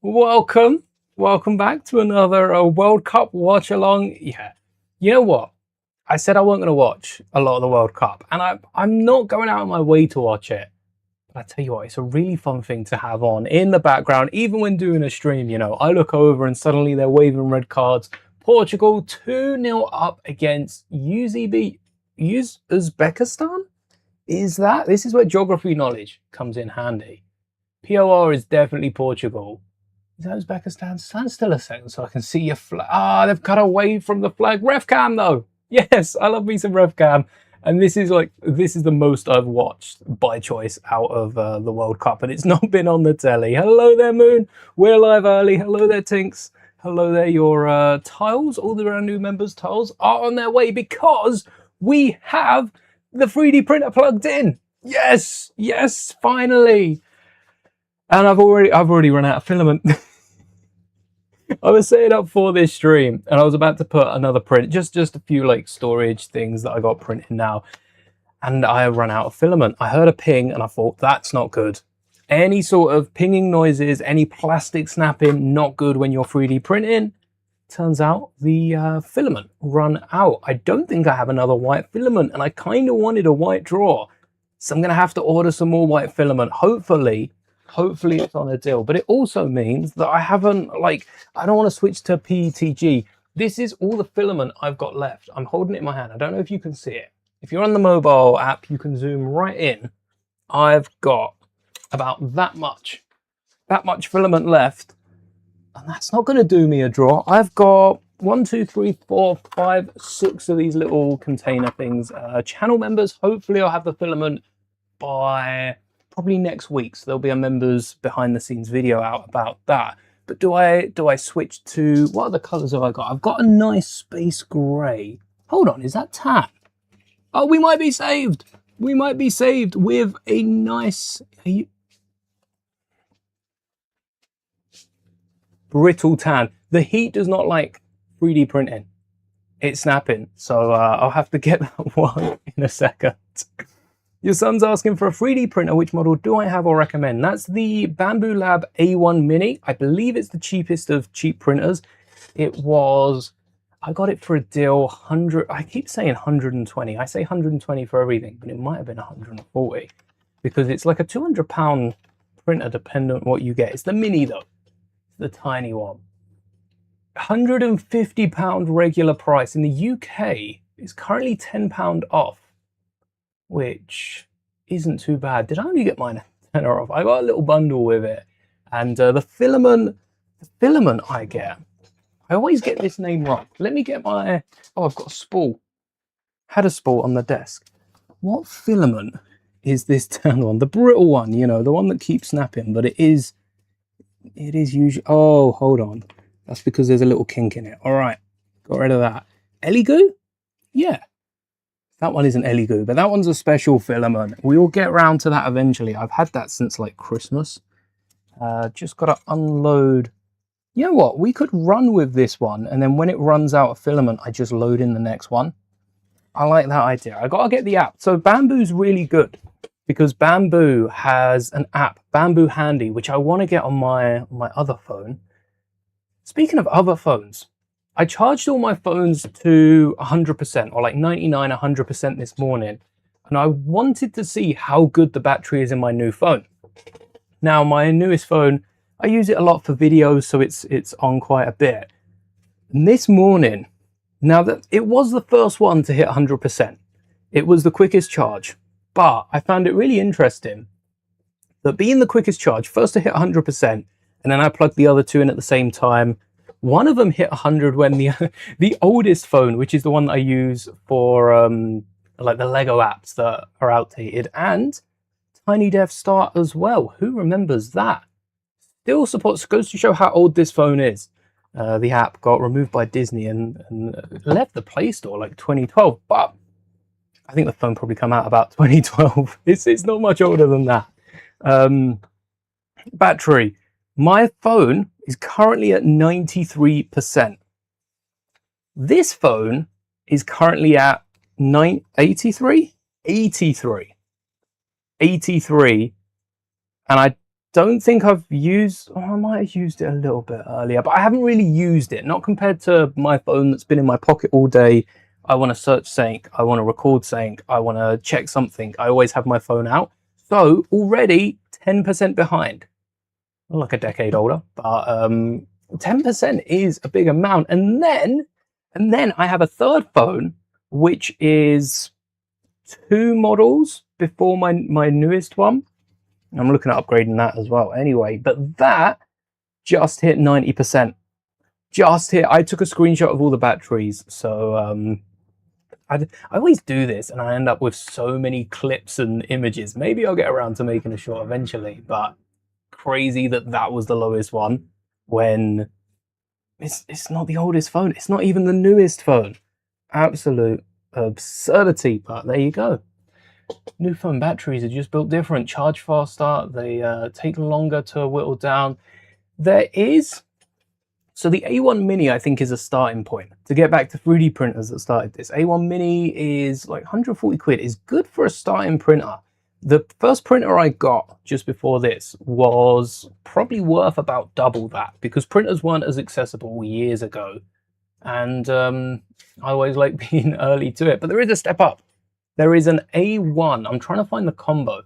Welcome back to another World Cup watch along. Yeah, you know what? I said I wasn't going to watch a lot of the World Cup, and I'm not going out of my way to watch it. But I tell you what, it's a really fun thing to have on in the background, even when doing a stream. You know, I look over and suddenly they're waving red cards. Portugal 2-0 up against Uzbekistan. This is where geography knowledge comes in handy. POR is definitely Portugal. Is that Uzbekistan? Stand still a second so I can see your flag. Ah, they've cut away from the flag. Ref cam though. Yes, I love me some ref cam. And this is the most I've watched by choice out of the World Cup, and it's not been on the telly. Hello there, Moon. We're live early. Hello there, Tinks. Hello there, your tiles. All the brand new members' tiles are on their way because we have the 3D printer plugged in. Yes, finally. And I've already run out of filament. I was setting up for this stream and I was about to put another print, just a few like storage things that I got printed now, and I ran out of filament. I heard a ping and I thought, that's not good. Any sort of pinging noises, any plastic snapping, not good when you're 3D printing. Turns out the filament run out. I don't think I have another white filament, and I kind of wanted a white drawer. So I'm going to have to order some more white filament. Hopefully it's on a deal, but it also means that I don't want to switch to PETG. This is all the filament I've got left. I'm holding it in my hand. I don't know if you can see it. If you're on the mobile app, you can zoom right in. I've got about that much filament left, and that's not going to do me a draw. I've got 1, 2, 3, 4, 5, 6 of these little container things. Channel members, hopefully I'll have the filament by probably next week, so there'll be a members behind the scenes video out about that. But do I switch to, what other colors have I got? I've got a nice space gray. Hold on, is that tan? Oh, we might be saved. We might be saved with a nice brittle tan. The heat does not like 3D printing. It's snapping, so I'll have to get that one in a second. Your son's asking for a 3D printer. Which model do I have or recommend? That's the Bamboo Lab A1 Mini. I believe it's the cheapest of cheap printers. I got it for a deal, 100, I keep saying 120. I say 120 for everything, but it might have been 140 because it's like a £200 printer depending on what you get. It's the Mini though, the tiny one. £150 regular price. In the UK, it's currently £10 off, which isn't too bad. Did I only get mine tenner off? I got a little bundle with it, and the filament I get, I always get this name wrong. Let me get my, oh, I've got a spool. Had a spool on the desk. What filament is this tan one? The brittle one, you know, the one that keeps snapping, but it is usually, oh, hold on. That's because there's a little kink in it. All right, got rid of that. Eligoo? Yeah. That one isn't Eligoo, but that one's a special filament. We will get around to that eventually. I've had that since like Christmas. Just got to unload. You know what? We could run with this one, and then when it runs out of filament, I just load in the next one. I like that idea. I got to get the app. So Bamboo's really good because Bamboo has an app, Bamboo Handy, which I want to get on my other phone. Speaking of other phones, I charged all my phones to 100% or like 99, 100% this morning. And I wanted to see how good the battery is in my new phone. Now, my newest phone, I use it a lot for videos, so it's on quite a bit. And this morning, now that it was the first one to hit 100%, it was the quickest charge. But I found it really interesting that being the quickest charge, first to hit 100%, and then I plugged the other two in at the same time. One of them hit 100 when the oldest phone, which is the one that I use for like the Lego apps that are outdated, and Tiny Dev Start as well. Who remembers that? Still supports, goes to show how old this phone is. The app got removed by Disney and left the Play Store like 2012, but I think the phone probably came out about 2012. It's not much older than that. Battery. My phone is currently at 93%. This phone is currently at 83, and don't think I've used, oh, I might have used it a little bit earlier, but I haven't really used it, not compared to my phone that's been in my pocket all day. I want to search something, I want to record something, I want to check something. I always have my phone out. So already 10% behind. I'm like a decade older, but 10% is a big amount. And then I have a third phone, which is 2 models before my newest one. I'm looking at upgrading that as well anyway, but that just hit 90%. Just hit. I took a screenshot of all the batteries, so I always do this and I end up with so many clips and images. Maybe I'll get around to making a short eventually, but crazy that that was the lowest one when it's not the oldest phone. It's not even the newest phone. Absolute absurdity, but there you go. New phone batteries are just built different, charge faster, they take longer to whittle down. There is, so the A1 Mini I think is a starting point. To get back to 3D printers that started this, A1 Mini is like 140 quid, is good for a starting printer. The first printer I got just before this was probably worth about double that because printers weren't as accessible years ago. And I always like being early to it, but there is a step up. There is an A1. I'm trying to find the combo.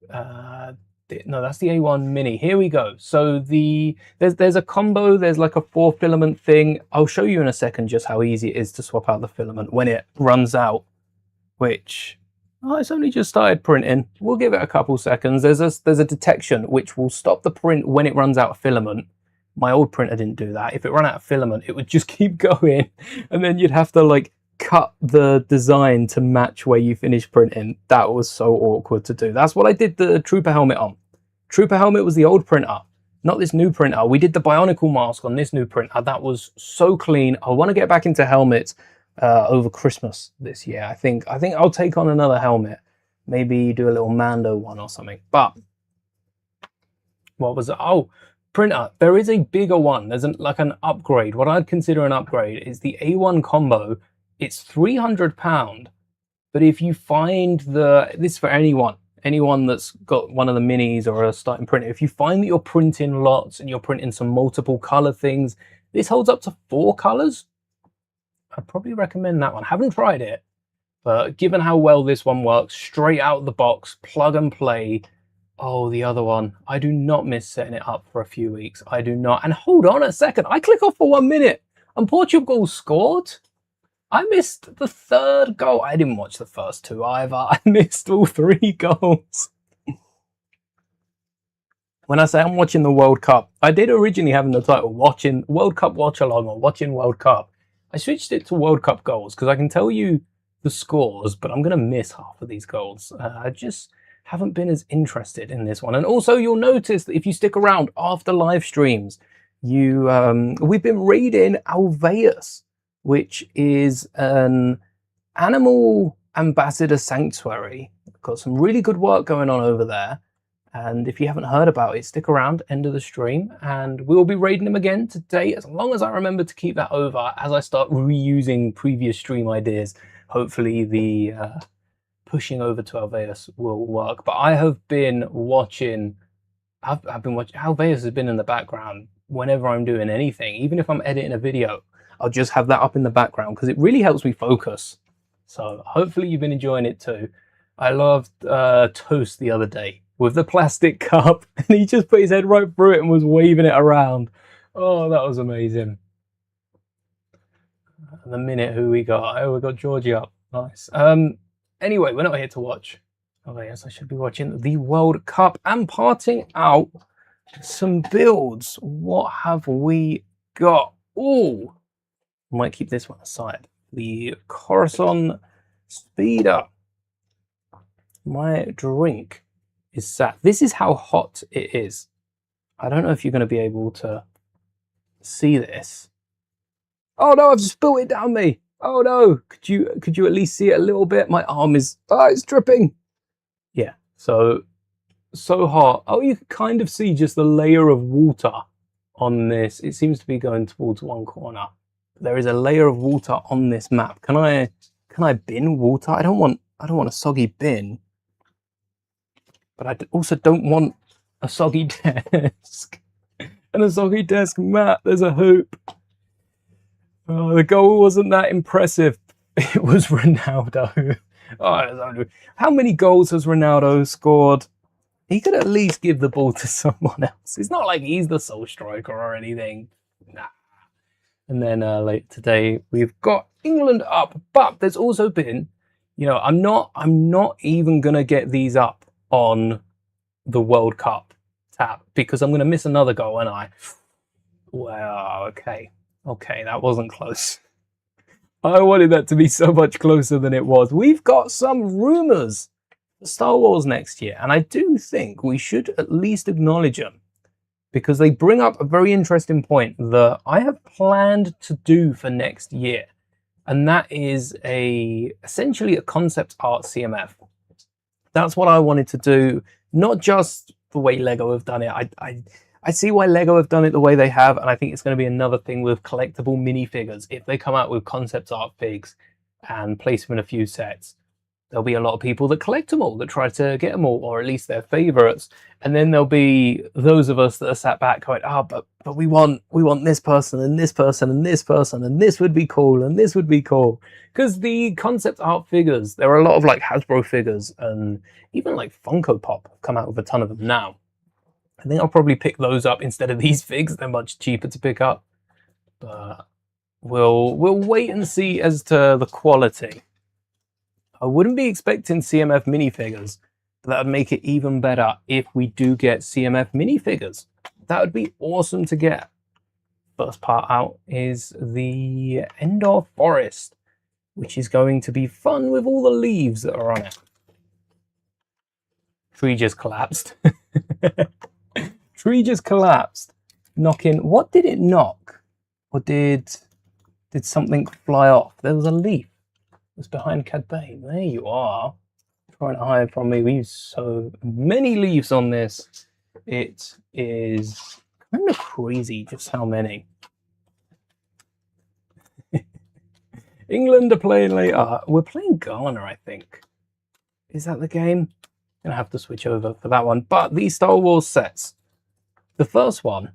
No, that's the A1 Mini. Here we go. So there's a combo. There's like a 4 filament thing. I'll show you in a second just how easy it is to swap out the filament when it runs out. Which, oh, it's only just started printing. We'll give it a couple seconds. There's a detection which will stop the print when it runs out of filament. My old printer didn't do that. If it ran out of filament, it would just keep going, and then you'd have to like cut the design to match where you finish printing. That was so awkward to do. That's what I did the Trooper helmet on. Trooper helmet was the old printer, not this new printer. We did the Bionicle mask on this new printer. That was so clean. I want to get back into helmets over Christmas this year. I think I'll take on another helmet. Maybe do a little Mando one or something. But what was it? Oh, printer. There is a bigger one. There's like an upgrade. What I'd consider an upgrade is the A1 combo. It's £300, but if you find this for anyone that's got one of the minis or a starting printer, if you find that you're printing lots and you're printing some multiple color things, this holds up to 4 colors. I'd probably recommend that one. Haven't tried it, but given how well this one works, straight out of the box, plug and play. Oh, the other one. I do not miss setting it up for a few weeks. I do not. And hold on a second. I click off for 1 minute and Portugal scored. I missed the 3rd goal. I didn't watch the first 2 either. I missed all 3 goals. When I say I'm watching the World Cup, I did originally have in the title watching World Cup watch along or watching World Cup. I switched it to World Cup goals because I can tell you the scores, but I'm going to miss half of these goals. I just haven't been as interested in this one. And also you'll notice that if you stick around after live streams, we've been raiding Alveus, which is an animal ambassador sanctuary. Got some really good work going on over there. And if you haven't heard about it, stick around, end of the stream, and we'll be raiding them again today, as long as I remember to keep that over as I start reusing previous stream ideas. Hopefully the pushing over to Alveus will work. But I have been watching, I've been watching, Alveus has been in the background whenever I'm doing anything, even if I'm editing a video. I'll just have that up in the background because it really helps me focus. So hopefully you've been enjoying it too. I loved Toast the other day with the plastic cup and he just put his head right through it and was waving it around. Oh, that was amazing. And the minute who we got? Oh, we got Georgie up. Nice. Anyway, we're not here to watch. Oh yes, I should be watching the World Cup and parting out some builds. What have we got? Oh, I might keep this one aside. The Coruscant Speeder. My drink is sat. This is how hot it is. I don't know if you're going to be able to see this. Oh no, I've just spilled it down me. Oh no, could you at least see it a little bit? My arm is, it's dripping. Yeah, so hot. Oh, you can kind of see just the layer of water on this. It seems to be going towards one corner. There is a layer of water on this map. Can I bin water? I don't want a soggy bin, but I also don't want a soggy desk, and a soggy desk mat. There's a hoop. Oh, the goal wasn't that impressive. It was Ronaldo. Oh, how many goals has Ronaldo scored? He could at least give the ball to someone else. It's not like he's the sole striker or anything. Nah. And then later today we've got England up, but there's also been, I'm not even gonna get these up on the World Cup tab because I'm gonna miss another goal, and I. Wow. Okay, that wasn't close. I wanted that to be so much closer than it was. We've got some rumors for Star Wars next year, and I do think we should at least acknowledge them because they bring up a very interesting point that I have planned to do for next year, and that is essentially a concept art CMF. That's what I wanted to do, not just the way Lego have done it. I see why Lego have done it the way they have, and I think it's going to be another thing with collectible minifigures. If they come out with concept art figs and place them in a few sets, there'll be a lot of people that collect them all, that try to get them all, or at least their favorites. And then there'll be those of us that are sat back going, but we want this person and this person and this person, and this would be cool and this would be cool. Because the concept art figures, there are a lot of like Hasbro figures, and even like Funko Pop have come out with a ton of them now. I think I'll probably pick those up instead of these figs. They're much cheaper to pick up. But we'll wait and see as to the quality. I wouldn't be expecting CMF minifigures, but that would make it even better if we do get CMF minifigures. That would be awesome to get. First part out is the Endor Forest, which is going to be fun with all the leaves that are on it. Tree just collapsed. Tree just collapsed. Knocking. What did it knock? Or did something fly off? There was a leaf. It was behind Cad Bane. There you are. Trying to hide from me. We use so many leaves on this. It is kind of crazy just how many. England are playing later. We're playing Ghana, I think. Is that the game? I'm gonna have to switch over for that one. But these Star Wars sets. The first one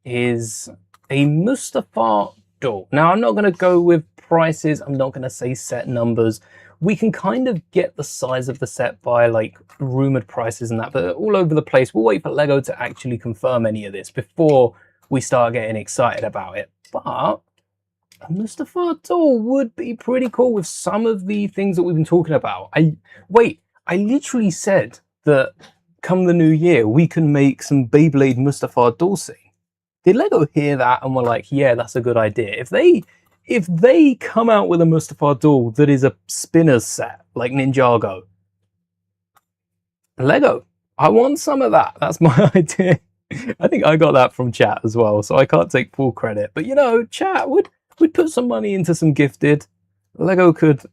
is a Mustafar doll. Now, I'm not going to go with prices. I'm not going to say set numbers. We can kind of get the size of the set by like rumored prices and that, but all over the place. We'll wait for Lego to actually confirm any of this before we start getting excited about it. But a Mustafar doll would be pretty cool with some of the things that we've been talking about. I literally said that come the new year, we can make some Beyblade Mustafar doll scene. Did Lego hear that and were like, yeah, that's a good idea? If they come out with a Mustafar doll that is a spinner's set, like Ninjago, Lego, I want some of that. That's my idea. I think I got that from chat as well, so I can't take full credit. But chat would put some money into some gifted. Lego drop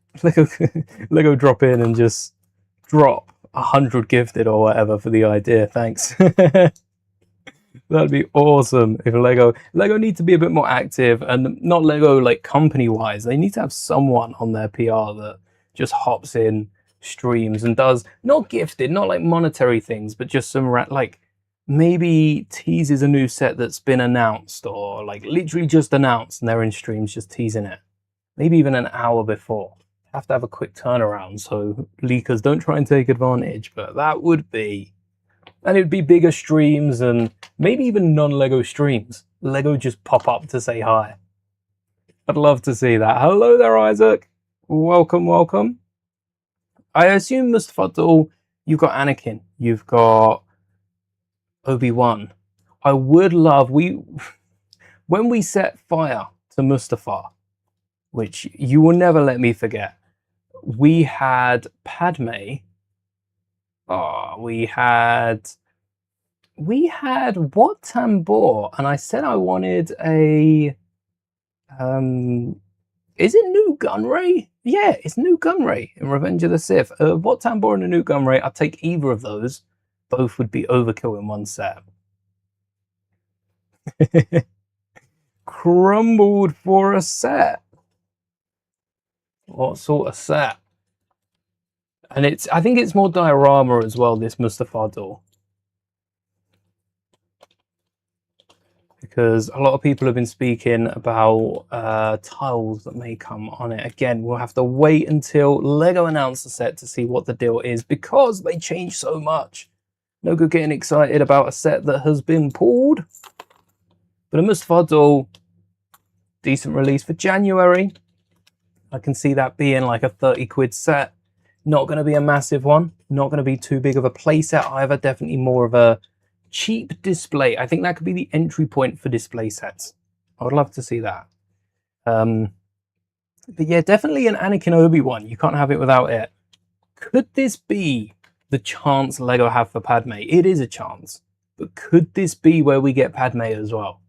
in and just drop 100 gifted or whatever for the idea. Thanks. That'd be awesome if Lego need to be a bit more active, and not Lego like company wise. They need to have someone on their PR that just hops in, streams, and does not gifted, not like monetary things, but just some like maybe teases a new set that's been announced, or like literally just announced and they're in streams just teasing it. Maybe even an hour before. Have to have a quick turnaround so leakers don't try and take advantage, but that would be, and it'd be bigger streams and maybe even non-Lego streams. Lego just pop up to say hi. I'd love to see that. Hello there, Isaac. Welcome. I assume, Mustafar doll, you've got Anakin, you've got Obi-Wan. I would love, when we set fire to Mustafar, which you will never let me forget, we had Padme. We had Wat Tambor, and I said I wanted a is it New Gunray? Yeah, it's New Gunray in Revenge of the Sith. Wat Tambor and a New Gunray, I'd take either of those. Both would be overkill in one set. Crumbled for a set. What sort of set? And I think it's more diorama as well, this Mustafar doll. because a lot of people have been speaking about tiles that may come on it. Again, we'll have to wait until Lego announce the set to see what the deal is, because they change so much. No good getting excited about a set that has been pulled. But a Mustafar doll, decent release for January. I can see that being like a 30 quid set. Not going to be a massive one. Not going to be too big of a play set either. Definitely more of a cheap display. I think that could be the entry point for display sets. I would love to see that. But yeah, definitely an Anakin Obi-Wan. You can't have it without it. Could this be the chance Lego have for Padme? It is a chance. But could this be where we get Padme as well?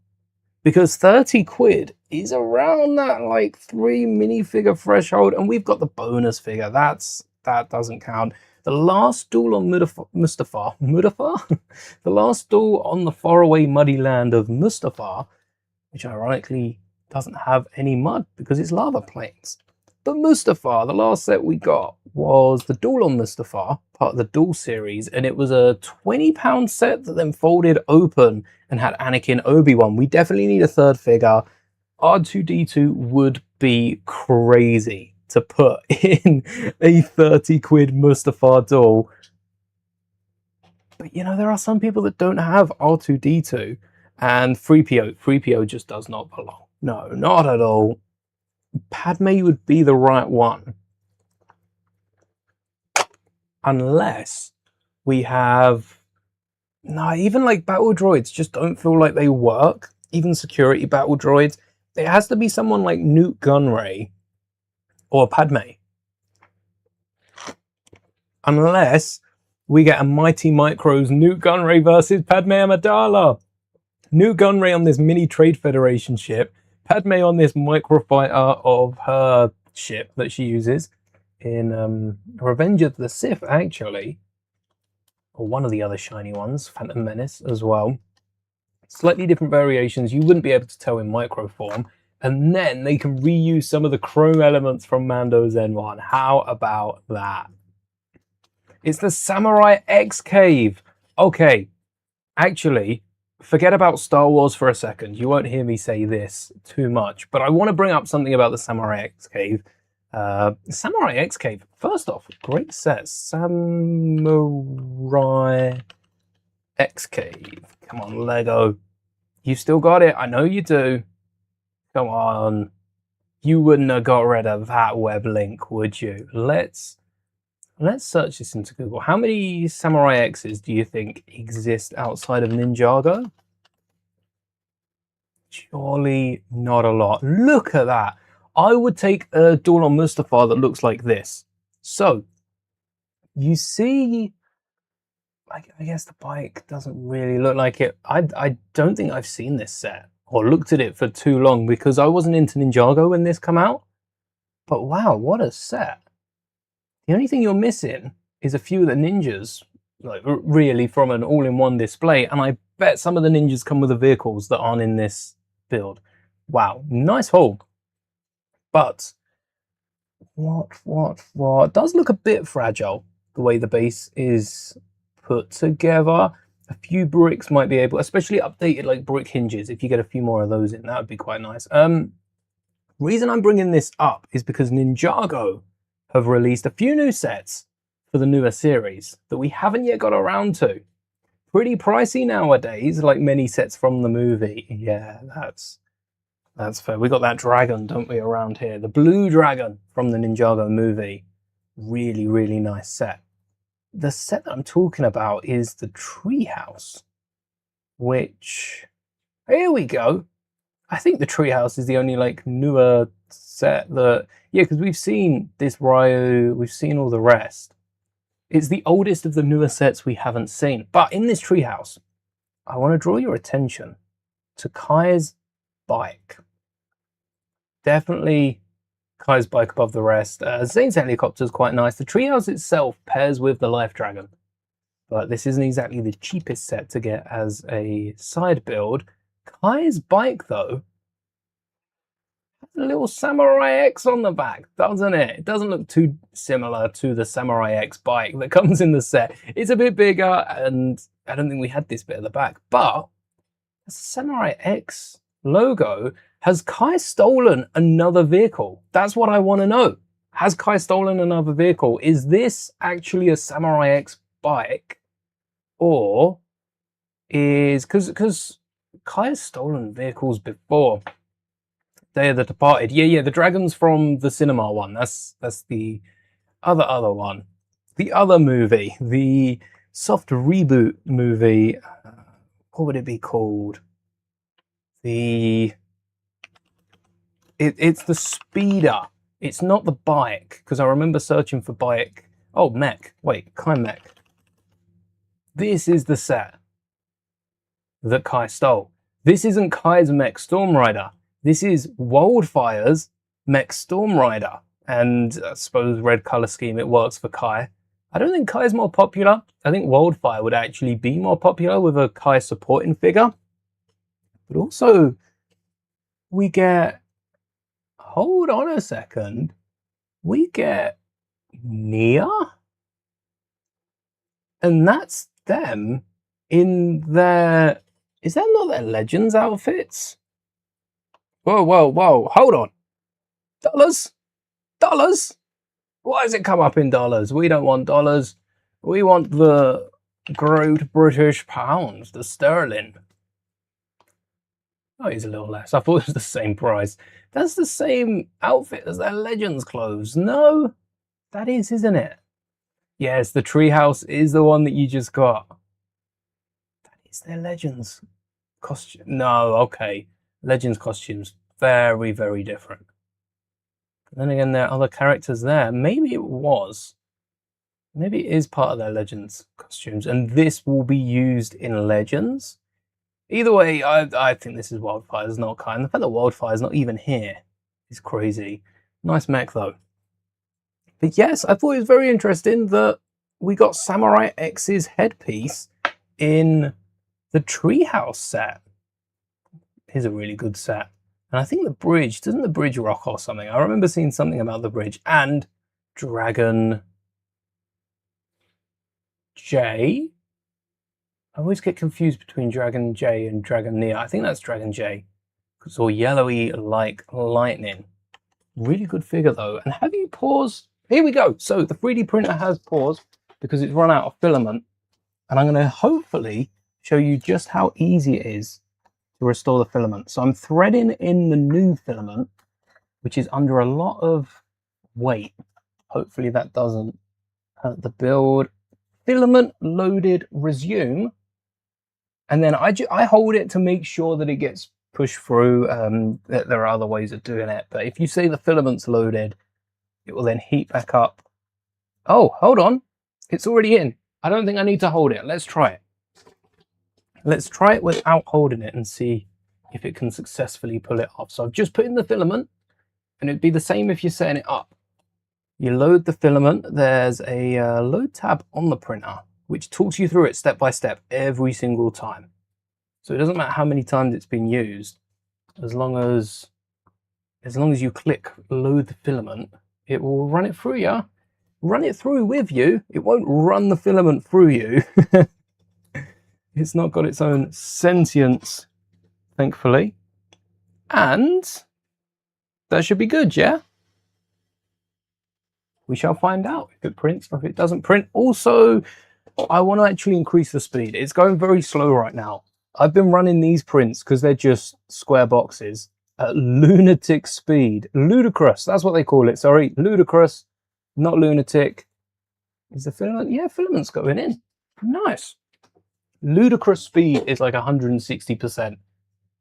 Because 30 quid is around that like 3 minifigure threshold, and we've got the bonus figure. That doesn't count. The last duel on Mustafar? The last duel on the faraway muddy land of Mustafar, which ironically doesn't have any mud because it's lava plains. But Mustafar, the last set we got was the duel on Mustafar, part of the duel series, and it was a £20 set that then folded open and had Anakin Obi-Wan. We definitely need a third figure. R2-D2 would be crazy to put in a 30 quid Mustafar duel. But you know, there are some people that don't have R2-D2, and 3PO just does not belong. No, not at all. Padme would be the right one. Unless we have... No, even like battle droids just don't feel like they work. Even security battle droids. It has to be someone like Newt Gunray or Padme. Unless we get a Mighty Micros Newt Gunray versus Padme Amidala. Newt Gunray on this mini Trade Federation ship. Padme on this microfighter of her ship that she uses in Revenge of the Sith, actually. Or one of the other shiny ones, Phantom Menace as well. Slightly different variations you wouldn't be able to tell in micro form. And then they can reuse some of the chrome elements from Mando Zen 1. How about that? It's the Samurai X Cave. Okay, actually, forget about Star Wars for a second. You won't hear me say this too much, but I want to bring up something about the Samurai X Cave. Samurai X Cave, first off, great set. Samurai X Cave. Come on, Lego. You still got it. I know you do. Come on. You wouldn't have got rid of that web link, would you? Let's search this into Google. How many Samurai X's do you think exist outside of Ninjago? Surely not a lot. Look at that. I would take a duel on Mustafar that looks like this. So, you see, I guess the bike doesn't really look like it. I don't think I've seen this set or looked at it for too long because I wasn't into Ninjago when this came out. But wow, what a set. The only thing you're missing is a few of the ninjas, like really from an all-in-one display, and I bet some of the ninjas come with the vehicles that aren't in this build. Wow, nice haul. But what? It does look a bit fragile, the way the base is put together. A few bricks might be able, especially updated like brick hinges, if you get a few more of those in, that would be quite nice. Reason I'm bringing this up is because Ninjago have released a few new sets for the newer series that we haven't yet got around to. Pretty pricey nowadays, like many sets from the movie. Yeah, that's fair. We got that dragon, don't we, around here? The blue dragon from the Ninjago movie. Really, really nice set. The set that I'm talking about is the Treehouse, which, here we go. I think the Treehouse is the only like newer set that, yeah, because we've seen this Ryu, we've seen all the rest. It's the oldest of the newer sets we haven't seen. But in this Treehouse, I want to draw your attention to Kai's bike. Definitely Kai's bike above the rest. Zane's helicopter is quite nice. The Treehouse itself pairs with the Life Dragon. But this isn't exactly the cheapest set to get as a side build. Kai's bike, though, has a little Samurai X on the back, doesn't it? It doesn't look too similar to the Samurai X bike that comes in the set. It's a bit bigger, and I don't think we had this bit at the back. But the Samurai X logo. Has Kai stolen another vehicle? That's what I want to know. Has Kai stolen another vehicle? Is this actually a Samurai X bike? Or is... Because Kai has stolen vehicles before. Day of the Departed. Yeah, the dragons from the cinema one. That's the other one. The other movie. The soft reboot movie. What would it be called? It's the speeder. It's not the bike, because I remember searching for bike. Oh, mech. Wait, Kai mech. This is the set that Kai stole. This isn't Kai's mech Storm Rider. This is Wildfire's mech Storm Rider. And I suppose red color scheme, it works for Kai. I don't think Kai's more popular. I think Wildfire would actually be more popular with a Kai supporting figure. But also, we get... Hold on a second. We get Nia? And that's them in their... Is that not their Legends outfits? Whoa. Hold on. Dollars? Dollars? Why does it come up in dollars? We don't want dollars. We want the Great British pounds, the sterling. Oh, he's a little less. I thought it was the same price. That's the same outfit as their Legends clothes. No, that is, isn't it? Yes, the treehouse is the one that you just got. That is their Legends costume. No, okay. Legends costumes, very, very different. And then again, there are other characters there. Maybe it was. Maybe it is part of their Legends costumes. And this will be used in Legends. Either way, I think this is Wildfire's, not Kai. And the fact that Wildfire's not even here is crazy. Nice mech, though. But yes, I thought it was very interesting that we got Samurai X's headpiece in the Treehouse set. Here's a really good set. And I think the bridge, doesn't the bridge rock or something? I remember seeing something about the bridge. And Dragon J. I always get confused between Dragon J and Dragon Nia. I think that's Dragon J. It's all yellowy like lightning. Really good figure though. And have you paused? Here we go. So the 3D printer has paused because it's run out of filament. And I'm going to hopefully show you just how easy it is to restore the filament. So I'm threading in the new filament, which is under a lot of weight. Hopefully that doesn't hurt the build. Filament loaded, resume. And then I hold it to make sure that it gets pushed through. There are other ways of doing it. But if you say the filament's loaded, it will then heat back up. Oh, hold on. It's already in. I don't think I need to hold it. Let's try it. Let's try it without holding it and see if it can successfully pull it off. So I've just put in the filament, and it'd be the same if you're setting it up. You load the filament. There's a load tab on the printer, which talks you through it step by step every single time. So it doesn't matter how many times it's been used, as long as you click load the filament, it will run it through you. Run it through with you. It won't run the filament through you. It's not got its own sentience, thankfully. And that should be good, yeah? We shall find out if it prints or if it doesn't print. Also, I want to actually increase the speed. It's going very slow right now. I've been running these prints because they're just square boxes at lunatic speed. Ludicrous, that's what they call it, sorry. Ludicrous, not lunatic. Is the filament? Yeah, filament's going in. Nice. Ludicrous speed is like 160%.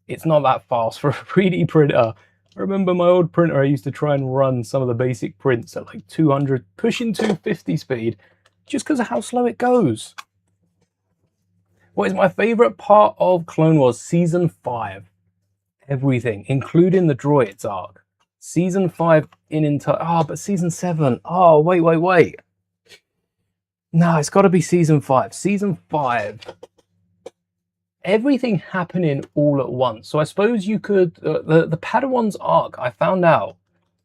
It's not that fast for a 3D printer. I remember my old printer, I used to try and run some of the basic prints at like 200, pushing 250 speed, just because of how slow it goes. What is my favorite part of Clone Wars Season 5? Everything, including the droids arc. Season 5 in entire... Oh, but Season 7. Oh, wait. No, it's got to be Season 5. Season 5. Everything happening all at once. So I suppose you could... the Padawan's arc, I found out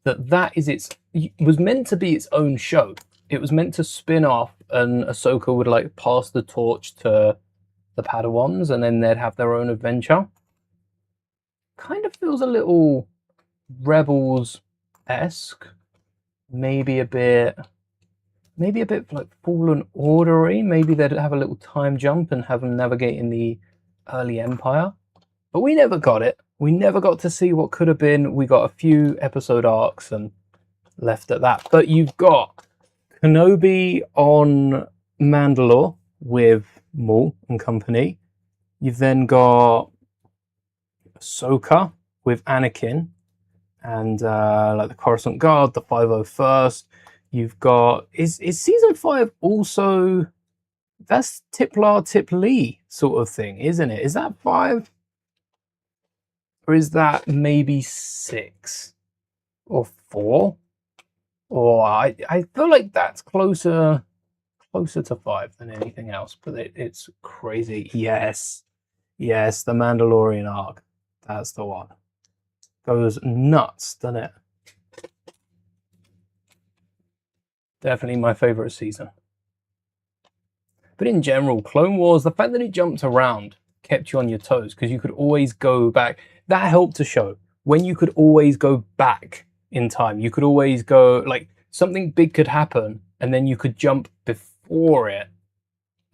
that it was meant to be its own show. It was meant to spin off and Ahsoka would like pass the torch to the Padawans, and then they'd have their own adventure. Kind of feels a little Rebels-esque, maybe a bit like Fallen Order-y. Maybe they'd have a little time jump and have them navigating the early Empire. But we never got it. We never got to see what could have been. We got a few episode arcs and left at that. But you've got Kenobi on Mandalore with Maul and company. You've then got Ahsoka with Anakin and like the Coruscant Guard, the 501st. You've got is season 5 also? That's Tiplar Tiplee sort of thing, isn't it? Is that 5? Or is that maybe 6 or 4? Or I feel like that's closer to 5 than anything else. But it's crazy. Yes, the Mandalorian arc. That's the one. Goes nuts, doesn't it? Definitely my favorite season. But in general, Clone Wars, the fact that it jumped around kept you on your toes because you could always go back. That helped to show when you could always go back in time. You could always go, like, something big could happen and then you could jump before it.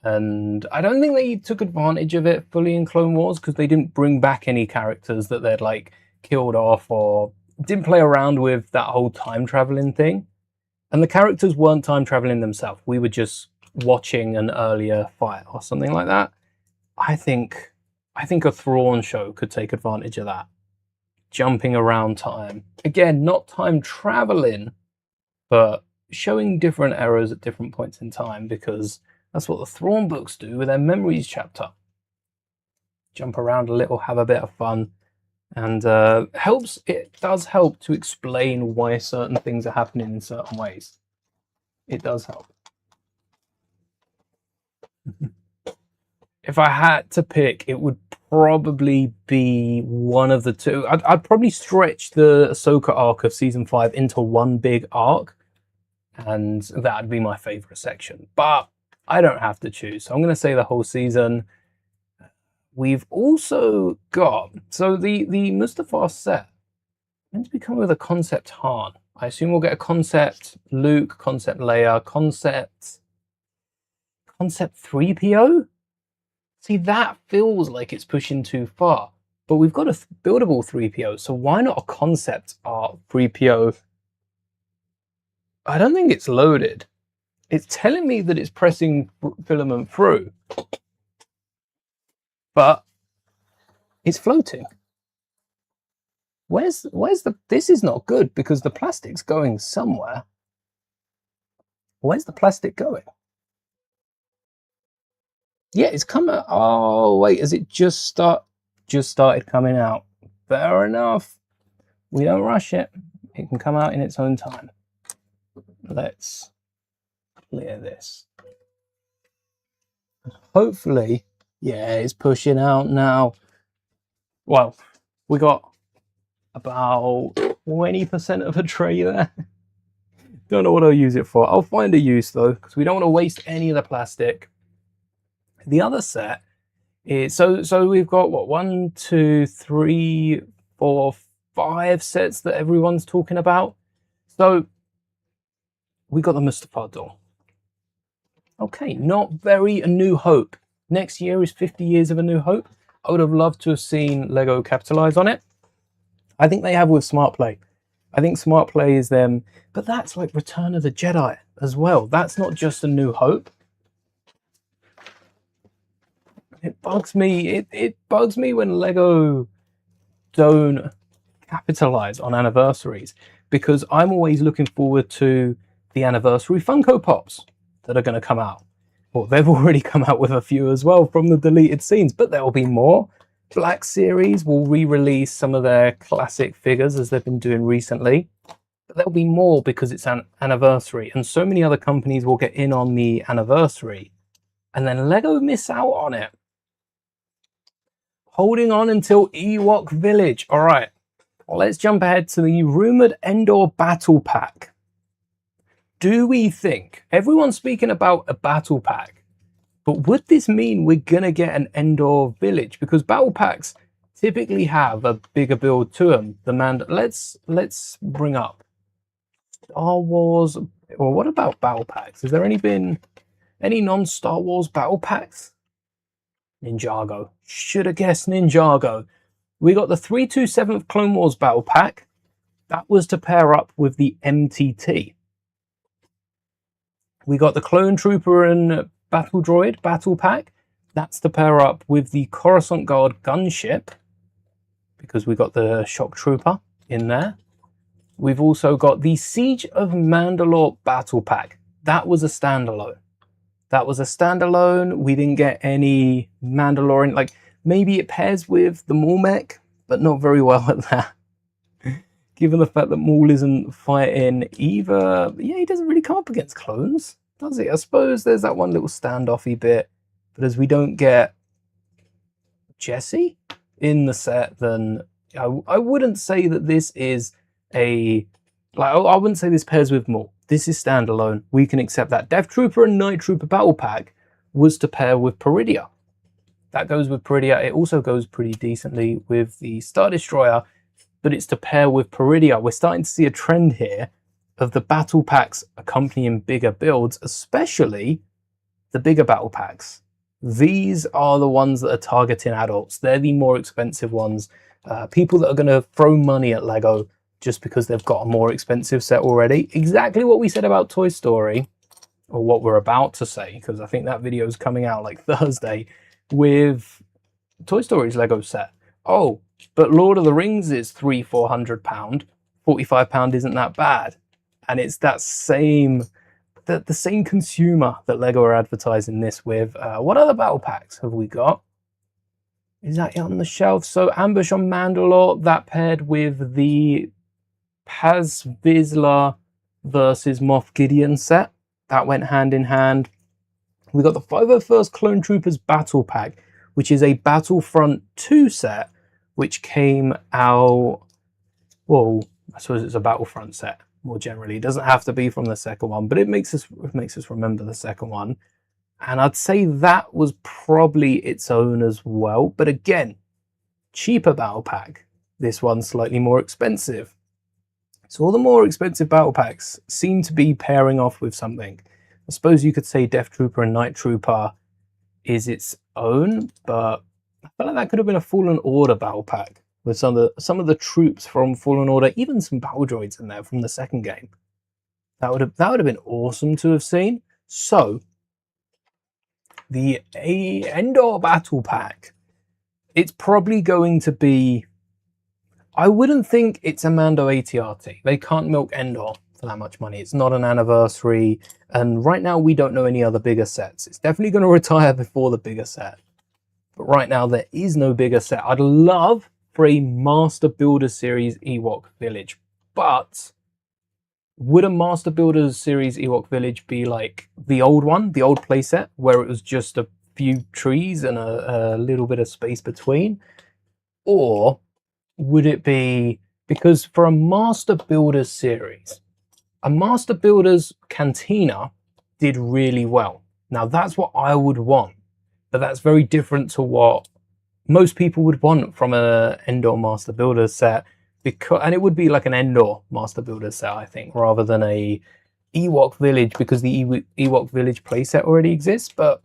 And I don't think they took advantage of it fully in Clone Wars because they didn't bring back any characters that they'd like killed off or didn't play around with that whole time traveling thing. And the characters weren't time traveling themselves. We were just watching an earlier fight or something like that. I think a Thrawn show could take advantage of that. Jumping around time. Again, not time traveling, but showing different eras at different points in time, because that's what the Thrawn books do with their Memories chapter. Jump around a little, have a bit of fun, and it does help to explain why certain things are happening in certain ways. It does help. If I had to pick, it would probably be one of the two. I'd probably stretch the Ahsoka arc of season 5 into one big arc, and that'd be my favorite section. But I don't have to choose, so I'm going to say the whole season. We've also got, so the Mustafar set meant to be coming with a concept Han. I assume we'll get a concept Luke, concept Leia, concept 3PO. See, that feels like it's pushing too far. But we've got a buildable 3PO, so why not a concept art 3PO? I don't think it's loaded. It's telling me that it's pressing filament through. But it's floating. Where's the... This is not good because the plastic's going somewhere. Where's the plastic going? Yeah, it's coming. Oh wait, has it just started coming out? Fair enough. We don't rush it. It can come out in its own time. Let's clear this. Hopefully, yeah, it's pushing out now. Well, we got about 20% of a tray there. Don't know what I'll use it for. I'll find a use though, because we don't want to waste any of the plastic. The other set is so we've got what 1, 2, 3, 4, 5 sets that everyone's talking about. So we got the Mustafar doll. Okay, not very A New Hope. Next year is 50 years of A New Hope. I would have loved to have seen Lego capitalize on it. I think they have with Smart Play. I think Smart Play is them, but that's like Return of the Jedi as well. That's not just A New Hope. It bugs me. It bugs me when Lego don't capitalize on anniversaries, because I'm always looking forward to the anniversary Funko Pops that are going to come out. Well, they've already come out with a few as well from the deleted scenes, but there will be more. Black Series will re-release some of their classic figures as they've been doing recently. But there'll be more because it's an anniversary, and so many other companies will get in on the anniversary, and then Lego miss out on it. Holding on until Ewok Village. All right, let's jump ahead to the rumored Endor Battle Pack. Do we think, everyone's speaking about a battle pack, But would this mean we're going to get an Endor village? Because battle packs typically have a bigger build to them. Let's bring up Star Wars. Or what about battle packs? Has there been any non-Star Wars battle packs? Ninjago. Should have guessed Ninjago. We got the 327th Clone Wars battle pack. That was to pair up with the MTT. We got the Clone Trooper and Battle Droid battle pack. That's to pair up with the Coruscant Guard gunship, because we got the Shock Trooper in there. We've also got the Siege of Mandalore battle pack. That was a standalone. We didn't get any Mandalorian, like maybe it pairs with the Maul mech, but not very well at that. Given the fact that Maul isn't fighting either, yeah, he doesn't really come up against clones, does he? I suppose there's that one little standoffy bit, but as we don't get Jesse in the set, then I wouldn't say that this is I wouldn't say this pairs with Maul. This is standalone. We can accept that. Death Trooper and Night Trooper battle pack was to pair with Peridia. That goes with Peridia. It also goes pretty decently with the Star Destroyer, but it's to pair with Peridia. We're starting to see a trend here of the battle packs accompanying bigger builds, especially the bigger battle packs. These are the ones that are targeting adults. They're the more expensive ones. People that are going to throw money at Lego just because they've got a more expensive set already. Exactly what we said about Toy Story, or what we're about to say, because I think that video is coming out like Thursday, with Toy Story's Lego set. Oh, but Lord of the Rings is £300-400. £45 isn't that bad. And it's that same, the same consumer that Lego are advertising this with. What other battle packs have we got? Is that on the shelf? So Ambush on Mandalore, that paired with the Paz Vizsla versus Moff Gideon set. That went hand in hand. We got the 501st Clone Troopers battle pack, which is a Battlefront 2 set, which came out, well, I suppose it's a Battlefront set more generally. It doesn't have to be from the second one, but it makes us remember the second one. And I'd say that was probably its own as well. But again, cheaper battle pack. This one's slightly more expensive. So all the more expensive battle packs seem to be pairing off with something. I suppose you could say Death Trooper and Night Trooper is its own, but I feel like that could have been a Fallen Order battle pack with some of the troops from Fallen Order, even some battle droids in there from the second game. That would have been awesome to have seen. So the Endor battle pack, it's probably going to be, I wouldn't think it's a Mando ATRT. They can't milk Endor for that much money. It's not an anniversary, and right now we don't know any other bigger sets. It's definitely going to retire before the bigger set, but right now there is no bigger set. I'd love for a Master Builder Series Ewok Village, but would a Master Builders Series Ewok Village be like the old one, the old playset, where it was just a few trees and a little bit of space between? Or would it be, because for a Master Builders series, a Master Builders Cantina did really well. Now that's what I would want, but that's very different to what most people would want from a Endor Master Builders set. And it would be like an Endor Master Builder set, I think, rather than a Ewok Village, because the Ewok Village playset already exists, but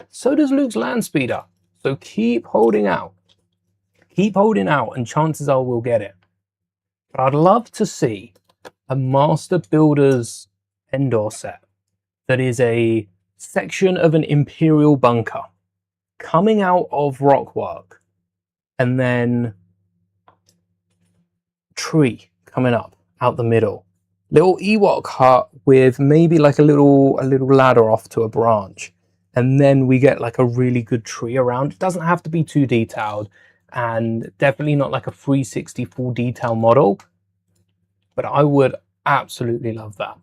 so does Luke's Land Speeder. So keep holding out. Keep holding out, and chances are we'll get it. But I'd love to see a Master Builders Endor set that is a section of an Imperial bunker coming out of rockwork, and then tree coming up out the middle, little Ewok hut with maybe like a little ladder off to a branch, and then we get like a really good tree around. It doesn't have to be too detailed, and definitely not like a 360 full detail model, but I would absolutely love that.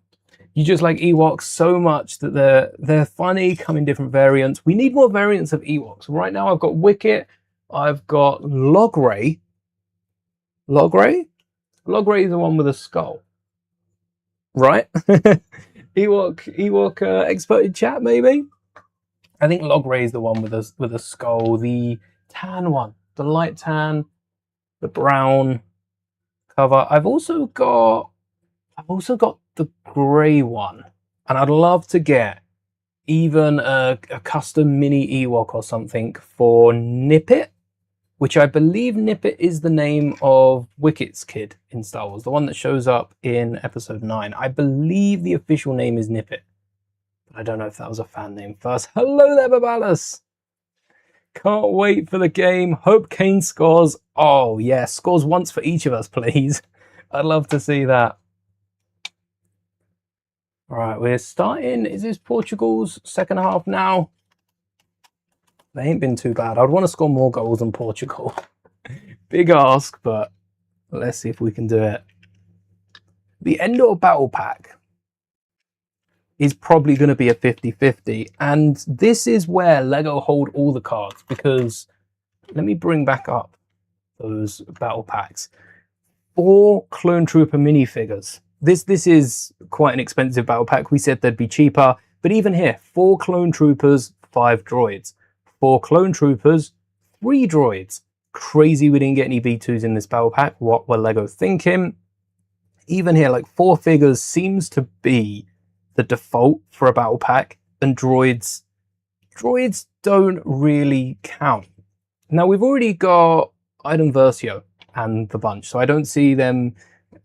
You just like Ewoks so much that they're funny, come in different variants. We need more variants of Ewoks. Right now I've got Wicket, I've got Logray. Logray is the one with a skull, right? Ewok expert in chat, maybe. I think Log Ray is the one with a skull. The tan one, the light tan, the brown cover. I've also got the grey one, and I'd love to get even a custom mini Ewok or something for Nippet, which I believe Nippet is the name of Wicket's kid in Star Wars, the one that shows up in Episode 9. I believe the official name is Nippet, but I don't know if that was a fan name first. Hello there, Babalas! Can't wait for the game. Hope Kane scores. Oh, yeah, scores once for each of us, please. I'd love to see that. All right, we're starting. Is this Portugal's second half now? They ain't been too bad. I'd want to score more goals than Portugal. Big ask, but let's see if we can do it. The Endor Battle Pack is probably going to be a 50-50. And this is where LEGO hold all the cards, because let me bring back up those battle packs. 4 Clone Trooper minifigures. This is quite an expensive battle pack. We said they'd be cheaper, but even here, 4 Clone Troopers, 5 droids. 4 Clone Troopers, 3 droids. Crazy we didn't get any B2s in this battle pack. What were LEGO thinking? Even here, like 4 figures seems to be the default for a battle pack, and droids don't really count. Now we've already got Iden Versio and the bunch, so I don't see them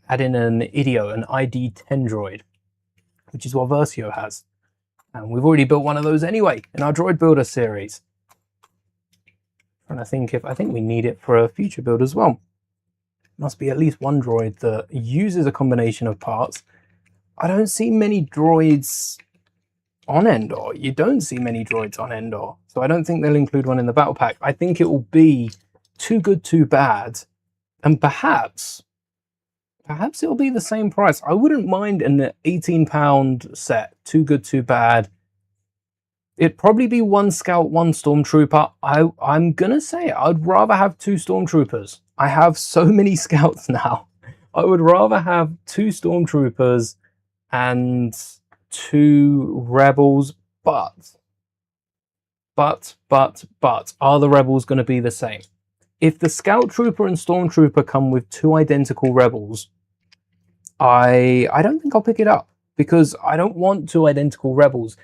add in an Idio, an ID-10 droid, which is what Versio has. And we've already built one of those anyway in our Droid Builder series. And I think we need it for a future build as well. Must be at least one droid that uses a combination of parts. I don't see many droids on Endor. You don't see many droids on Endor. So I don't think they'll include one in the battle pack. I think it will be Too Good, Too Bad. And perhaps it'll be the same price. I wouldn't mind an £18 set, Too Good, Too Bad. It'd probably be 1 Scout, 1 Stormtrooper. I'm gonna say I'd rather have 2 Stormtroopers. I have so many Scouts now. I would rather have 2 Stormtroopers and 2 Rebels, but are the Rebels gonna be the same? If the Scout Trooper and Stormtrooper come with 2 identical Rebels, I don't think I'll pick it up, because I don't want 2 identical Rebels.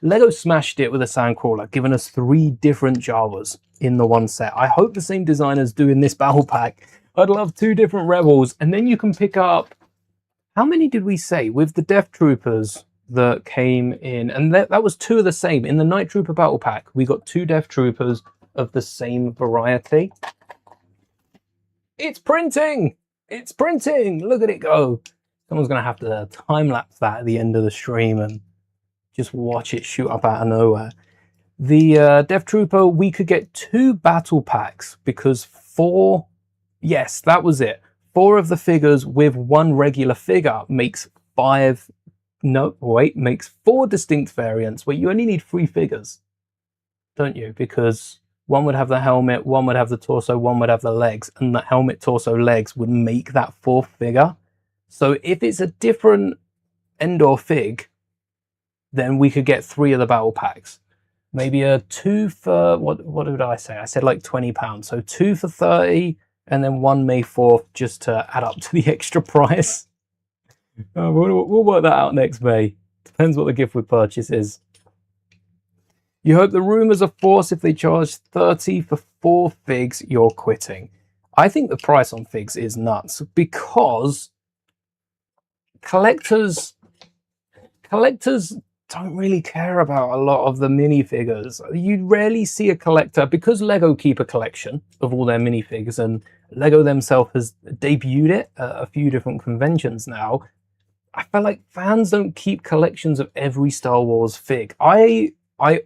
LEGO smashed it with a Sandcrawler, giving us 3 different Jawas in the one set. I hope the same designers do in this battle pack. I'd love 2 different Rebels, and then you can pick up, how many did we say? With the Death Troopers that came in, and that was 2 of the same. In the Night Trooper battle pack, we got 2 Death Troopers of the same variety. It's printing! It's printing! Look at it go! Someone's going to have to time-lapse that at the end of the stream and just watch it shoot up out of nowhere. The Death Trooper, we could get 2 battle packs, because 4... Yes, that was it. 4 of the figures with 1 regular figure makes 5... No, wait, makes 4 distinct variants, where you only need 3 figures, don't you? Because 1 would have the helmet, 1 would have the torso, 1 would have the legs, and the helmet, torso, legs would make that 4th figure. So if it's a different Endor fig, then we could get 3 of the battle packs. Maybe a 2 for, what did I say? I said like £20. So 2 for 30, and then 1 May 4th, just to add up to the extra price. We'll work that out next May. Depends what the gift with purchase is. You hope the rumors are false. If they charge 30 for 4 figs, you're quitting. I think the price on figs is nuts, because collectors don't really care about a lot of the minifigures. You rarely see a collector, because LEGO keep a collection of all their minifigs, and LEGO themselves has debuted it at a few different conventions now. I feel like fans don't keep collections of every Star Wars fig. I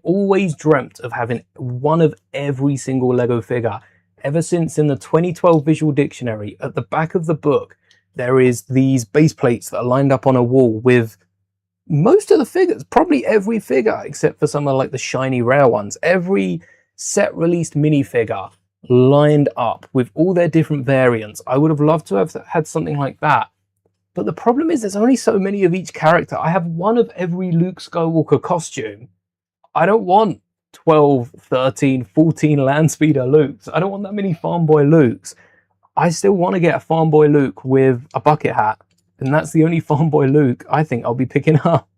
always dreamt of having one of every single LEGO figure. Ever since in the 2012 Visual Dictionary, at the back of the book, there is these base plates that are lined up on a wall with most of the figures, probably every figure, except for some of like the shiny rare ones. Every set released minifigure lined up with all their different variants. I would have loved to have had something like that. But the problem is there's only so many of each character. I have one of every Luke Skywalker costume. I don't want 12, 13, 14 land speeder Lukes. I don't want that many farm boy Lukes. I still want to get a farm boy Luke with a bucket hat, and that's the only farm boy Luke I think I'll be picking up.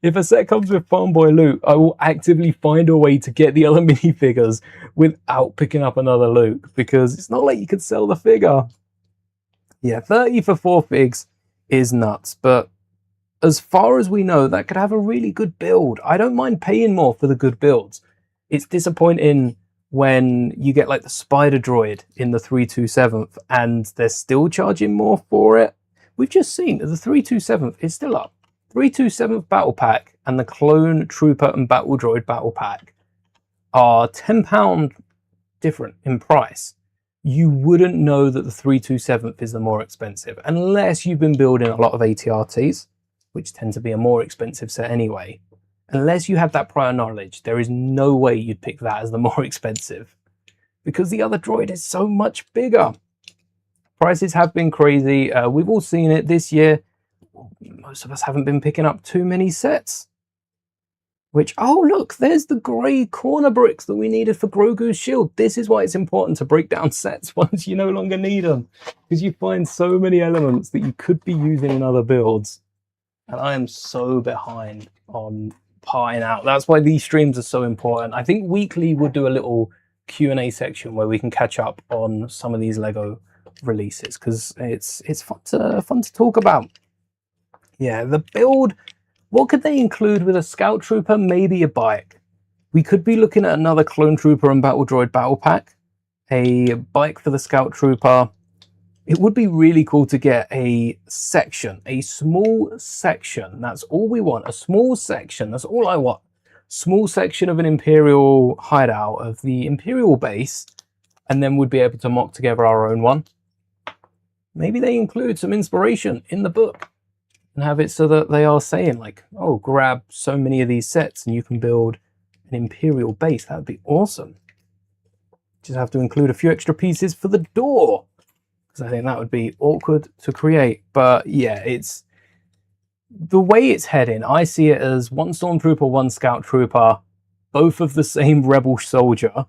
If a set comes with farm boy Luke, I will actively find a way to get the other minifigures without picking up another Luke, because it's not like you could sell the figure. Yeah, 30 for 4 figs is nuts, but as far as we know, that could have a really good build. I don't mind paying more for the good builds. It's disappointing when you get like the spider droid in the 327th and they're still charging more for it. We've just seen that the 327th is still up. 327th battle pack and the clone trooper and battle droid battle pack are £10 different in price. You wouldn't know that the 327th is the more expensive unless you've been building a lot of ATRTs, which tend to be a more expensive set anyway. Unless you have that prior knowledge, there is no way you'd pick that as the more expensive, because the other droid is so much bigger. Prices have been crazy. We've all seen it this year. Most of us haven't been picking up too many sets. Which, oh look, there's the grey corner bricks that we needed for Grogu's shield. This is why it's important to break down sets once you no longer need them, because you find so many elements that you could be using in other builds. And I am so behind on parting out. That's why these streams are so important. I think weekly we'll do a little Q&A section where we can catch up on some of these Lego releases, because it's fun to talk about. Yeah, the build, what could they include with a Scout Trooper? Maybe a bike. We could be looking at another Clone Trooper and Battle Droid battle pack. A bike for the Scout Trooper. It would be really cool to get a section, a small section. That's all we want, a small section. That's all I want. Small section of an Imperial hideout of the Imperial base, and then we'd be able to mock together our own one. Maybe they include some inspiration in the book and have it so that they are saying like, oh, grab so many of these sets and you can build an Imperial base. That would be awesome. Just have to include a few extra pieces for the door, because I think that would be awkward to create. But yeah, it's the way it's heading. I see it as one Stormtrooper, one Scout Trooper, both of the same Rebel soldier.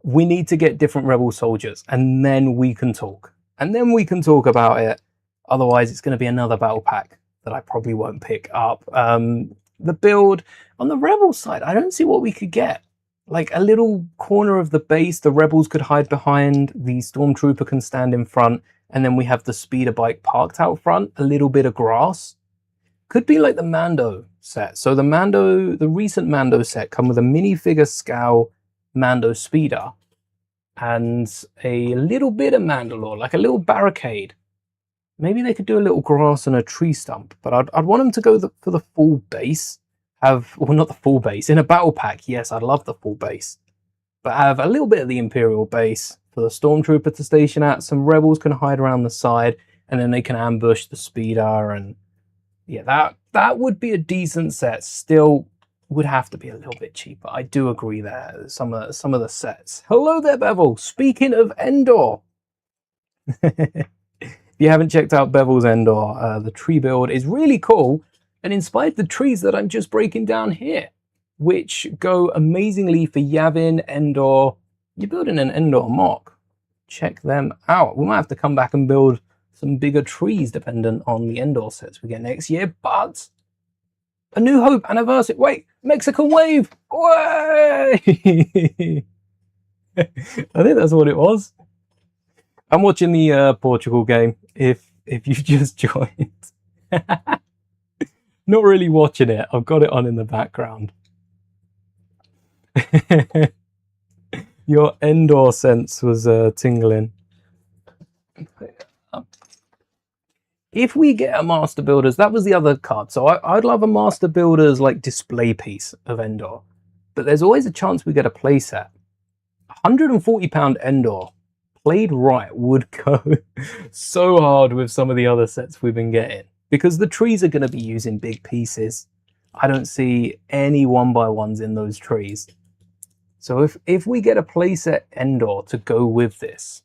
We need to get different Rebel soldiers, and then we can talk. And then we can talk about it. Otherwise, it's going to be another battle pack that I probably won't pick up. The build on the Rebel side, I don't see what we could get. Like a little corner of the base, the Rebels could hide behind, the Stormtrooper can stand in front, and then we have the speeder bike parked out front, a little bit of grass. Could be like the Mando set. So the recent Mando set come with a minifigure Scout Mando speeder and a little bit of Mandalore, like a little barricade. Maybe they could do a little grass and a tree stump, but I'd want them to go for the full base. Well, not the full base. In a battle pack, yes, I'd love the full base. But have a little bit of the Imperial base for the Stormtrooper to station at. Some Rebels can hide around the side, and then they can ambush the speeder. And yeah, that would be a decent set. Still would have to be a little bit cheaper. I do agree there. Some of the sets. Hello there, Bevel. Speaking of Endor. If you haven't checked out Bevel's Endor, the tree build is really cool and inspired the trees that I'm just breaking down here, which go amazingly for Yavin, Endor. You're building an Endor mock. Check them out. We might have to come back and build some bigger trees dependent on the Endor sets we get next year, but A New Hope anniversary. Wait, Mexican wave. Way! I think that's what it was. I'm watching the Portugal game. If you just joined, not really watching it. I've got it on in the background. Your Endor sense was tingling. If we get a Master Builders, that was the other card. So I'd love a Master Builders like display piece of Endor, but there's always a chance we get a playset. £140 Endor. Played right would go so hard with some of the other sets we've been getting, because the trees are going to be using big pieces. I don't see any 1x1s in those trees. So if we get a playset Endor to go with this,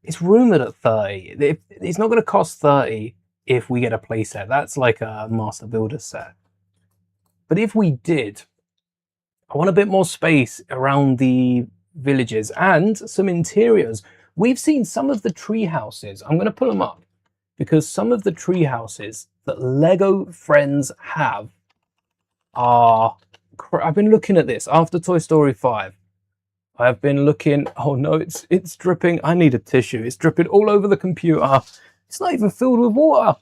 it's rumored at 30. It's not going to cost 30 if we get a playset. That's like a Master Builder set. But if we did, I want a bit more space around the villages and some interiors. We've seen some of the tree houses. I'm going to pull them up because some of the tree houses that Lego friends have are... I've been looking at this after Toy Story 5. I've been looking... Oh no, it's dripping. I need a tissue. It's dripping all over the computer. It's not even filled with water.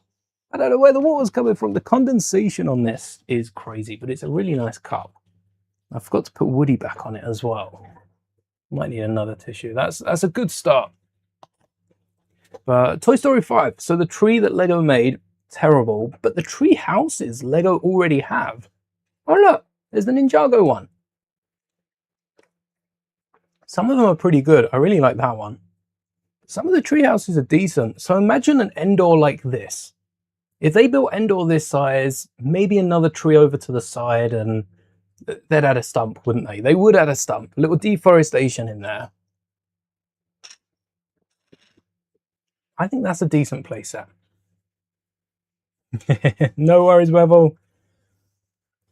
I don't know where the water's coming from. The condensation on this is crazy, but it's a really nice cup. I forgot to put Woody back on it as well. Might need another tissue. That's a good start. But Toy Story 5. So the tree that Lego made, terrible. But the tree houses Lego already have. Oh look, there's the Ninjago one. Some of them are pretty good. I really like that one. Some of the tree houses are decent. So imagine an Endor like this. If they built Endor this size, maybe another tree over to the side, and they'd add a stump, wouldn't they? They would add a stump. A little deforestation in there. I think that's a decent playset. No worries, Wevel.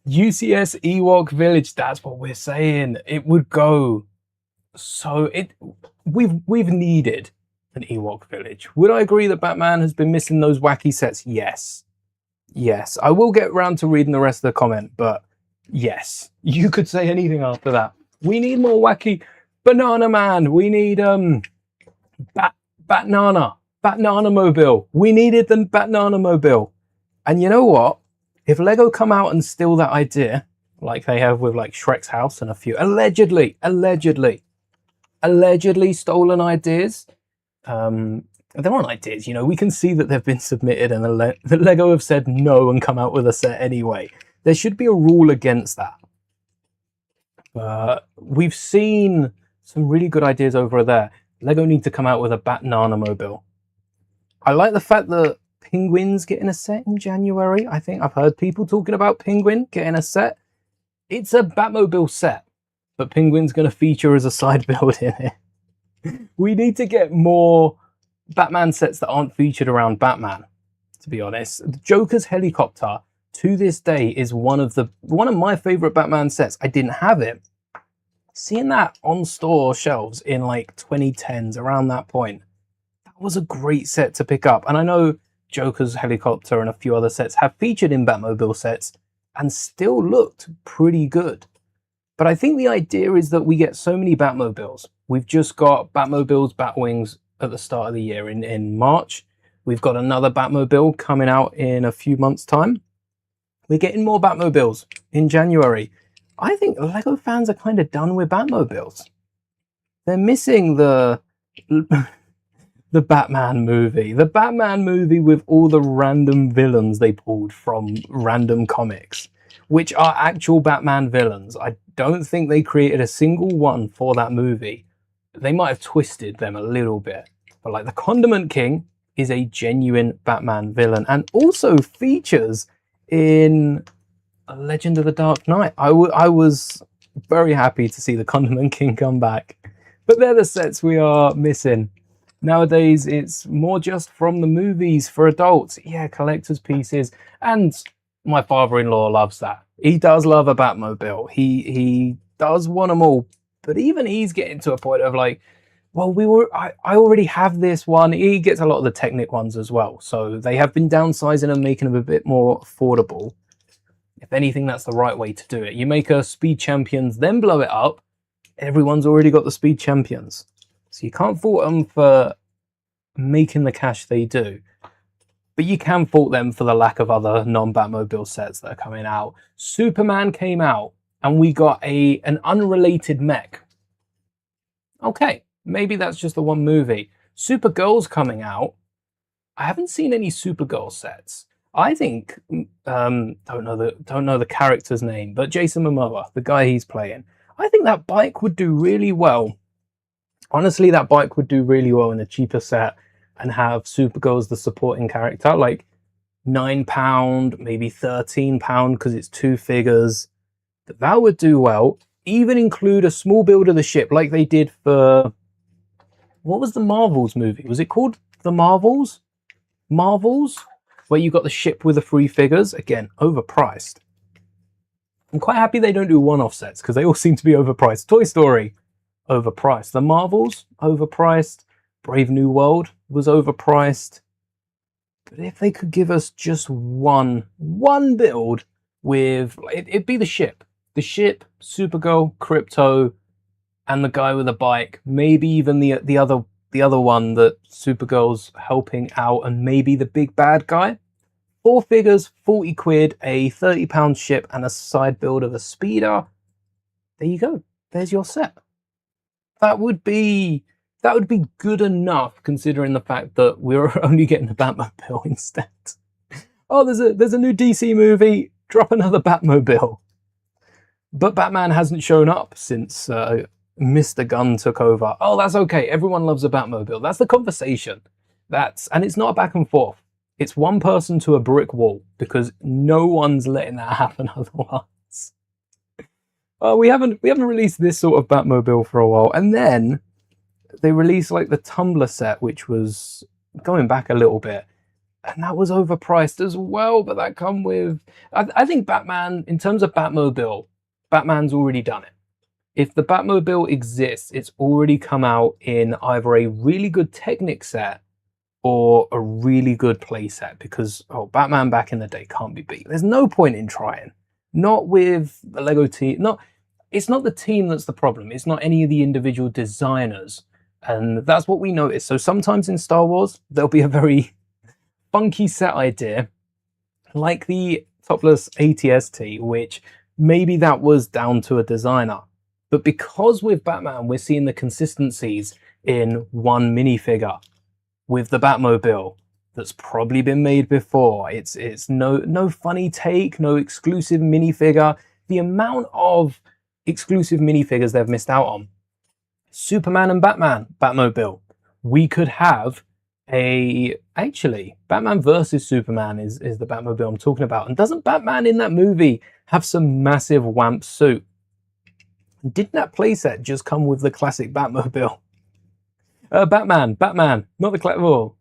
UCS Ewok Village, that's what we're saying. It would go. So we've needed an Ewok Village. Would I agree that Batman has been missing those wacky sets? Yes. Yes. I will get around to reading the rest of the comment, but yes. You could say anything after that. We need more wacky Banana Man. We need Batnana Mobile. We needed the Batnana Mobile. And you know what? If Lego come out and steal that idea, like they have with like Shrek's house and a few allegedly stolen ideas, they're on ideas, you know, we can see that they've been submitted and the Lego have said no and come out with a set anyway. There should be a rule against that. We've seen some really good ideas over there. Lego need to come out with a Batnana Mobile. I like the fact that Penguin's getting a set in January. I think I've heard people talking about Penguin getting a set. It's a Batmobile set, but Penguin's going to feature as a side build in it. We need to get more Batman sets that aren't featured around Batman, to be honest. The Joker's helicopter, to this day, is one of my favorite Batman sets. I didn't have it. Seeing that on store shelves in like 2010s, around that point, that was a great set to pick up. And I know Joker's helicopter and a few other sets have featured in Batmobile sets and still looked pretty good. But I think the idea is that we get so many Batmobiles. We've just got Batmobiles, Batwings at the start of the year in March. We've got another Batmobile coming out in a few months' time. We're getting more Batmobiles in January. I think Lego fans are kind of done with Batmobiles. They're missing the Batman movie. The Batman movie with all the random villains they pulled from random comics, which are actual Batman villains. I don't think they created a single one for that movie. They might have twisted them a little bit. But like the Condiment King is a genuine Batman villain and also features in A Legend of the Dark Knight. I was very happy to see the Condiment King come back. But they're the sets we are missing. Nowadays, it's more just from the movies for adults. Yeah, collector's pieces. And my father-in-law loves that. He does love a Batmobile. He does want them all. But even he's getting to a point of like, well, I already have this one. He gets a lot of the Technic ones as well. So they have been downsizing and making them a bit more affordable. If anything, that's the right way to do it. You make a Speed Champions, then blow it up. Everyone's already got the Speed Champions. So you can't fault them for making the cash they do. But you can fault them for the lack of other non-Batmobile sets that are coming out. Superman came out and we got an unrelated mech. Okay, maybe that's just the one movie. Supergirl's coming out. I haven't seen any Supergirl sets. I think, don't know the character's name, but Jason Momoa, the guy he's playing. I think that bike would do really well. Honestly, that bike would do really well in a cheaper set and have Supergirl as the supporting character, like £9, maybe £13 because it's 2 figures. That would do well. Even include a small build of the ship like they did for, what was the Marvels movie? Was it called The Marvels? Marvels? Where you got the ship with the 3 figures. Again, overpriced. I'm quite happy they don't do one-off sets because they all seem to be overpriced. Toy Story, overpriced. The Marvels, overpriced. Brave New World was overpriced. But if they could give us just one build with, it'd be the ship. The ship, Supergirl, Crypto, and the guy with a bike. Maybe even the other one that Supergirl's helping out, and maybe the big bad guy. 4 figures, 40 quid, a 30-pound ship, and a side build of a speeder. There you go. There's your set. That would be good enough, considering the fact that we're only getting the Batmobile instead. Oh, there's a new DC movie. Drop another Batmobile. But Batman hasn't shown up since Mr. Gunn took over. Oh, that's okay. Everyone loves a Batmobile. That's the conversation. And it's not a back and forth. It's one person to a brick wall, because no one's letting that happen otherwise. We haven't released this sort of Batmobile for a while, and then they released like the Tumbler set, which was going back a little bit, and that was overpriced as well. But that come with, I think Batman, in terms of Batmobile, Batman's already done it. If the Batmobile exists, it's already come out in either a really good Technic set or a really good play set, because Batman back in the day can't be beat. There's no point in trying. Not with the Lego team. It's not the team that's the problem. It's not any of the individual designers. And that's what we notice. So sometimes in Star Wars, there'll be a very funky set idea, like the topless ATST, which maybe that was down to a designer. But because with Batman, we're seeing the consistencies in one minifigure with the Batmobile that's probably been made before. It's no funny take, no exclusive minifigure. The amount of exclusive minifigures they've missed out on. Superman and Batman Batmobile. We could have actually, Batman versus Superman is the Batmobile I'm talking about. And doesn't Batman in that movie have some massive wamp suit? Didn't that playset just come with the classic Batmobile? Batman, not the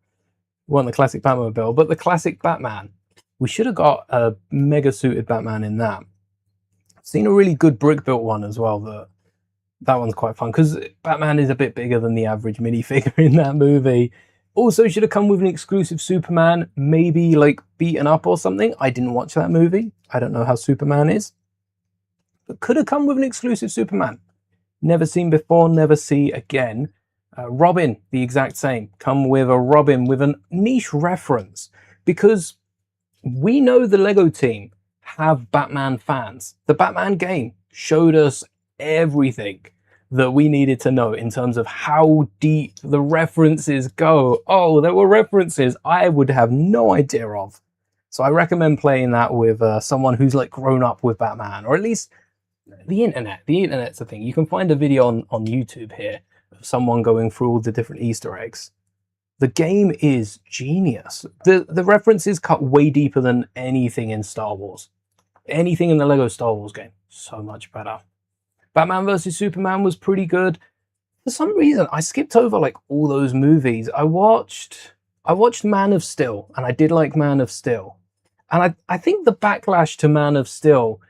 wasn't the classic Batmobile, but the classic Batman. We should have got a mega suited Batman in that. I've seen a really good brick built one as well. That one's quite fun, because Batman is a bit bigger than the average minifigure in that movie. Also should have come with an exclusive Superman, maybe like beaten up or something. I didn't watch that movie. I don't know how Superman is. But could have come with an exclusive Superman. Never seen before, never see again. Robin, the exact same. Come with a Robin with a niche reference, because we know the Lego team have Batman fans. The Batman game showed us everything that we needed to know in terms of how deep the references go. Oh, there were references I would have no idea of. So I recommend playing that with someone who's like grown up with Batman, or at least the internet. The internet's a thing. You can find a video on YouTube here of someone going through all the different Easter eggs. The game is genius. The references cut way deeper than anything in Star Wars. Anything in the Lego Star Wars game. So much better. Batman vs Superman was pretty good. For some reason, I skipped over like all those movies. I watched Man of Steel, and I did like Man of Steel. And I think the backlash to Man of Steel,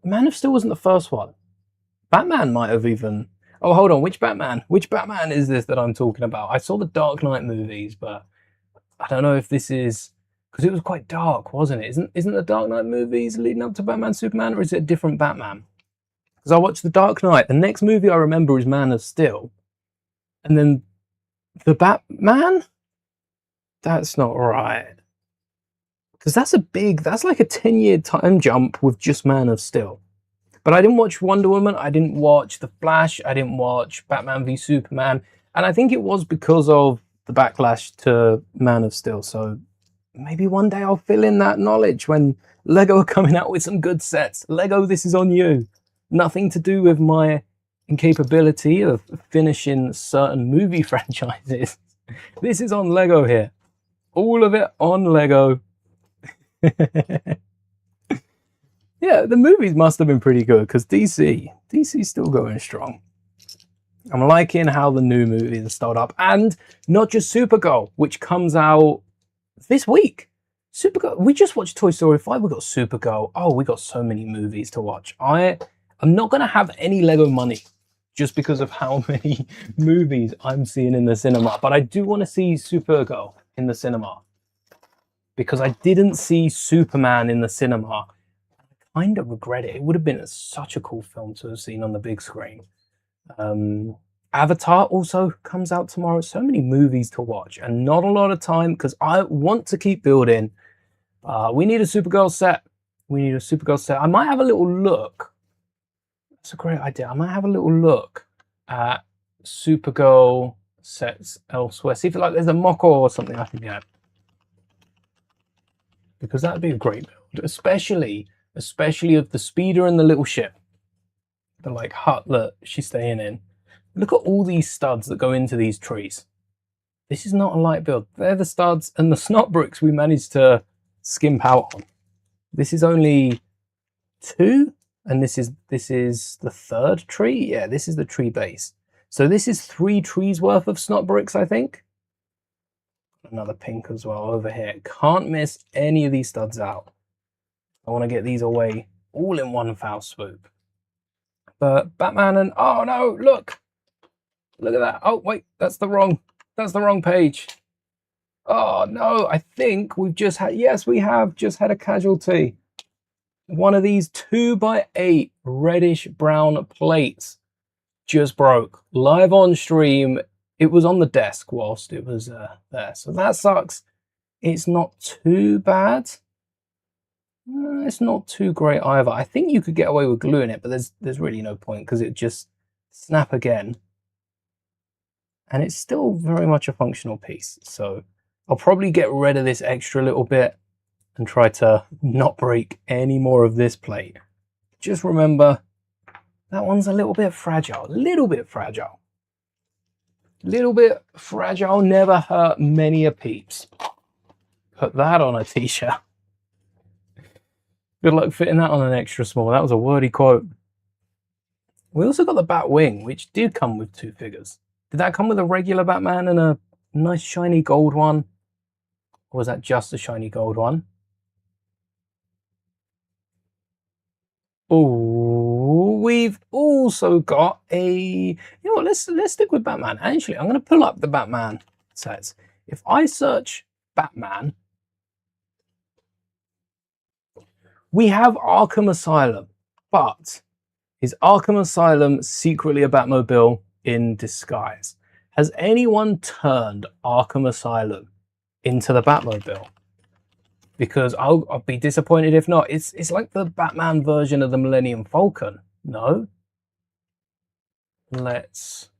Man of Steel wasn't the first one. Batman might have even... Oh, hold on, which Batman? Which Batman is this that I'm talking about? I saw the Dark Knight movies, but I don't know if this is... Because it was quite dark, wasn't it? Isn't the Dark Knight movies leading up to Batman Superman, or is it a different Batman? Because I watched the Dark Knight. The next movie I remember is Man of Steel. And then the Batman? That's not right. Because that's like a 10-year time jump with just Man of Steel. But I didn't watch Wonder Woman, I didn't watch The Flash, I didn't watch Batman v Superman, and I think it was because of the backlash to Man of Steel. So maybe one day I'll fill in that knowledge when Lego are coming out with some good sets. Lego, this is on you. Nothing to do with my incapability of finishing certain movie franchises. This is on Lego here. All of it on Lego. Yeah, the movies must have been pretty good, because DC's still going strong. I'm liking how the new movies are started up, and not just Supergirl, which comes out this week. Supergirl. We just watched Toy Story 5. We got Supergirl. Oh, we got so many movies to watch. I'm not going to have any Lego money just because of how many movies I'm seeing in the cinema. But I do want to see Supergirl in the cinema because I didn't see Superman in the cinema. I kind of regret it. It would have been such a cool film to have seen on the big screen. Avatar also comes out tomorrow. So many movies to watch and not a lot of time because I want to keep building. We need a Supergirl set. We need a Supergirl set. I might have a little look. That's a great idea. I might have a little look at Supergirl sets elsewhere. See if like there's a Moko or something I can get. Because that'd be a great build. Especially of the speeder and the little ship. The like hut that she's staying in. Look at all these studs that go into these trees. This is not a light build. They're the studs and the snot bricks we managed to skimp out on. This is only 2, and this is the 3rd tree. Yeah, this is the tree base. So this is 3 trees worth of snot bricks, I think. Another pink as well over here. Can't miss any of these studs out. I want to get these away all in one foul swoop. But Batman and oh no, look at that. Oh wait, that's the wrong page. Oh no, I think we've just had, yes, we have just had a casualty. One of these 2x8 reddish brown plates just broke live on stream. It was on the desk whilst it was there. So that sucks. It's not too bad. It's not too great either. I think you could get away with gluing it, but there's really no point because it just snap again. And it's still very much a functional piece. So I'll probably get rid of this extra little bit and try to not break any more of this plate. Just remember, that one's a little bit fragile. Little bit fragile, never hurt many a peeps. Put that on a t-shirt. Good luck fitting that on an extra small. That was a wordy quote. We also got the Batwing, which did come with 2 figures. Did that come with a regular Batman and a nice shiny gold one? Or was that just a shiny gold one? Oh, we've also got a... You know what, let's stick with Batman. Actually, I'm going to pull up the Batman sets. If I search Batman, we have Arkham Asylum, but is Arkham Asylum secretly a Batmobile in disguise? Has anyone turned Arkham Asylum into the Batmobile? Because I'll be disappointed if not. It's like the Batman version of the Millennium Falcon. No? Let's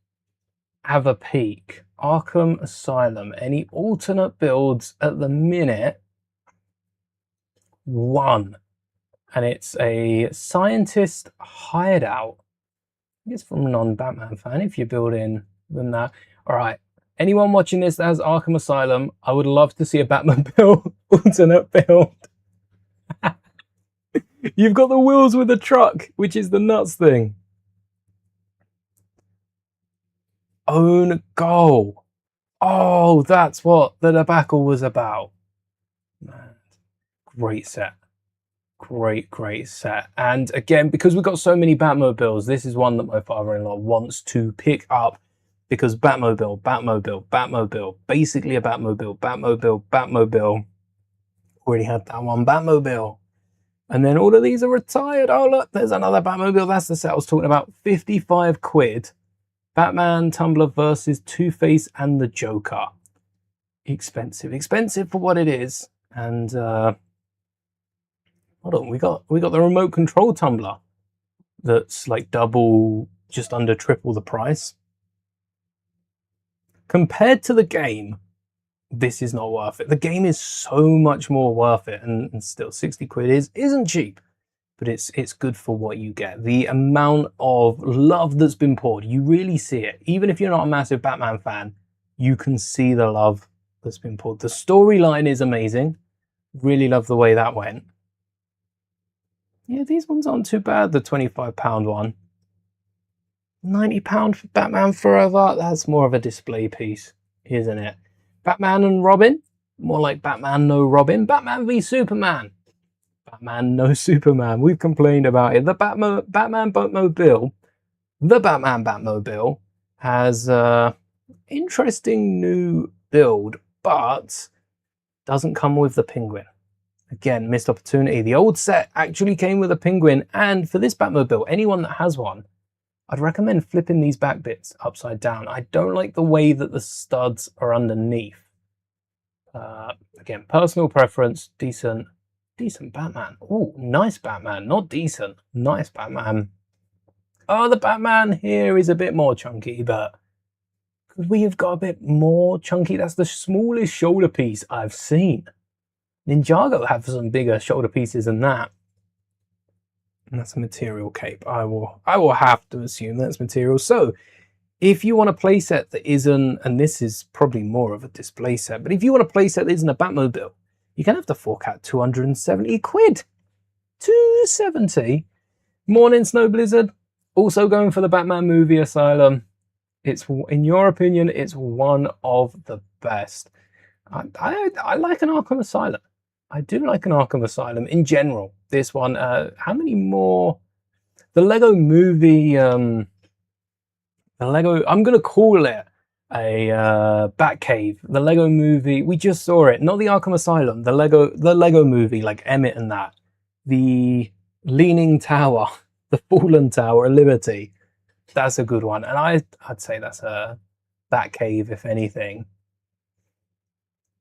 have a peek. Arkham Asylum. Any alternate builds at the minute? 1. And it's a scientist hideout. I guess from a non-Batman fan, if you're building them that. All right. Anyone watching this that has Arkham Asylum, I would love to see a Batmobile alternate build. You've got the wheels with the truck, which is the nuts thing. Own goal. Oh, that's what the debacle was about. Man, great set. Great set. And again, because we've got so many Batmobiles, this is one that my father-in-law wants to pick up. Because Batmobile, basically a Batmobile. Already had that one Batmobile. And then all of these are retired. Oh, look, there's another Batmobile. That's the set I was talking about. 55 quid. Batman, Tumbler versus Two-Face and the Joker. Expensive for what it is. And, hold on, we got the remote control Tumbler. That's like just under triple the price. Compared to the game, this is not worth it. The game is so much more worth it, and still 60 quid isn't cheap, but it's good for what you get. The amount of love that's been poured, you really see it. Even if you're not a massive Batman fan, you can see the love that's been poured. The storyline is amazing. Really love the way that went. Yeah, these ones aren't too bad, the £25 one. £90 for Batman Forever, that's more of a display piece, isn't it? Batman and Robin, More like Batman no Robin, Batman v Superman. Batman no Superman. We've complained about it. The Batman Batmobile, the Batman Batmobile has interesting new build, but doesn't come with the penguin. Again, missed opportunity. The old set actually came with a penguin, and for this Batmobile, anyone that has one, I'd recommend flipping these back bits upside down. I don't like the way that the studs are underneath. Again, personal preference, decent Batman. Oh, nice Batman, not decent, nice Batman. Oh, the Batman here is a bit more chunky, but we have got a bit more chunky. That's the smallest shoulder piece I've seen. Ninjago have some bigger shoulder pieces than that. And that's a material cape. I will have to assume that's material. So if you want a playset that isn't, and this is probably more of a display set, but if you want a playset that isn't a Batmobile, you're gonna have to fork out 270 quid. 270. Morning Snow Blizzard. Also going for the Batman movie Asylum. It's, in your opinion, it's one of the best. I like an Arkham Asylum. I do like an Arkham Asylum in general. This one, how many more? The Lego movie, the Lego, I'm going to call it a Batcave. The Lego movie, we just saw it. Not the Arkham Asylum, the Lego movie, like Emmett and that. The Leaning Tower, the Fallen Tower of Liberty. That's a good one. And I'd say that's a Batcave, if anything.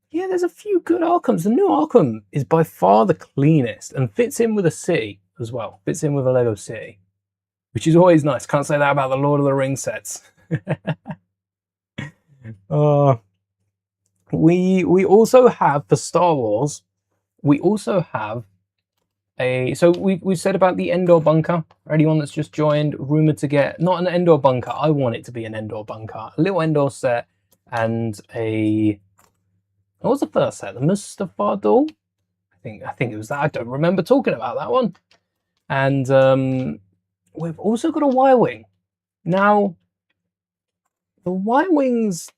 Yeah, there's a few good Arkhams. The new Arkham is by far the cleanest and fits in with a city as well. Fits in with a Lego city, which is always nice. Can't say that about the Lord of the Rings sets. We also have, for Star Wars, we also have so we've said about the Endor bunker. Anyone that's just joined, rumored to get, not an Endor bunker, I want it to be an Endor bunker. A little Endor set and a, what was the first set? The Mustafar doll? I think it was that. I don't remember talking about that one. And we've also got a Y-Wing. Now, the Y-Wings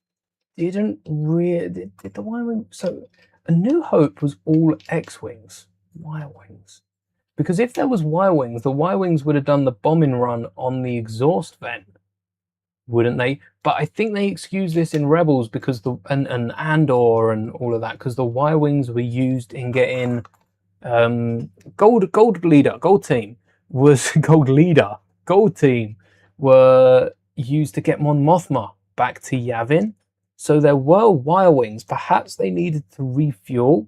didn't really... Did the Y-Wing... So, A New Hope was all X-Wings. Y-Wings. Because if there was Y-Wings, the Y-Wings would have done the bombing run on the exhaust vent, wouldn't they? But I think they excused this in Rebels because and Andor and all of that, because the Y-Wings were used in getting Gold Team were used to get Mon Mothma back to Yavin. So there were Y-Wings. Perhaps they needed to refuel,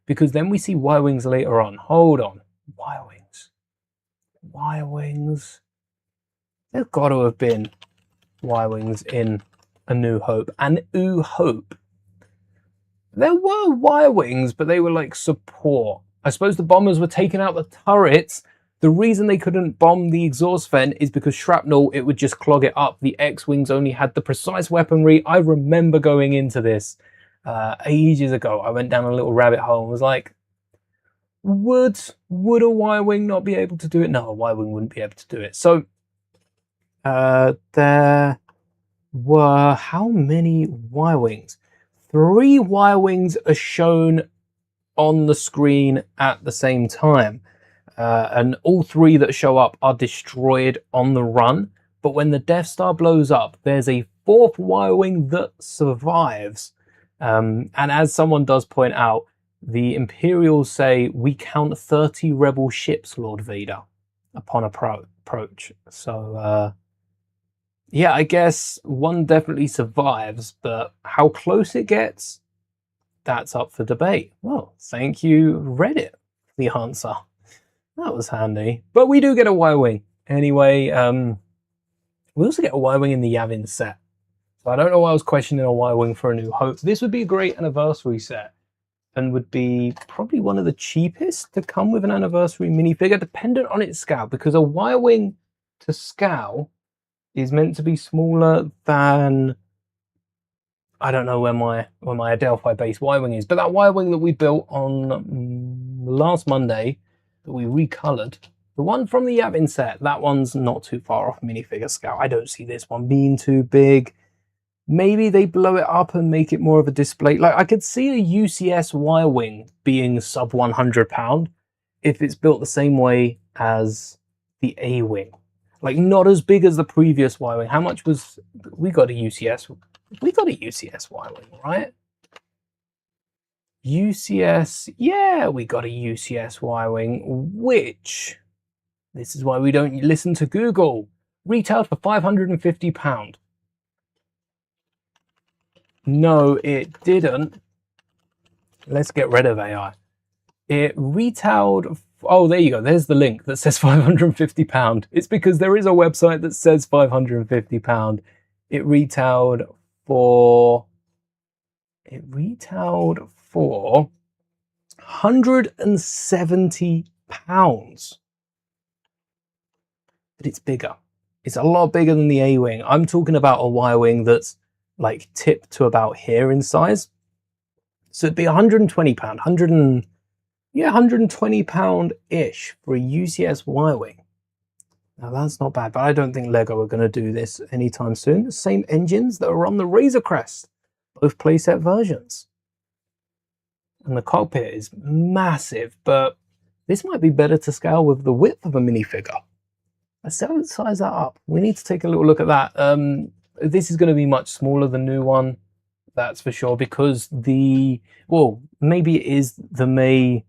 because then we see Y-Wings later on. Hold on. Y-Wings. There's got to have been Y-Wings in A New Hope. And New Hope. There were Y-Wings, but they were like support. I suppose the bombers were taking out the turrets. The reason they couldn't bomb the exhaust vent is because shrapnel, it would just clog it up. The X-Wings only had the precise weaponry. I remember going into this ages ago. I went down a little rabbit hole and was like, would a Y-Wing not be able to do it? No, a Y-Wing wouldn't be able to do it. So there were how many Y-Wings? 3 Y-Wings are shown on the screen at the same time. And all 3 that show up are destroyed on the run. But when the Death Star blows up, there's a 4th Y-Wing that survives. And as someone does point out, the Imperials say, we count 30 rebel ships, Lord Vader, upon approach. So, yeah, I guess one definitely survives, but how close it gets, that's up for debate. Well, thank you, Reddit, for the answer. That was handy. But we do get a Y-Wing. Anyway, we also get a Y-Wing in the Yavin set. So I don't know why I was questioning a Y-Wing for A New Hope. This would be a great anniversary set and would be probably one of the cheapest to come with an anniversary minifigure, dependent on its scale, because a Y-Wing to scale is meant to be smaller than, I don't know where my Adelphi base Y-Wing is, but that Y-Wing that we built on last Monday, that we recolored, the one from the Yavin set, that one's not too far off minifigure scale. I don't see this one being too big. Maybe they blow it up and make it more of a display. Like, I could see a UCS Y-Wing being sub £100 if it's built the same way as the A-Wing. Like, not as big as the previous Y-Wing. How much was... We got a UCS... We got a UCS Y-Wing, right? UCS... Yeah, we got a UCS Y-Wing, which... This is why we don't listen to Google. Retailed for £550. No, it didn't. Let's get rid of AI. It retailed... Oh, there you go. There's the link that says £550. It's because there is a website that says £550. It retailed for... £170. But it's bigger. It's a lot bigger than the A-Wing. I'm talking about a Y-Wing that's like tipped to about here in size. So it'd be £120, £120-ish for a UCS Y-Wing. Now that's not bad, but I don't think LEGO are going to do this anytime soon. The same engines that are on the Razor Crest, both playset versions. And the cockpit is massive, but this might be better to scale with the width of a minifigure. Let's size that up. We need to take a little look at that. This is going to be much smaller than the new one, that's for sure, because the... Well, maybe it is the May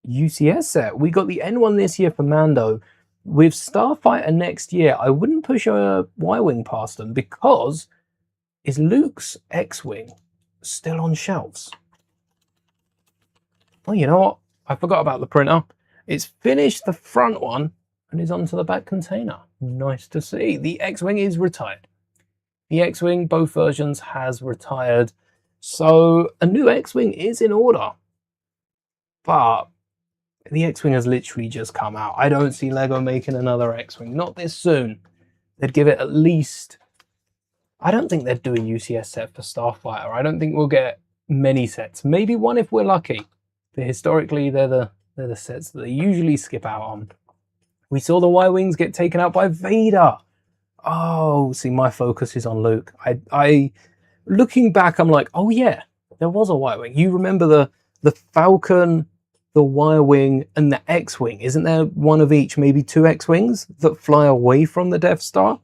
UCS set. We got the N1 this year for Mando. With Starfighter next year, I wouldn't push a Y-Wing past them, because is Luke's X-Wing still on shelves? Oh, you know what? I forgot about the printer. It's finished the front one and is onto the back container. Nice to see. The X-Wing is retired. The X-Wing, both versions, has retired. So a new X-Wing is in order. But the X-Wing has literally just come out. I don't see LEGO making another X-Wing. Not this soon. They'd give it at least... I don't think they'd do a UCS set for Starfighter. I don't think we'll get many sets. Maybe one if we're lucky. But historically, they're the sets that they usually skip out on. We saw the Y-Wings get taken out by Vader. Oh, see, my focus is on Luke. Looking back, I'm like, oh yeah, there was a Y-Wing. You remember the Falcon, the Y-Wing, and the X-Wing. Isn't there one of each, maybe two X-Wings that fly away from the Death Star?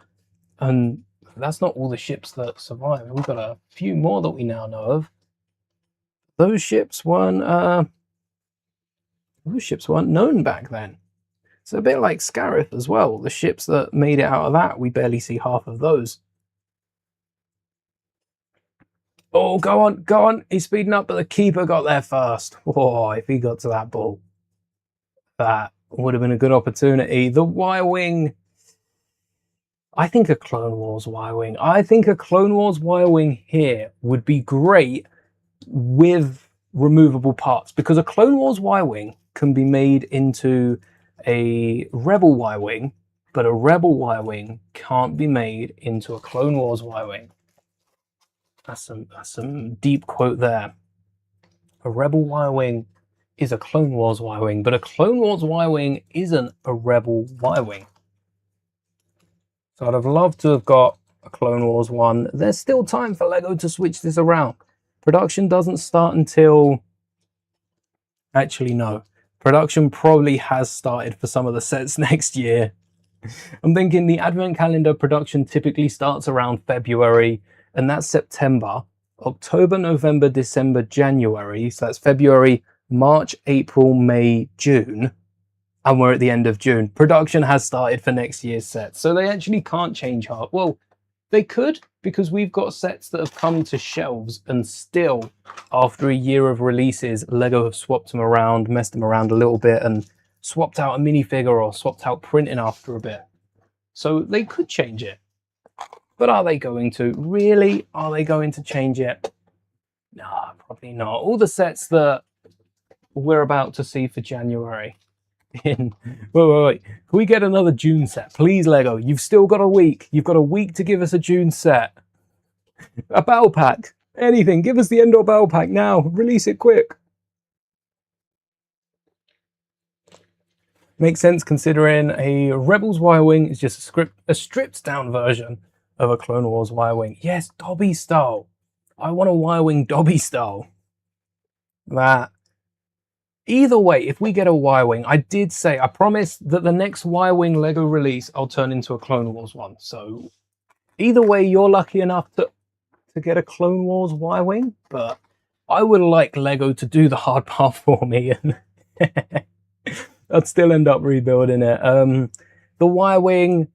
And that's not all the ships that survive. We've got a few more that we now know of. Those ships weren't known back then. It's a bit like Scarif as well. The ships that made it out of that, we barely see half of those. Oh, go on, go on. He's speeding up, but the keeper got there first. Oh, if he got to that ball, that would have been a good opportunity. The Y-Wing, I think a Clone Wars Y-Wing. I think a Clone Wars Y-Wing here would be great with removable parts, because a Clone Wars Y-Wing can be made into a Rebel Y-Wing, but a Rebel Y-Wing can't be made into a Clone Wars Y-Wing. That's some deep quote there. A Rebel Y-Wing is a Clone Wars Y-Wing, but a Clone Wars Y-Wing isn't a Rebel Y-Wing. So I'd have loved to have got a Clone Wars one. There's still time for LEGO to switch this around. Production doesn't start until... Actually, no. Production probably has started for some of the sets next year. I'm thinking the Advent Calendar production typically starts around February, and that's September, October, November, December, January. So that's February, March, April, May, June. And we're at the end of June. Production has started for next year's sets. So they actually can't change hard. Well, they could, because we've got sets that have come to shelves and still, after a year of releases, LEGO have swapped them around, messed them around a little bit, and swapped out a minifigure or swapped out printing after a bit. So they could change it. But are they going to? Really? Are they going to change it? No, probably not. All the sets that we're about to see for January. Wait. Can we get another June set? Please, LEGO. You've still got a week. You've got a week to give us a June set. A battle pack. Anything. Give us the Endor battle pack now. Release it quick. Makes sense considering a Rebels Y-Wing is just a stripped down version of a Clone Wars Y-Wing. Yes, Dobby style. I want a Y-Wing Dobby style. That. Either way, if we get a Y-Wing, I promised that the next Y-Wing Lego release, I'll turn into a Clone Wars one. So either way, you're lucky enough to get a Clone Wars Y-Wing, but I would like Lego to do the hard part for me, and I'd still end up rebuilding it. The Y-Wing,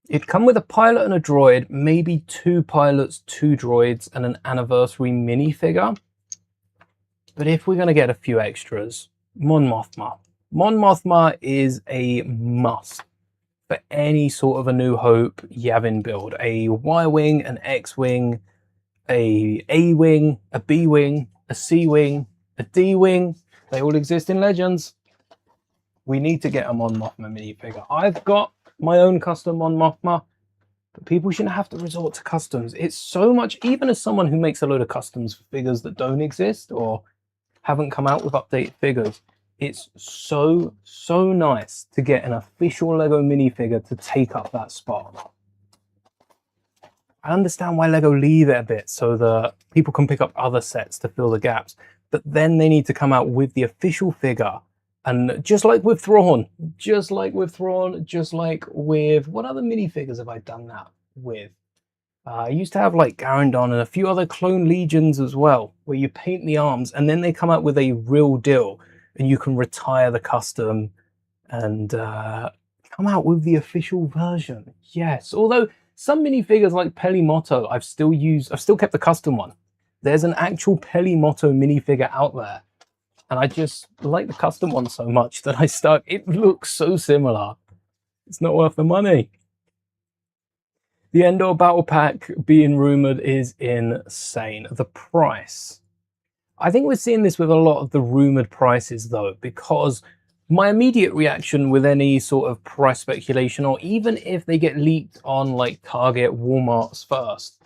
it'd come with a pilot and a droid, maybe 2 pilots, 2 droids, and an anniversary minifigure. But if we're going to get a few extras, Mon Mothma. Mon Mothma is a must for any sort of A New Hope Yavin build. A Y-Wing, an X-Wing, a A-Wing, a B-Wing, a C-Wing, a D-Wing. They all exist in Legends. We need to get a Mon Mothma minifigure. I've got my own custom Mon Mothma, but people shouldn't have to resort to customs. It's so much, even as someone who makes a load of customs for figures that don't exist or haven't come out with updated figures, it's so nice to get an official Lego minifigure to take up that spot. I understand why Lego leave it a bit so that people can pick up other sets to fill the gaps, but then they need to come out with the official figure. And just like with Thrawn, just like with what other minifigures have I done that with? I used to have like Garandon and a few other clone legions as well, where you paint the arms and then they come out with a real deal and you can retire the custom and come out with the official version. Yes, although some minifigures like Pelimoto, I've still kept the custom one. There's an actual Pelimoto minifigure out there, and I just like the custom one so much that I stuck. It looks so similar. It's not worth the money. The Endor Battle Pack being rumoured is insane. The price. I think we're seeing this with a lot of the rumoured prices though, because my immediate reaction with any sort of price speculation, or even if they get leaked on like Target, Walmart's first,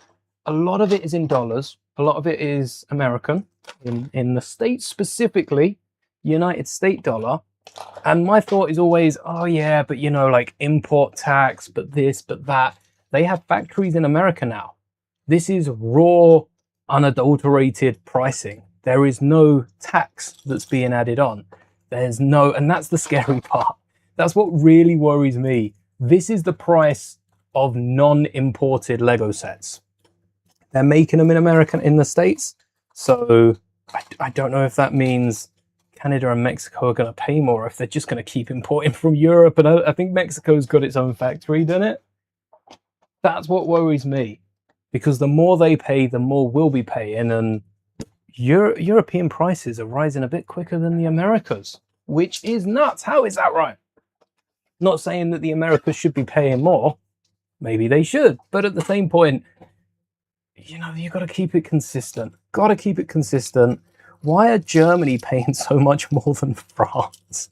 a lot of it is in dollars. A lot of it is American. In the States specifically, United States dollar. And my thought is always, oh yeah, but you know, like import tax, but this, but that. They have factories in America now. This is raw, unadulterated pricing. There is no tax that's being added on. And that's the scary part. That's what really worries me. This is the price of non-imported Lego sets. They're making them in America, in the States. So I don't know if that means Canada and Mexico are going to pay more, if they're just going to keep importing from Europe. And I think Mexico's got its own factory, doesn't it? That's what worries me, because the more they pay, the more we'll be paying, and European prices are rising a bit quicker than the Americas, which is nuts. How is that right? Not saying that the Americas should be paying more. Maybe they should, but at the same point, you know, you got to keep it consistent. Got to keep it consistent. Why are Germany paying so much more than France?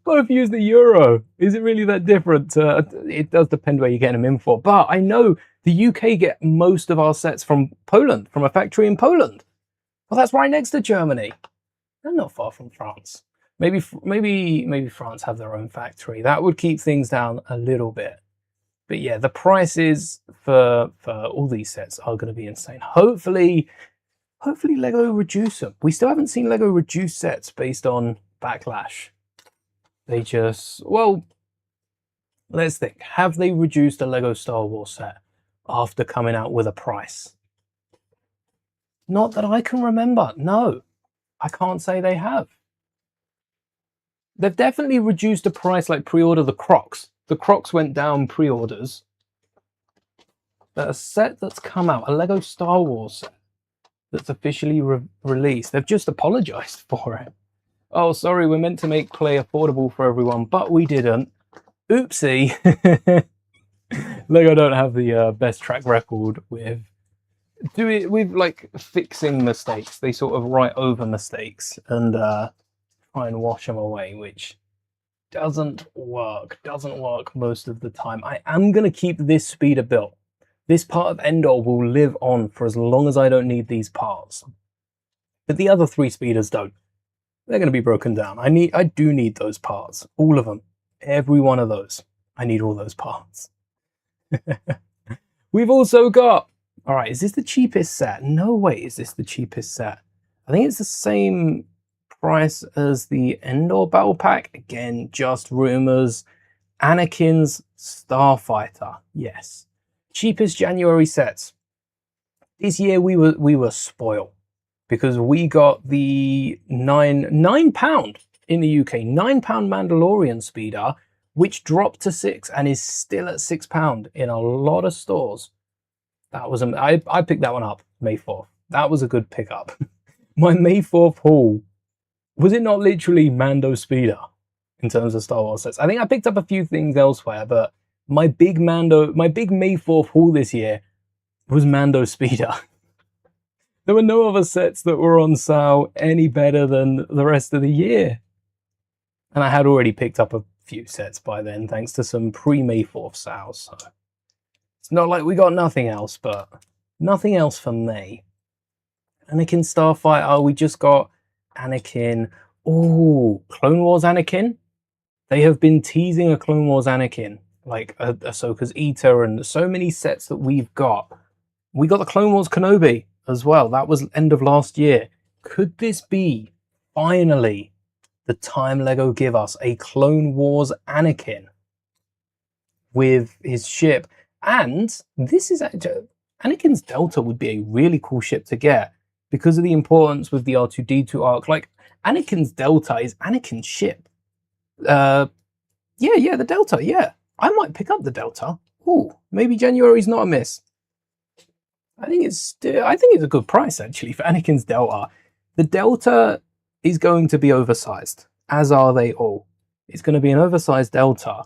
Both use the euro. Is it really that different? It does depend where you're getting them in for. But I know the UK get most of our sets from Poland, from a factory in Poland. Well, that's right next to Germany. They're not far from France. Maybe France have their own factory. That would keep things down a little bit. But yeah, the prices for all these sets are going to be insane. Hopefully Lego reduce them. We still haven't seen Lego reduce sets based on Backlash. They just, well, let's think. Have they reduced a Lego Star Wars set after coming out with a price? Not that I can remember. No, I can't say they have. They've definitely reduced the price, like pre-order the Crocs. The Crocs went down pre-orders. But a set that's come out, a Lego Star Wars set that's officially released, they've just apologized for it. Oh, sorry, we're meant to make play affordable for everyone, but we didn't. Oopsie. Lego don't have the best track record with like fixing mistakes. They sort of write over mistakes and try and wash them away, which doesn't work most of the time. I am going to keep this speeder built. This part of Endor will live on for as long as I don't need these parts. But the other 3 speeders don't. They're going to be broken down. I do need those parts. All of them. Every one of those. I need all those parts. We've also got, all right, is this the cheapest set? No way is this the cheapest set. I think it's the same price as the Endor Battle Pack. Again, just rumors. Anakin's Starfighter. Yes. Cheapest January sets. This year we were spoiled because we got the £9 in the UK, £9 Mandalorian speeder, which dropped to £6 and is still at £6 in a lot of stores. That was I picked that one up May 4th. That was a good pickup. My May 4th haul, was it not literally Mando speeder in terms of Star Wars sets? I think I picked up a few things elsewhere, but my big May 4th haul this year was Mando speeder. There were no other sets that were on sale any better than the rest of the year. And I had already picked up a few sets by then, thanks to some pre-May 4th sales. So it's not like we got nothing else, but nothing else for May. Anakin Starfighter, we just got Anakin. Oh, Clone Wars Anakin. They have been teasing a Clone Wars Anakin, like Ahsoka's Eater, and so many sets that we've got. We got the Clone Wars Kenobi as well. That was end of last year. Could this be finally the time LEGO give us a Clone Wars Anakin with his ship? And this is Anakin's Delta would be a really cool ship to get because of the importance with the R2-D2 arc. Like, Anakin's Delta is Anakin's ship. Yeah, the Delta, yeah. I might pick up the Delta. Ooh, maybe January's not a miss. I think it's a good price actually for Anakin's Delta. The Delta is going to be oversized, as are they all. It's going to be an oversized Delta.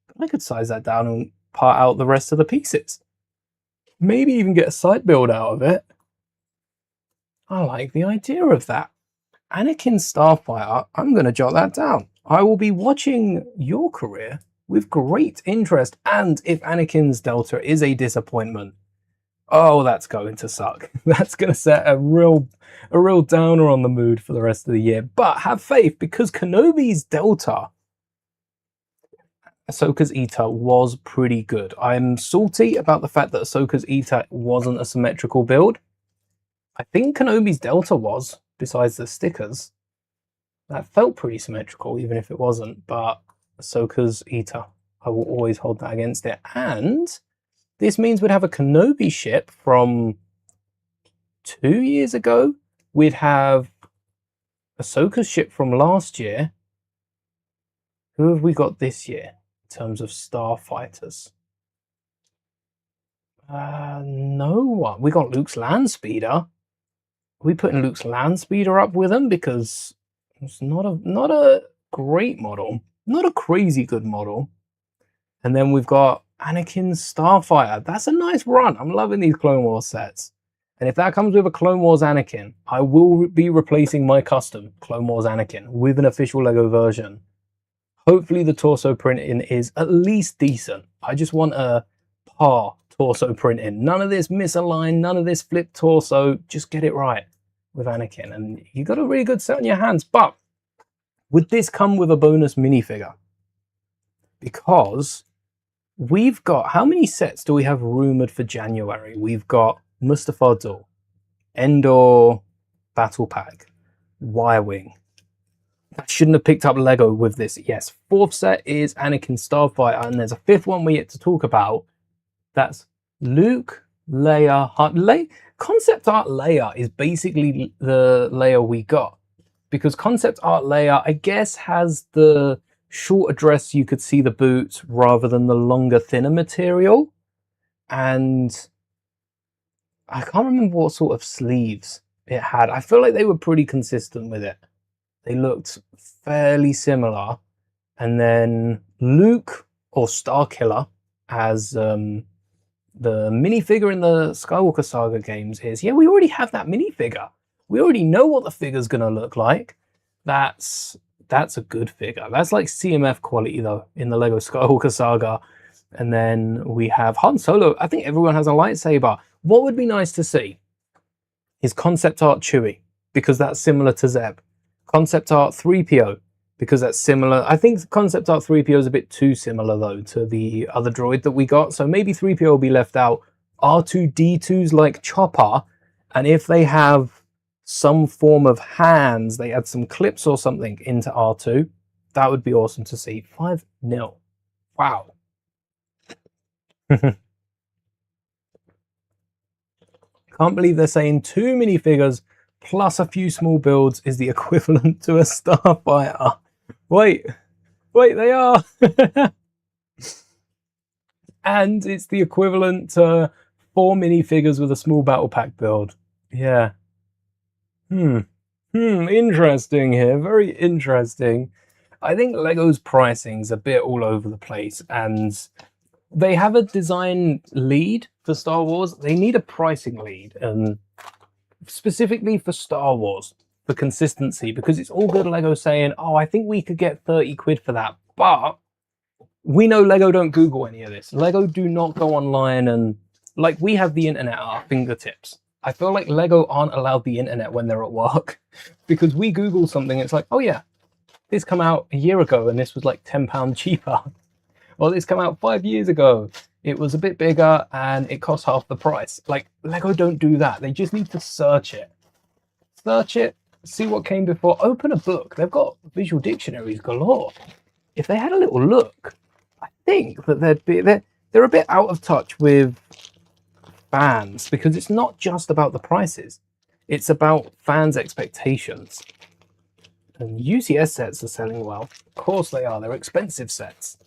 But I could size that down and part out the rest of the pieces. Maybe even get a side build out of it. I like the idea of that. Anakin Starfighter, I'm going to jot that down. I will be watching your career with great interest. And if Anakin's Delta is a disappointment, oh, that's going to suck. That's going to set a real downer on the mood for the rest of the year. But have faith, because Kenobi's Delta, Ahsoka's Eater, was pretty good. I'm salty about the fact that Ahsoka's Eater wasn't a symmetrical build. I think Kenobi's Delta was, besides the stickers. That felt pretty symmetrical, even if it wasn't. But Ahsoka's Eater, I will always hold that against it. And this means we'd have a Kenobi ship from 2 years ago. We'd have Ahsoka's ship from last year. Who have we got this year in terms of starfighters? No one. We got Luke's land speeder. Are we putting Luke's land speeder up with him? Because it's not a great model. Not a crazy good model. And then we've got Anakin's Starfighter. That's a nice run. I'm loving these Clone Wars sets. And if that comes with a Clone Wars Anakin, I will be replacing my custom Clone Wars Anakin with an official LEGO version. Hopefully the torso printing is at least decent. I just want a par torso printing. None of this misaligned, none of this flipped torso. Just get it right with Anakin. And you got a really good set on your hands. But would this come with a bonus minifigure? Because we've got, how many sets do we have rumored for January? We've got Mustafar Duel, Endor Battle Pack, Y-Wing. I shouldn't have picked up Lego with this. Yes, fourth set is Anakin Starfighter, and there's a fifth one we yet to talk about. That's Luke, Leia, Concept Art Leia is basically the Leia we got. Because Concept Art Leia, I guess, has the shorter dress, you could see the boots, rather than the longer, thinner material. And I can't remember what sort of sleeves it had. I feel like they were pretty consistent with it. They looked fairly similar. And then Luke, or Starkiller, as the minifigure in the Skywalker Saga games is, yeah, we already have that minifigure. We already know what the figure's going to look like. That's a good figure. That's like CMF quality, though, in the Lego Skywalker Saga. And then we have Han Solo. I think everyone has a lightsaber. What would be nice to see is concept art Chewie, because that's similar to Zeb. Concept art 3PO, because that's similar. I think concept art 3PO is a bit too similar though to the other droid that we got, so maybe 3PO will be left out. R2-D2's like Chopper, and if they have some form of hands, they add some clips or something into R2, that would be awesome to see. 5-0. Wow. Can't believe they're saying 2 minifigures plus a few small builds is the equivalent to a starfighter. Wait, they are. And it's the equivalent to 4 minifigures with a small battle pack build. Yeah. Interesting here. Very interesting. I think Lego's pricing's a bit all over the place, and they have a design lead for Star Wars. They need a pricing lead, and specifically for Star Wars, for consistency, because it's all good Lego saying, oh, I think we could get 30 quid for that, but we know Lego don't Google any of this. Lego do not go online and, like, we have the internet at our fingertips. I feel like Lego aren't allowed the internet when they're at work, because we Google something, it's like, oh yeah, this come out a year ago and this was like £10 cheaper. Or this come out 5 years ago, it was a bit bigger and it cost half the price. Like, Lego don't do that. They just need to search it. Search it, see what came before, open a book. They've got visual dictionaries galore. If they had a little look, I think that they're a bit out of touch with fans, because it's not just about the prices. It's about fans' expectations. And UCS sets are selling well. Of course they are. They're expensive sets.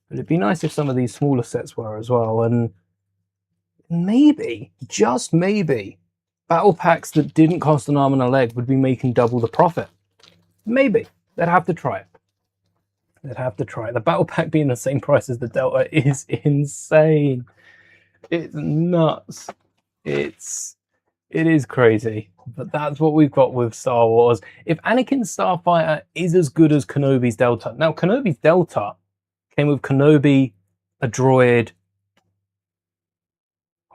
But it'd be nice if some of these smaller sets were as well. And maybe, just maybe, battle packs that didn't cost an arm and a leg would be making double the profit. Maybe. They'd have to try it. They'd have to try it. The battle pack being the same price as the Delta is insane. It's nuts. It is crazy. But that's what we've got with Star Wars. If Anakin's Starfighter is as good as Kenobi's Delta. Now, Kenobi's Delta came with Kenobi, a droid.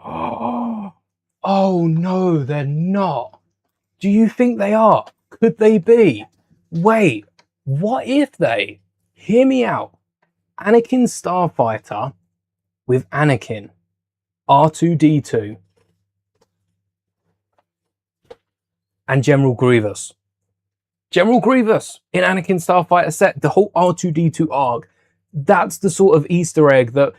Oh no, they're not. Do you think they are? Could they be? Wait, what if they? Hear me out. Anakin Starfighter with Anakin, R2-D2, and General Grievous. General Grievous in Anakin Starfighter set, the whole R2-D2 arc. That's the sort of Easter egg that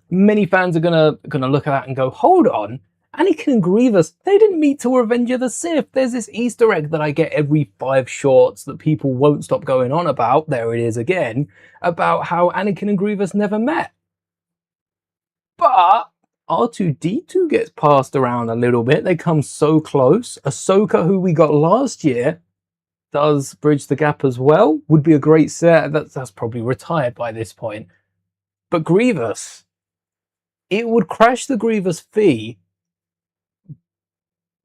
many fans are gonna look at that and go, hold on, Anakin and Grievous, they didn't meet till Revenge of the Sith. There's this Easter egg that I get every 5 shorts that people won't stop going on about, there it is again, about how Anakin and Grievous never met. But R2-D2 gets passed around a little bit. They come so close. Ahsoka, who we got last year, does bridge the gap as well. Would be a great set. That's probably retired by this point. But Grievous, it would crash the Grievous fee.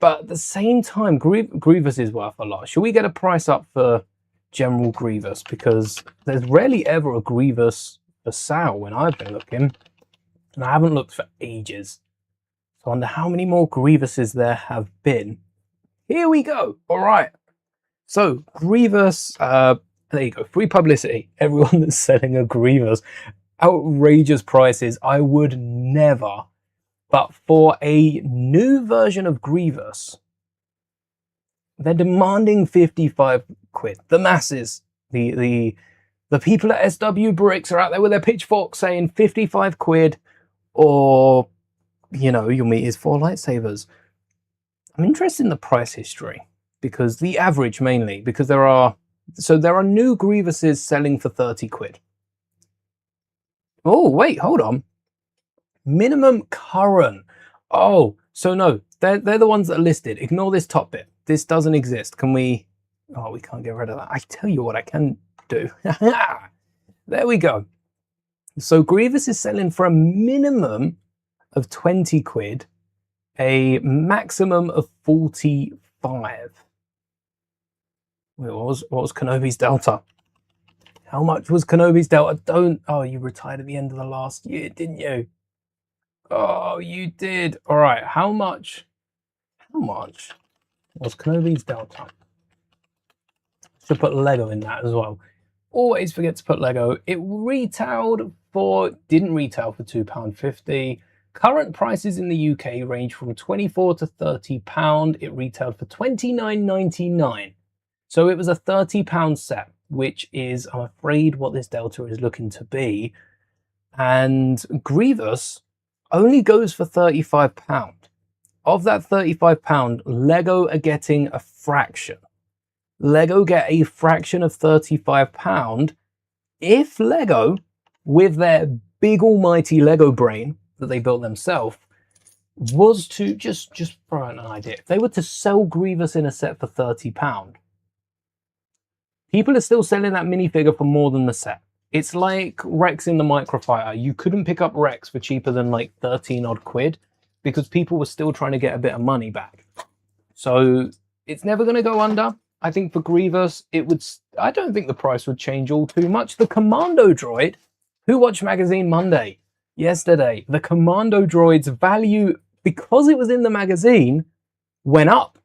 But at the same time, Grievous is worth a lot. Should we get a price up for General Grievous? Because there's rarely ever a Grievous for sale when I've been looking. And I haven't looked for ages. So I wonder how many more Grievouses there have been. Here we go. All right. So Grievous, there you go. Free publicity. Everyone that's selling a Grievous. Outrageous prices. I would never. But for a new version of Grievous, they're demanding 55 quid. The masses, the people at SW Bricks are out there with their pitchforks saying 55 quid, or, you know, you'll meet his 4 lightsabers. I'm interested in the price history, because the average mainly, because there are new Grievouses selling for 30 quid. Oh, wait, hold on. Minimum current. Oh, so no, they're the ones that are listed. Ignore this top bit. This doesn't exist. Can we? Oh, we can't get rid of that. I tell you what I can do. There we go. So Grievous is selling for a minimum of 20 quid, a maximum of 45. Wait, what was Kenobi's Delta? How much was Kenobi's Delta? Oh, you retired at the end of the last year, didn't you? Oh, you did. All right. How much was Kenobi's Delta? Should put Lego in that as well. always forget to put Lego. It didn't retail for £2.50. Current prices in the UK range from £24 to £30. It retailed for £29.99. So it was a £30 set, which is, I'm afraid, what this Delta is looking to be. And Grievous only goes for £35. Of that £35, Lego are getting a fraction. Lego get a fraction of £35 if Lego, with their big almighty Lego brain that they built themselves, was to just throw out an idea. If they were to sell Grievous in a set for £30, people are still selling that minifigure for more than the set. It's like Rex in the Microfighter. You couldn't pick up Rex for cheaper than like 13 odd quid because people were still trying to get a bit of money back. So it's never going to go under. I think for Grievous, I don't think the price would change all too much. The Commando droid, who watched Magazine Monday yesterday, the Commando droid's value, because it was in the magazine, went up.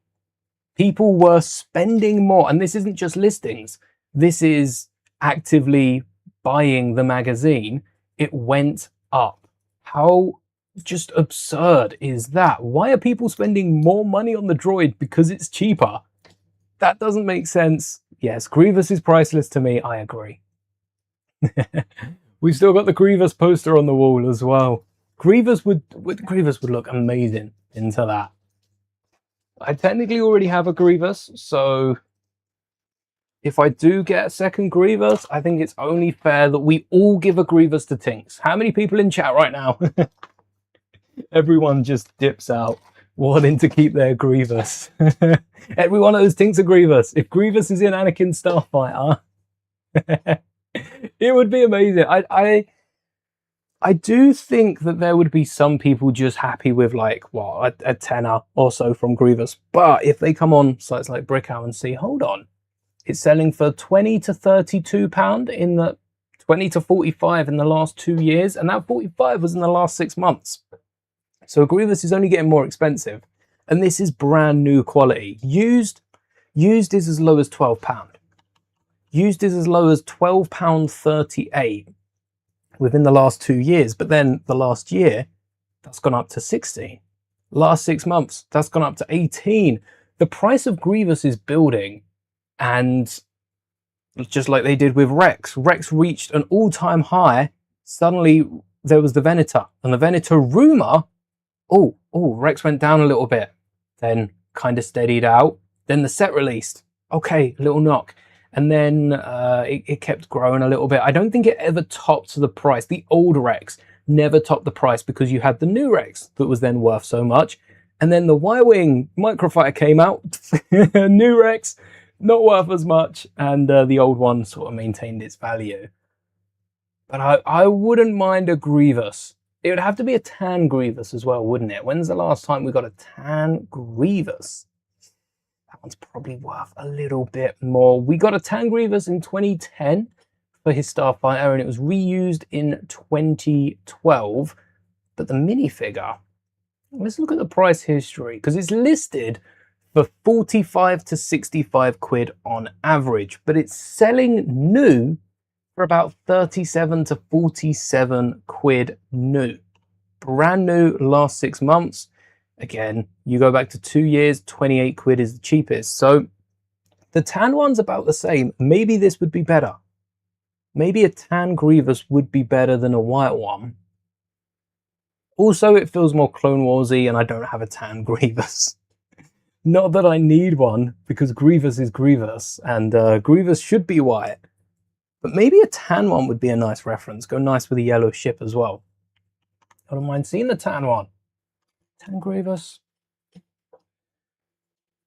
People were spending more, and this isn't just listings. This is actively buying the magazine. It went up. How just absurd is that? Why are people spending more money on the droid because it's cheaper? That doesn't make sense. Yes, Grievous is priceless to me. I agree. We've still got the Grievous poster on the wall as well. Grievous would look amazing into that. I technically already have a Grievous, so if I do get a second Grievous, I think it's only fair that we all give a Grievous to Tinks. How many people in chat right now? Everyone just dips out, wanting to keep their Grievous. Every one of those Tinks are Grievous. If Grievous is in Anakin Starfighter, it would be amazing. I do think that there would be some people just happy with like, what, a tenner or so from Grievous. But if they come on sites like Brickow and see, hold on, it's selling for £20 to £32 in the 20 to 45 in the last 2 years, and that 45 was in the last 6 months. So Grievous is only getting more expensive, and this is brand new quality. Used is as low as £12. Used is as low as £12.38 within the last 2 years, but then the last year, that's gone up to 16. Last 6 months, that's gone up to 18. The price of Grievous is building, and just like they did with Rex reached an all-time high. Suddenly there was the Venator, and the Venator rumor, Rex went down a little bit, then kind of steadied out. Then the set released, okay, little knock, and then it kept growing a little bit. I don't think it ever topped the price. The old Rex never topped the price because you had the new Rex that was then worth so much, and then the Y-Wing Microfighter came out, new Rex, not worth as much, and the old one sort of maintained its value. But I wouldn't mind a Grievous. It would have to be a tan Grievous as well, wouldn't it? When's the last time we got a tan Grievous? That one's probably worth a little bit more. We got a tan Grievous in 2010 for his Starfighter, and it was reused in 2012. But the minifigure, let's look at the price history, because it's listed for 45 to 65 quid on average, but it's selling new for about 37 to 47 quid new. Brand new last 6 months. Again, you go back to 2 years, 28 quid is the cheapest. So the tan one's about the same. Maybe this would be better. Maybe a tan Grievous would be better than a white one. Also, it feels more Clone Warsy, and I don't have a tan Grievous. Not that I need one, because Grievous is Grievous, and Grievous should be white. But maybe a tan one would be a nice reference. Go nice with a yellow ship as well. I don't mind seeing the tan one. Tan Grievous.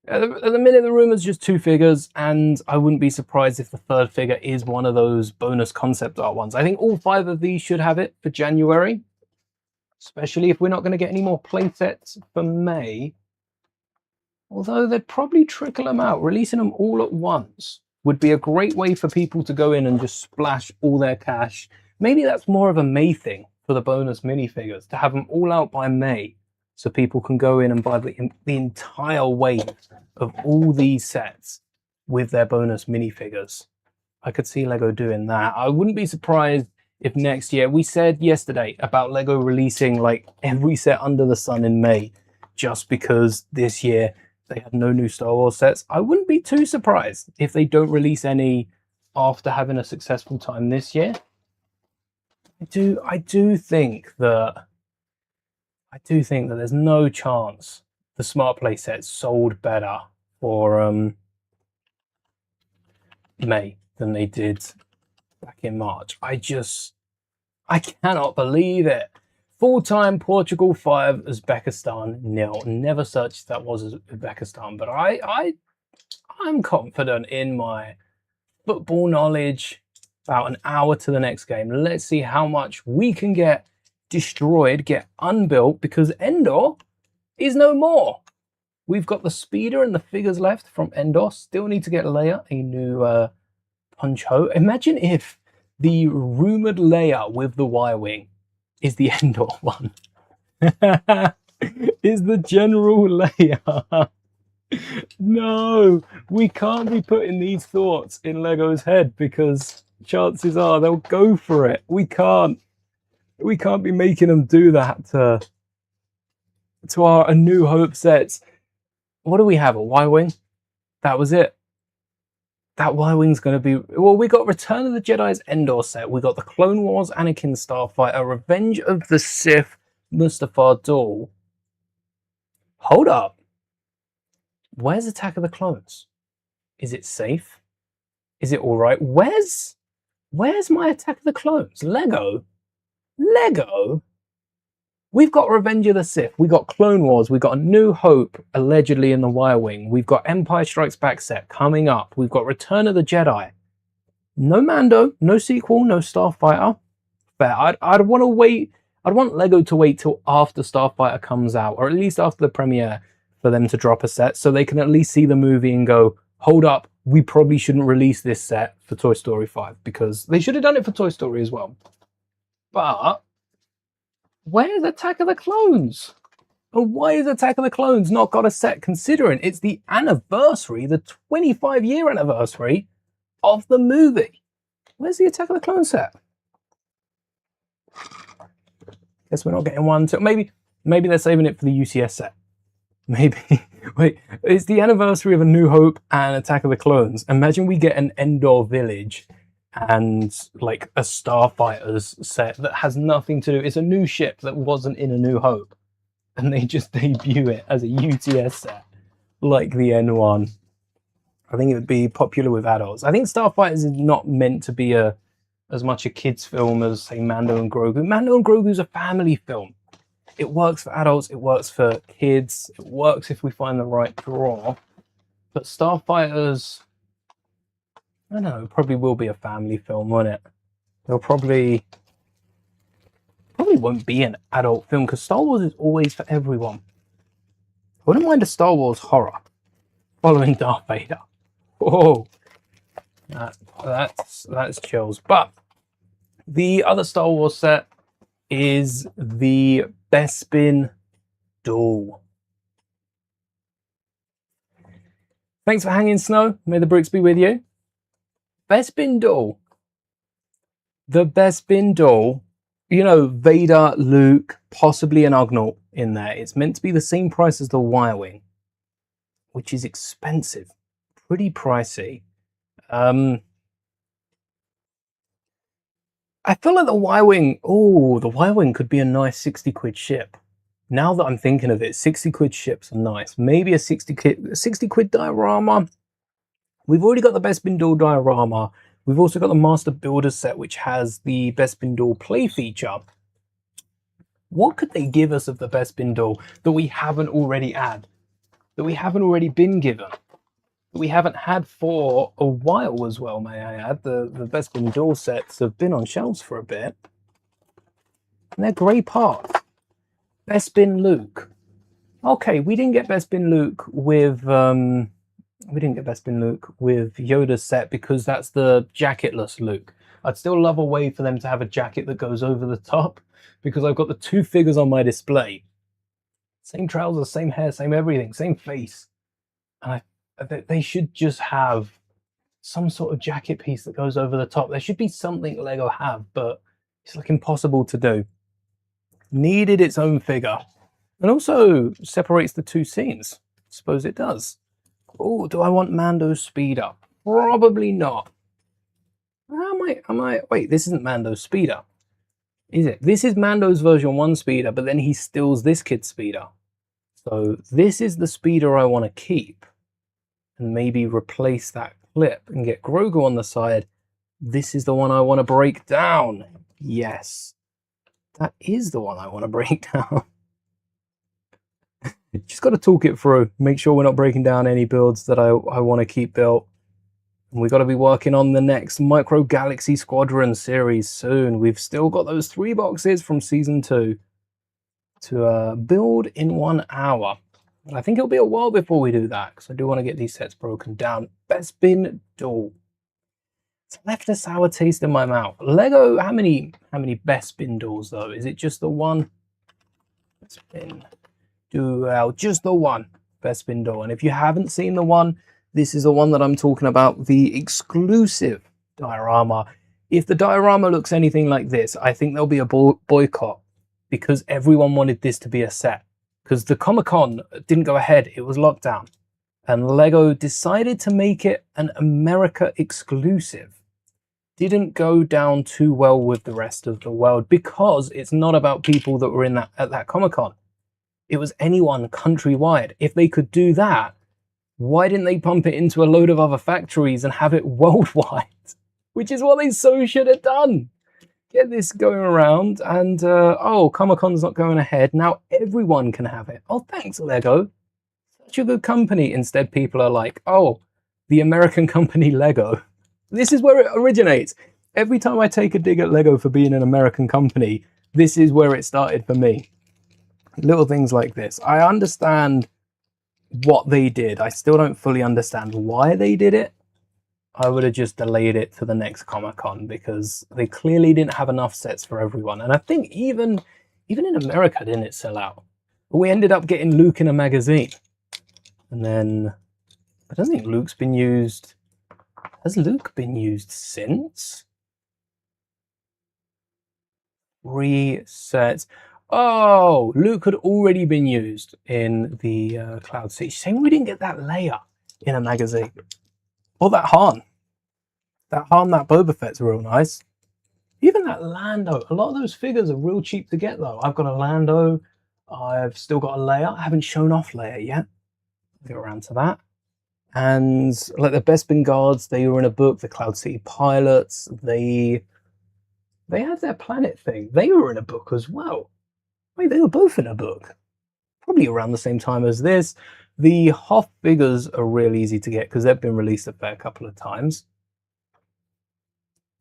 At the minute, the rumor's just 2 figures, and I wouldn't be surprised if the 3rd figure is one of those bonus concept art ones. I think all 5 of these should have it for January, especially if we're not going to get any more playsets for May. Although they'd probably trickle them out. Releasing them all at once would be a great way for people to go in and just splash all their cash. Maybe that's more of a May thing for the bonus minifigures, to have them all out by May, so people can go in and buy the entire wave of all these sets with their bonus minifigures. I could see Lego doing that. I wouldn't be surprised if next year, we said yesterday about Lego releasing like every set under the sun in May, just because this year they had no new Star Wars sets. I wouldn't be too surprised if they don't release any after having a successful time this year. I do think that there's no chance the Smart Play sets sold better for May than they did back in March. I cannot believe it. Full-time Portugal 5, Uzbekistan 0. Never searched that was Uzbekistan, but I'm confident in my football knowledge. About an hour to the next game. Let's see how much we can get destroyed, get unbuilt, because Endor is no more. We've got the speeder and the figures left from Endor. Still need to get Leia a new punch ho. Imagine if the rumored Leia with the Y-Wing is the Endor one. Is the General Leia. No, we can't be putting these thoughts in Lego's head, because chances are they'll go for it. We can't be making them do that to our A New Hope sets. What do we have? A Y-Wing? That was it. That Y-Wing's going to be... Well, we got Return of the Jedi's Endor set. We got the Clone Wars Anakin Starfighter, Revenge of the Sith Mustafar Duel. Hold up. Where's Attack of the Clones? Is it safe? Is it all right? Where's my Attack of the Clones? Lego? We've got Revenge of the Sith. We got Clone Wars. We got A New Hope, allegedly in the Y-Wing. We've got Empire Strikes Back set coming up. We've got Return of the Jedi. No Mando, no sequel, no Starfighter. Fair. I'd want to wait. I'd want Lego to wait till after Starfighter comes out, or at least after the premiere, for them to drop a set, so they can at least see the movie and go, hold up, we probably shouldn't release this set for Toy Story 5, because they should have done it for Toy Story as well. But where's Attack of the Clones? And why is Attack of the Clones not got a set, considering it's the anniversary, the 25-year anniversary of the movie? Where's the Attack of the Clones set? Guess we're not getting one. Maybe they're saving it for the UCS set. Maybe. Wait, it's the anniversary of A New Hope and Attack of the Clones. Imagine we get an Endor village and like a Starfighters set that has nothing to do. It's a new ship that wasn't in A New Hope, and they just debut it as a UTS set like the N1. I think it would be popular with adults. I think Starfighters is not meant to be as much a kids film as, say, Mando and Grogu. Mando and Grogu's a family film. It works for adults, it works for kids, it works if we find the right draw. But Starfighters, I don't know, probably will be a family film, won't it? They'll probably won't be an adult film, because Star Wars is always for everyone. I wouldn't mind a Star Wars horror following Darth Vader. Whoa, that's chills. But the other Star Wars set is the Bespin Duel. Thanks for hanging, Snow. May the bricks be with you. Bespin Duel. The Bespin Duel. You know, Vader, Luke, possibly an Ugnaught in there. It's meant to be the same price as the Y-Wing, which is expensive. Pretty pricey. I feel like the Y-Wing, the Y-Wing could be a nice 60 quid ship. Now that I'm thinking of it, 60 quid ships are nice. Maybe a 60 quid diorama. We've already got the Bespin Duel diorama. We've also got the Master Builder set, which has the Bespin Duel play feature. What could they give us of the Bespin Duel that we haven't already had? That we haven't already been given? We haven't had for a while as well, may I add. The Bespin Duel sets have been on shelves for a bit. And they're grey parts. Bespin Luke. Okay, we didn't get Bespin Luke with Yoda's set, because that's the jacketless Luke. I'd still love a way for them to have a jacket that goes over the top, because I've got the two figures on my display. Same trousers, same hair, same everything, same face. And they should just have some sort of jacket piece that goes over the top. There should be something Lego have, but it's like impossible to do. Needed its own figure. And also separates the two scenes. Suppose it does. Oh, do I want Mando's speeder? Probably not. Wait, this isn't Mando's speeder, is it? This is Mando's version 1 speeder, but then he steals this kid's speeder. So this is the speeder I want to keep. And maybe replace that clip and get Grogu on the side. This is the one I want to break down. Yes. That is the one I want to break down. Just got to talk it through. Make sure we're not breaking down any builds that I want to keep built. And we've got to be working on the next Micro Galaxy Squadron series soon. We've still got those 3 boxes from Season 2 to build in 1 hour. I think it'll be a while before we do that, because I do want to get these sets broken down. Best bin duel. It's left a sour taste in my mouth. Lego, how many best bin duels though? Is it just the one? Best bin duel, just the one best bin duel. And if you haven't seen the one, this is the one that I'm talking about, the exclusive diorama. If the diorama looks anything like this, I think there'll be a boycott, because everyone wanted this to be a set. Because the Comic-Con didn't go ahead, it was locked down. And Lego decided to make it an America exclusive. Didn't go down too well with the rest of the world, because it's not about people that were at that Comic-Con. It was anyone countrywide. If they could do that, why didn't they pump it into a load of other factories and have it worldwide? Which is what they so should have done. Get this going around, and oh, Comic-Con's not going ahead. Now everyone can have it. Oh, thanks, Lego. Such a good company. Instead, people are like, oh, the American company Lego. This is where it originates. Every time I take a dig at Lego for being an American company, this is where it started for me. Little things like this. I understand what they did. I still don't fully understand why they did it. I would have just delayed it to the next Comic-Con, because they clearly didn't have enough sets for everyone. And I think even in America, didn't it sell out? But we ended up getting Luke in a magazine. And then I don't think Luke's been used. Has Luke been used since? 3 sets. Oh, Luke had already been used in the Cloud City. Shame we didn't get that Leia in a magazine. Or that Han. That Boba Fett's real nice. Even that Lando. A lot of those figures are real cheap to get though. I've got a Lando. I've still got a Leia. I haven't shown off Leia yet. I'll get around to that. And like the Bespin Guards, they were in a book. The Cloud City Pilots, they had their planet thing. They were in a book as well. Wait, they were both in a book. Probably around the same time as this. The Hoth figures are real easy to get because they've been released a fair couple of times.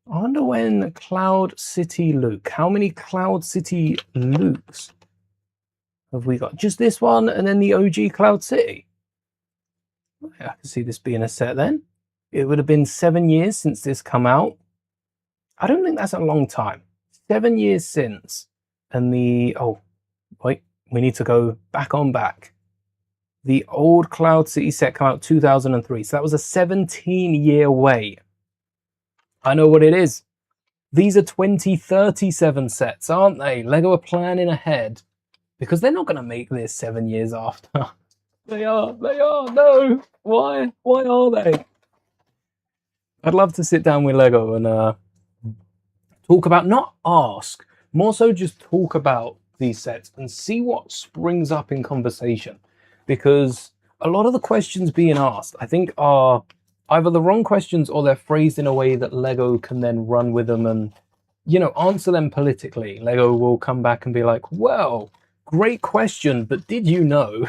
I wonder when Cloud City Luke. How many Cloud City Lukes have we got? Just this one and then the OG Cloud City. I can see this being a set then. It would have been 7 years since this come out. I don't think that's a long time. 7 years since. And the... Oh, wait. We need to go back. The old Cloud City set came out 2003. So that was a 17-year wait. I know what it is. These are 2037 sets, aren't they? Lego are planning ahead. Because they're not going to make this 7 years after. They are, no. Why are they? I'd love to sit down with Lego and talk about, not ask, more so just talk about these sets and see what springs up in conversation. Because a lot of the questions being asked, I think, are either the wrong questions or they're phrased in a way that Lego can then run with them and, you know, answer them politically. Lego will come back and be like, well, great question, but did you know?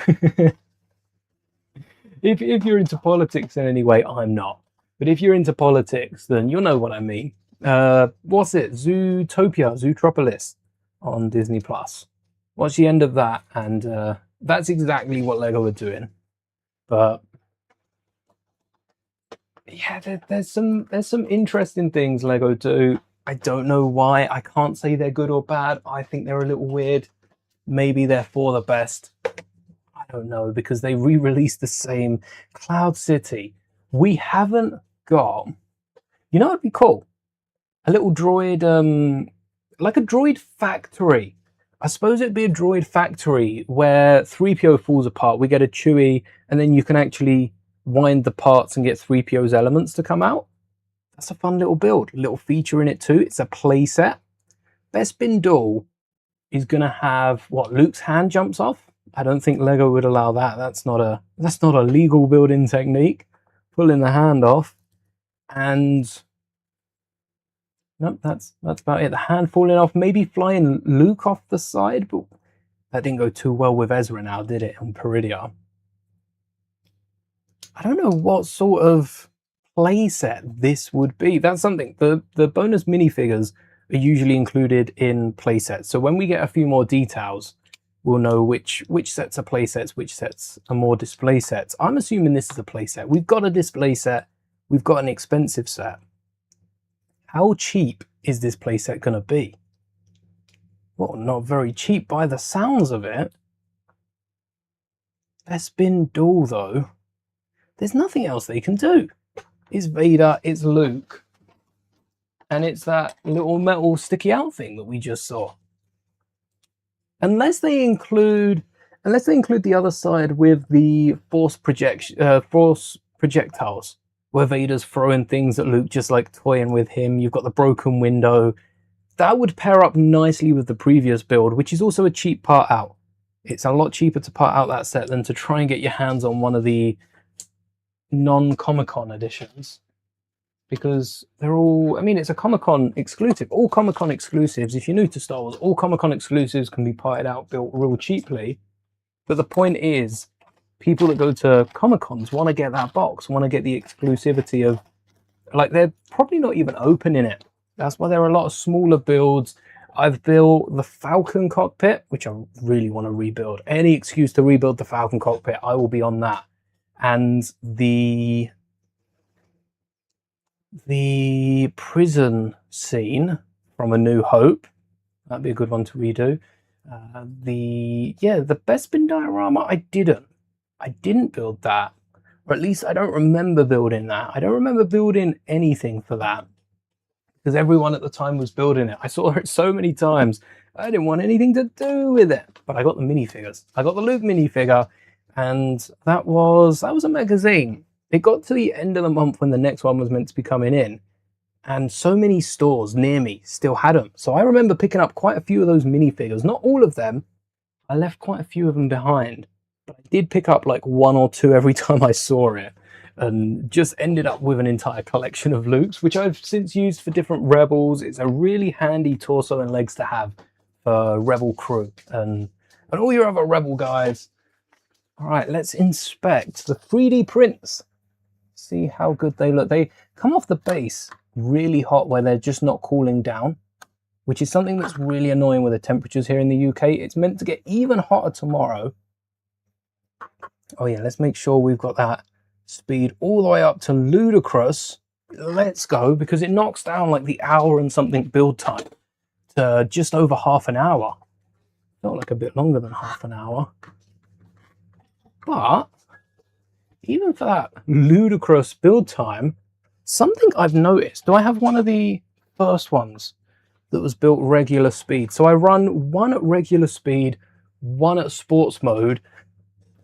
If you're into politics in any way, I'm not. But if you're into politics, then you'll know what I mean. What's it? Zootropolis on Disney Plus. Watch the end of that, and that's exactly what Lego are doing. But yeah, there's some interesting things Lego do. I don't know why. I can't say they're good or bad. I think they're a little weird. Maybe they're for the best. I don't know, because they re-released the same Cloud City. We haven't got, you know, it'd be cool. A little droid, like a droid factory. I suppose it'd be a droid factory where 3PO falls apart. We get a Chewie, and then you can actually wind the parts and get 3PO's elements to come out. That's a fun little build. A little feature in it too. It's a play set. Bespin Duel is gonna have what? Luke's hand jumps off. I don't think Lego would allow that. That's not a legal building technique. Pulling the hand off, and nope, that's about it. The hand falling off, maybe flying Luke off the side, but that didn't go too well with Ezra now, did it, on Peridia? I don't know what sort of playset this would be. That's something. The bonus minifigures are usually included in playsets. So when we get a few more details, we'll know which sets are playsets, which sets are more display sets. I'm assuming this is a playset. We've got a display set. We've got an expensive set. How cheap is this playset going to be? Well, not very cheap by the sounds of it. Bespin Duel, though. There's nothing else they can do. It's Vader, it's Luke, and it's that little metal sticky out thing that we just saw. Unless they include the other side with the force projectiles, where Vader's throwing things at Luke, just like toying with him. You've got the broken window. That would pair up nicely with the previous build, which is also a cheap part out. It's a lot cheaper to part out that set than to try and get your hands on one of the non-Comic-Con editions, because they're all, I mean, it's a Comic-Con exclusive. All Comic-Con exclusives, if you're new to Star Wars, all Comic-Con exclusives can be parted out, built real cheaply. But the point is, people that go to Comic-Cons want to get that box, want to get the exclusivity of, like, they're probably not even opening it. That's why there are a lot of smaller builds. I've built the Falcon cockpit, which I really want to rebuild. Any excuse to rebuild the Falcon cockpit, I will be on that. And the prison scene from A New Hope, that'd be a good one to redo. The Bespin diorama, I didn't build that, or at least I don't remember building that. I don't remember building anything for that, because everyone at the time was building it. I saw it so many times, I didn't want anything to do with it. But I got the minifigures. I got the Luke minifigure, and that was a magazine. It got to the end of the month when the next one was meant to be coming in, and so many stores near me still had them. So I remember picking up quite a few of those minifigures. Not all of them. I left quite a few of them behind, but I did pick up like one or two every time I saw it, and just ended up with an entire collection of Lukes, which I've since used for different Rebels. It's a really handy torso and legs to have for Rebel crew and all your other Rebel guys. All right, let's inspect the 3D prints. See how good they look. They come off the base really hot where they're just not cooling down, which is something that's really annoying with the temperatures here in the UK. It's meant to get even hotter tomorrow. Oh yeah, let's make sure we've got that speed all the way up to ludicrous. Let's go, because it knocks down like the hour and something build time to just over half an hour. Felt like a bit longer than half an hour. But even for that ludicrous build time, something I've noticed, do I have one of the first ones that was built regular speed? So I run one at regular speed, one at sports mode,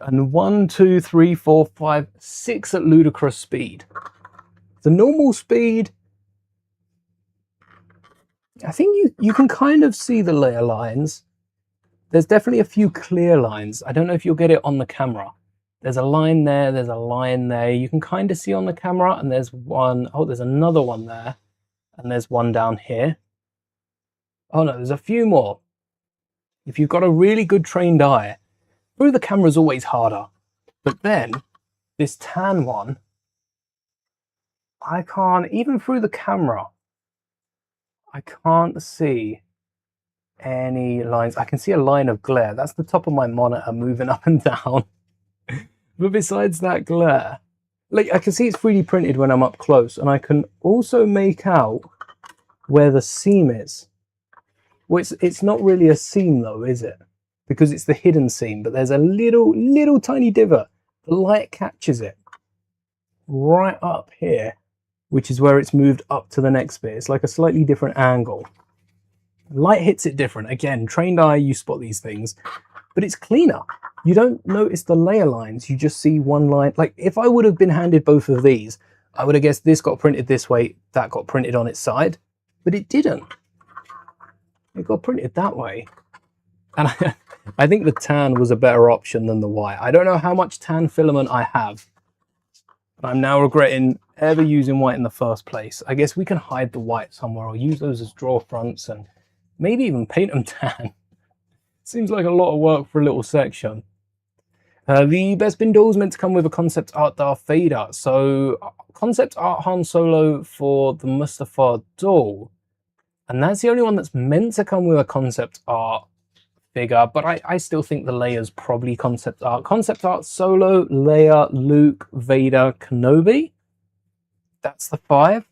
and 1, 2, 3, 4, 5, 6 at ludicrous speed. The normal speed, I think you can kind of see the layer lines. There's definitely a few clear lines. I don't know if you'll get it on the camera. There's a line there, there's a line there. You can kind of see on the camera, and there's one, oh, there's another one there, and there's one down here. Oh no, there's a few more. If you've got a really good trained eye, through the camera is always harder. But then, this tan one, I can't, even through the camera, I can't see any lines. I can see a line of glare. That's the top of my monitor moving up and down. But besides that glare, like, I can see it's 3D printed when I'm up close, and I can also make out where the seam is. Well, it's not really a seam though, is it? Because it's the hidden seam, but there's a little tiny divot. The light catches it right up here. which is where it's moved up to the next bit. It's like a slightly different angle. Light hits it different. Again, trained eye, you spot these things, but it's cleaner. You don't notice the layer lines. You just see one line. Like if I would have been handed both of these, I would have guessed this got printed this way, that got printed on its side, but it didn't. It got printed that way. And I think the tan was a better option than the white. I don't know how much tan filament I have, but I'm now regretting ever using white in the first place. I guess we can hide the white somewhere or use those as draw fronts and maybe even paint them tan. Seems like a lot of work for a little section. The best bin duel is meant to come with a concept art Darth Vader. So concept art Han Solo for the Mustafar duel. And that's the only one that's meant to come with a concept art figure, but I still think the Leia's probably concept art. Concept art Solo, Leia, Luke, Vader, Kenobi. That's the 5.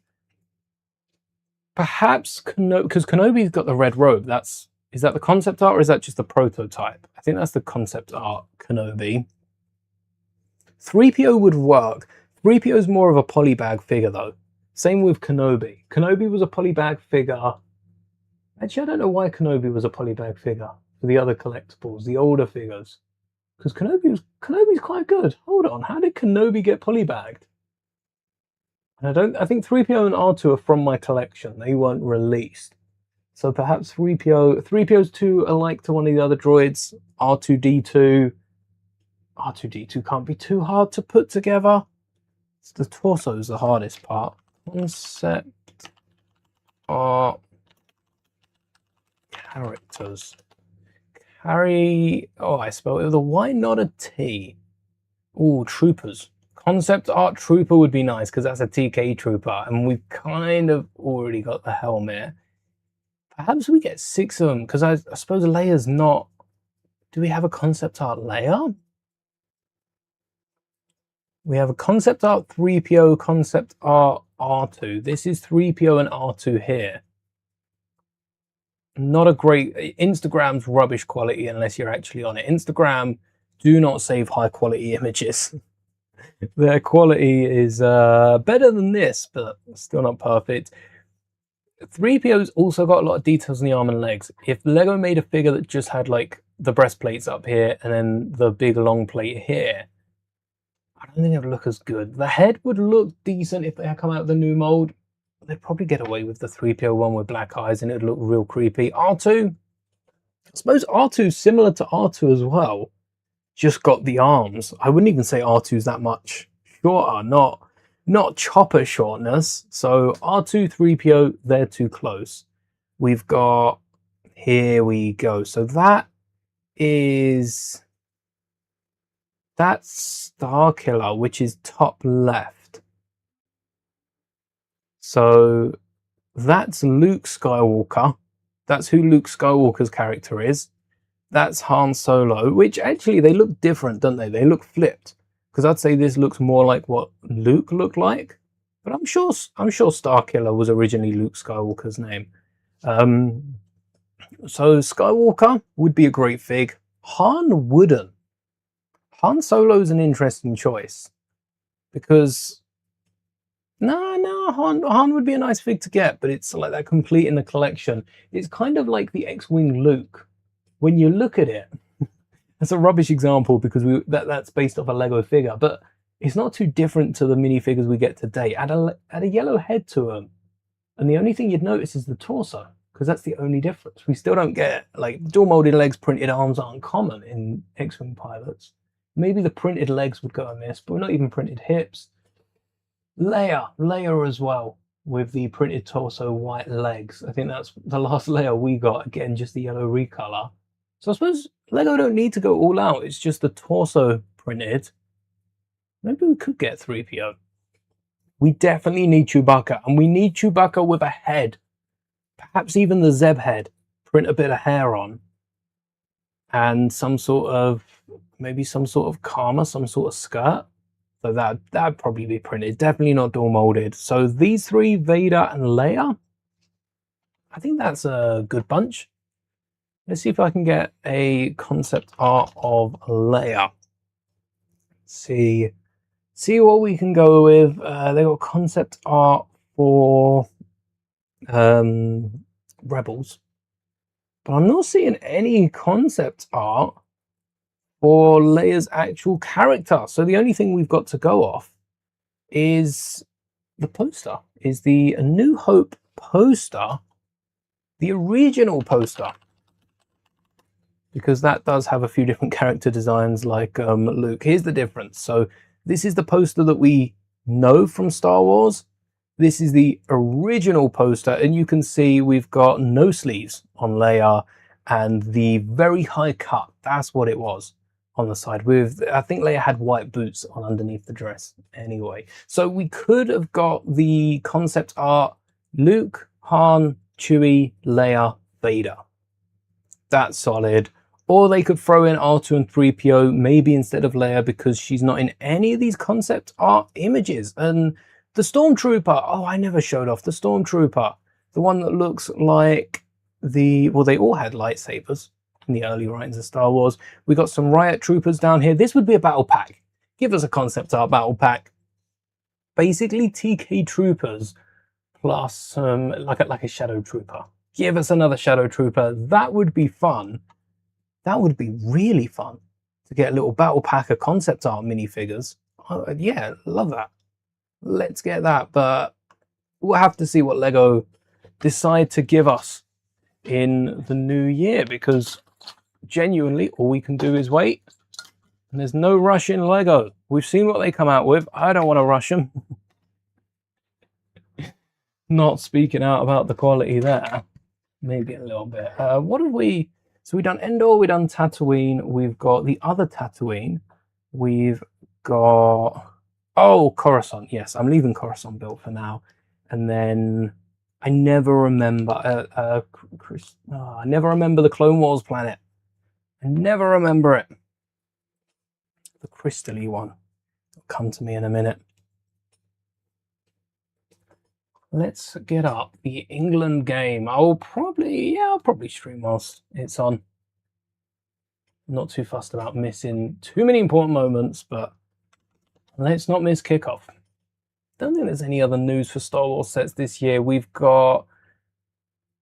Perhaps Kenobi, because Kenobi's got the red robe. Is that the concept art or is that just the prototype? I think that's the concept art Kenobi. 3PO would work. 3PO is more of a polybag figure though. Same with Kenobi. Kenobi was a polybag figure. Actually, I don't know why Kenobi was a polybag figure for the other collectibles, the older figures. Because Kenobi's quite good. Hold on, how did Kenobi get polybagged? I think 3PO and R2 are from my collection. They weren't released. So perhaps 3PO's too alike to one of the other droids. R2D2 can't be too hard to put together. It's the torso's the hardest part. Concept art characters. I spelled it with a Y, not a T. Oh, troopers. Concept art trooper would be nice because that's a TK trooper, and we've kind of already got the helmet. Perhaps we get 6 of them because I suppose Leia's not. Do we have a concept art Leia? We have a concept art 3PO, concept art R2. This is 3PO and R2 here. Not a great. Instagram's rubbish quality unless you're actually on it. Instagram do not save high quality images. Their quality is better than this, but still not perfect. 3PO's also got a lot of details in the arm and legs. If Lego made a figure that just had like the breastplates up here and then the big long plate here, I don't think it would look as good. The head would look decent if they had come out of the new mold. They'd probably get away with the 3PO one with black eyes and it'd look real creepy. R2, I suppose R2's similar to R2 as well. Just got the arms. I wouldn't even say R2's that much shorter, not chopper shortness. So R2, 3PO, they're too close. We've got, here we go. So that's Starkiller, which is top left. So that's Luke Skywalker. That's who Luke Skywalker's character is. That's Han Solo, which actually they look different, don't they? They look flipped. Because I'd say this looks more like what Luke looked like. But I'm sure Starkiller was originally Luke Skywalker's name. So Skywalker would be a great fig. Han wouldn't. Han Solo's an interesting choice. Because Han would be a nice fig to get, but it's like that complete in the collection. It's kind of like the X-Wing Luke. When you look at it, that's a rubbish example because that's based off a Lego figure, but it's not too different to the minifigures we get today. Add a yellow head to them, and the only thing you'd notice is the torso, because that's the only difference. We still don't get, like, dual molded legs, printed arms aren't common in X-Wing pilots. Maybe the printed legs would go on this, but not even printed hips. Leia as well, with the printed torso, white legs. I think that's the last Leia we got. Again, just the yellow recolor. So I suppose Lego don't need to go all out. It's just the torso printed. Maybe we could get 3PO. We definitely need Chewbacca, and we need Chewbacca with a head. Perhaps even the Zeb head. Print a bit of hair on. And some sort of, maybe some sort of armor, some sort of skirt. So that'd probably be printed. Definitely not dual molded. So these 3, Vader and Leia, I think that's a good bunch. Let's see if I can get a concept art of Leia. See what we can go with. They got concept art for Rebels, but I'm not seeing any concept art for Leia's actual character. So the only thing we've got to go off is the poster, is the A New Hope poster, the original poster, because that does have a few different character designs like Luke. Here's the difference. So this is the poster that we know from Star Wars. This is the original poster, and you can see we've got no sleeves on Leia and the very high cut. That's what it was on the side. With, I think Leia had white boots on underneath the dress anyway. So we could have got the concept art Luke, Han, Chewie, Leia, Vader. That's solid. Or they could throw in R2 and 3PO maybe instead of Leia, because she's not in any of these concept art images. And the Stormtrooper, oh, I never showed off the Stormtrooper. The one that looks like well, they all had lightsabers in the early writings of Star Wars. We got some riot troopers down here. This would be a battle pack. Give us a concept art battle pack. Basically TK troopers plus like a shadow trooper. Give us another shadow trooper. That would be fun. That would be really fun to get a little battle pack of concept art minifigures. Oh, yeah, love that. Let's get that, but we'll have to see what Lego decide to give us in the new year, because genuinely all we can do is wait, and there's no rush in Lego. We've seen what they come out with. I don't want to rush them. Not speaking out about the quality there, maybe a little bit. What have we, so we've done Endor, we've done Tatooine, we've got the other Tatooine, we've got, oh, Coruscant. Yes, I'm leaving Coruscant built for now. And then I never remember I never remember the Clone Wars planet. I never remember it. The crystally one. It'll come to me in a minute. Let's get up the England game. I'll probably stream whilst it's on. I'm not too fussed about missing too many important moments, but let's not miss kickoff. Don't think there's any other news for Star Wars sets this year. We've got,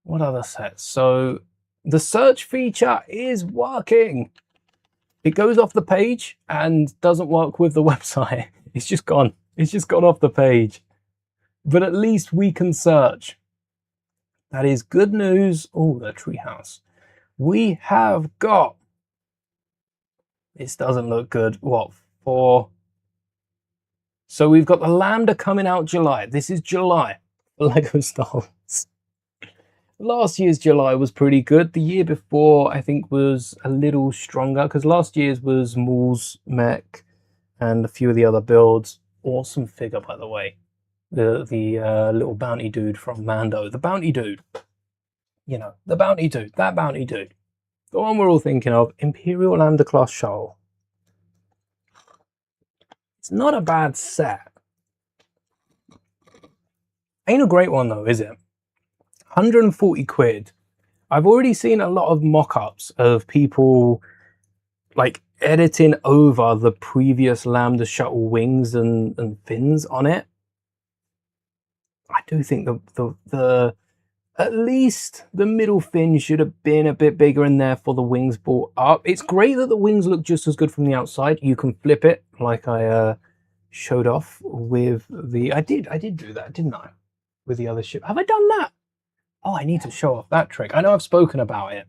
what other sets? So the search feature is working. It goes off the page and doesn't work with the website. It's just gone. It's just gone off the page. But at least we can search. That is good news. Oh, the treehouse. We have got, this doesn't look good. What, for? So we've got the Lambda coming out July. This is July for Lego Star Wars. Last year's July was pretty good. The year before, I think, was a little stronger, because last year's was Maul's mech and a few of the other builds. Awesome figure, by the way. The little bounty dude from Mando. The bounty dude. You know, the bounty dude. That bounty dude. The one we're all thinking of. Imperial Lambda class shuttle. It's not a bad set. Ain't a great one though, is it? 140 quid. I've already seen a lot of mock-ups of people like editing over the previous Lambda shuttle wings and fins on it. I do think the at least the middle fin should have been a bit bigger in there for the wings brought up. It's great that the wings look just as good from the outside. You can flip it like I showed off with the, I did do that, didn't I? With the other ship. Have I done that? Oh, I need to show off that trick. I know I've spoken about it,